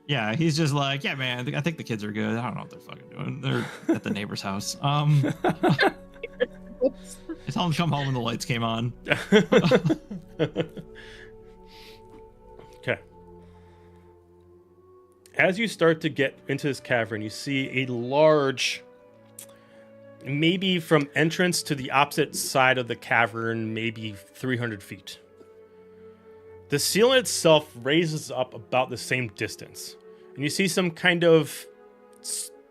Yeah, he's just like, yeah, man, I think the kids are good. I don't know what they're fucking doing. They're at the neighbor's house. I told him to come home when the lights came on. Okay. As you start to get into this cavern, you see a large, maybe from entrance to the opposite side of the cavern, maybe 300 feet. The ceiling itself raises up about the same distance. And you see some kind of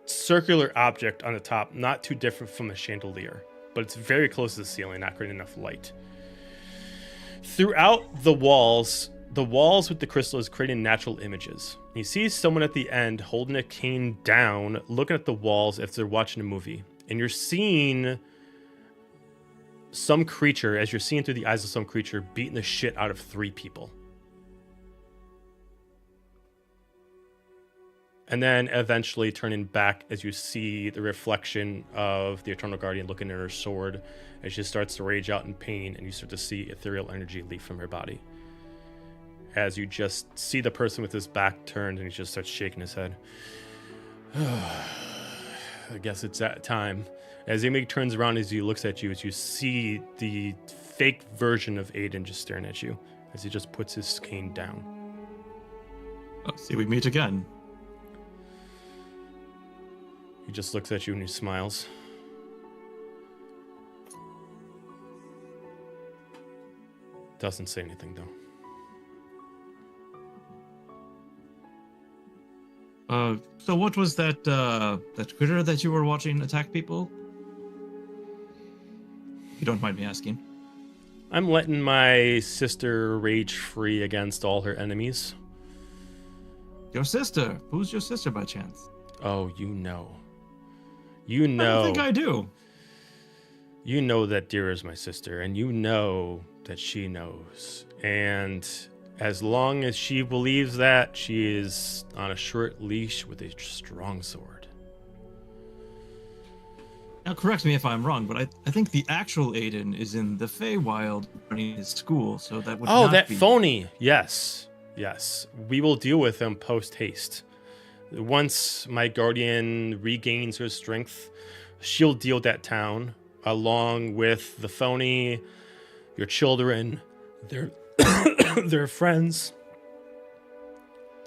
circular object on the top, not too different from a chandelier, but it's very close to the ceiling, not creating enough light. Throughout the walls with the crystal is creating natural images. You see someone at the end holding a cane down, looking at the walls as they're watching a movie. And you're seeing some creature, as you're seeing through the eyes of some creature, beating the shit out of 3 people. And then eventually turning back as you see the reflection of the Eternal Guardian looking at her sword as she starts to rage out in pain, and you start to see ethereal energy leave from her body. As you just see the person with his back turned and he just starts shaking his head. I guess it's that time. As Amy turns around as he looks at you, as you see the fake version of Aiden just staring at you as he just puts his cane down. Oh, see, we meet again. He just looks at you and he smiles. Doesn't say anything though. So what was that critter that you were watching attack people? If you don't mind me asking. I'm letting my sister rage free against all her enemies. Your sister? Who's your sister by chance? Oh, you know. You know. I don't think I do. You know that Deer is my sister, and you know that she knows. And as long as she believes that, she is on a short leash with a strong sword. Now, correct me if I'm wrong, but I think the actual Aiden is in the Feywild running his school, so that would not that be... phony. Yes. We will deal with him post-haste. Once my guardian regains her strength, she'll deal with that town, along with the phony, your children, their friends.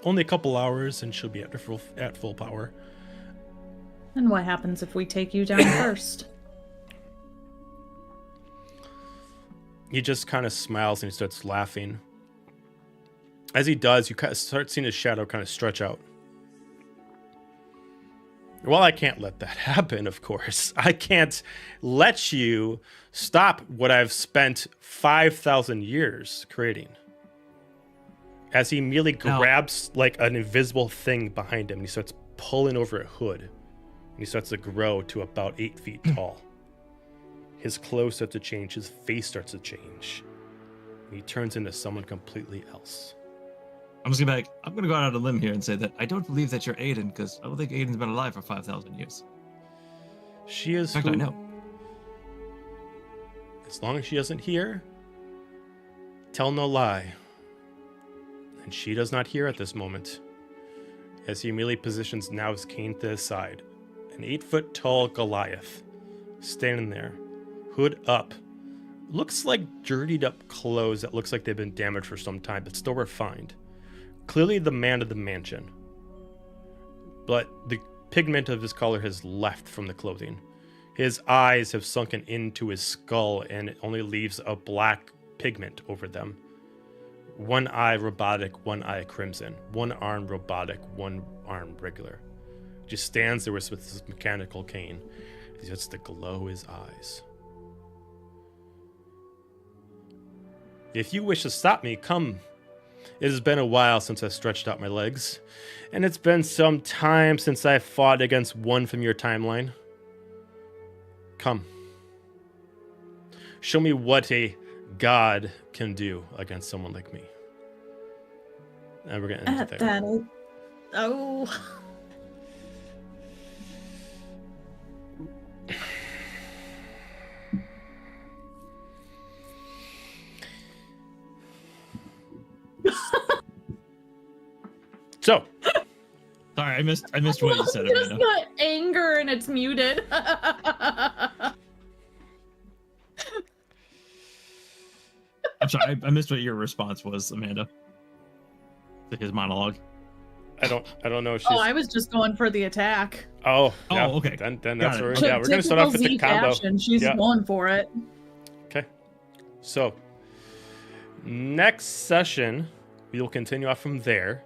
Only a couple hours and she'll be at full power. And what happens if we take you down first? He just kind of smiles and he starts laughing. As he does, you kind of start seeing his shadow kind of stretch out. Well, I can't let that happen, of course. I can't let you stop what I've spent 5,000 years creating. As he immediately grabs like an invisible thing behind him, and he starts pulling over a hood. And he starts to grow to about 8 feet tall. His clothes start to change, his face starts to change. And he turns into someone completely else. I'm gonna go out on a limb here and say that I don't believe that you're Aiden, because I don't think Aiden's been alive for 5,000 years. She is. In fact, I know. As long as she isn't here, tell no lie. And she does not hear at this moment, as he immediately positions now his cane to his side. An 8-foot-tall Goliath, standing there, hood up. Looks like dirtied up clothes that looks like they've been damaged for some time, but still refined. Clearly the man of the mansion. But the pigment of his color has left from the clothing. His eyes have sunken into his skull, and it only leaves a black pigment over them. One eye robotic, one eye crimson. One arm robotic, one arm regular. Just stands there with his mechanical cane. He lets to glow his eyes. If you wish to stop me, come. It has been a while since I stretched out my legs, and it's been some time since I fought against one from your timeline. Come. Show me what a god can do against someone like me. And we're going to end it there. Oh. So, sorry, I missed what you said, There's Amanda. not anger and it's muted. I'm sorry, I missed what your response was, Amanda, to his monologue. I don't know if she's... Oh, I was just going for the attack. Oh, yeah. okay. Then Got that's it. where we're going to start off with the Typical Zeke combo. action. She's Yeah. going for it. Okay. So, next session, we will continue off from there,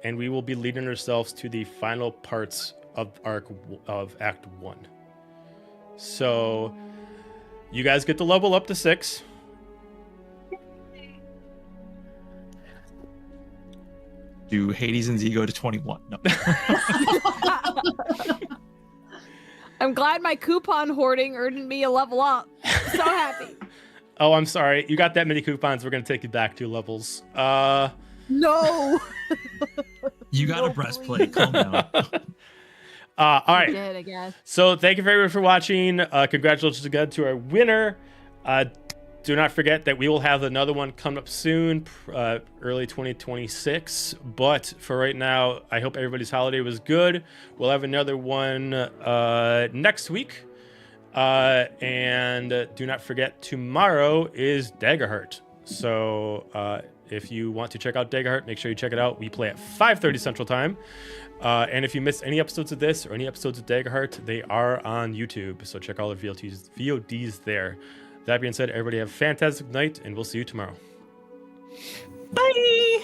and we will be leading ourselves to the final parts of Act 1. So, you guys get to level up to 6. Do Hades and Z go to 21? No. I'm glad my coupon hoarding earned me a level up. So happy. Oh, I'm sorry. You got that many coupons. We're going to take you back 2 levels. No. You got a breastplate. Calm down. All right. Did, I guess. So thank you very much for watching. Congratulations again to our winner. Do not forget that we will have another one coming up soon, early 2026. But for right now, I hope everybody's holiday was good. We'll have another one next week. And do not forget, tomorrow is Daggerheart. So if you want to check out Daggerheart, make sure you check it out. We play at 5:30 Central Time. And if you missed any episodes of this or any episodes of Daggerheart, they are on YouTube. So check all the VODs there. That being said, everybody have a fantastic night, and we'll see you tomorrow. Bye.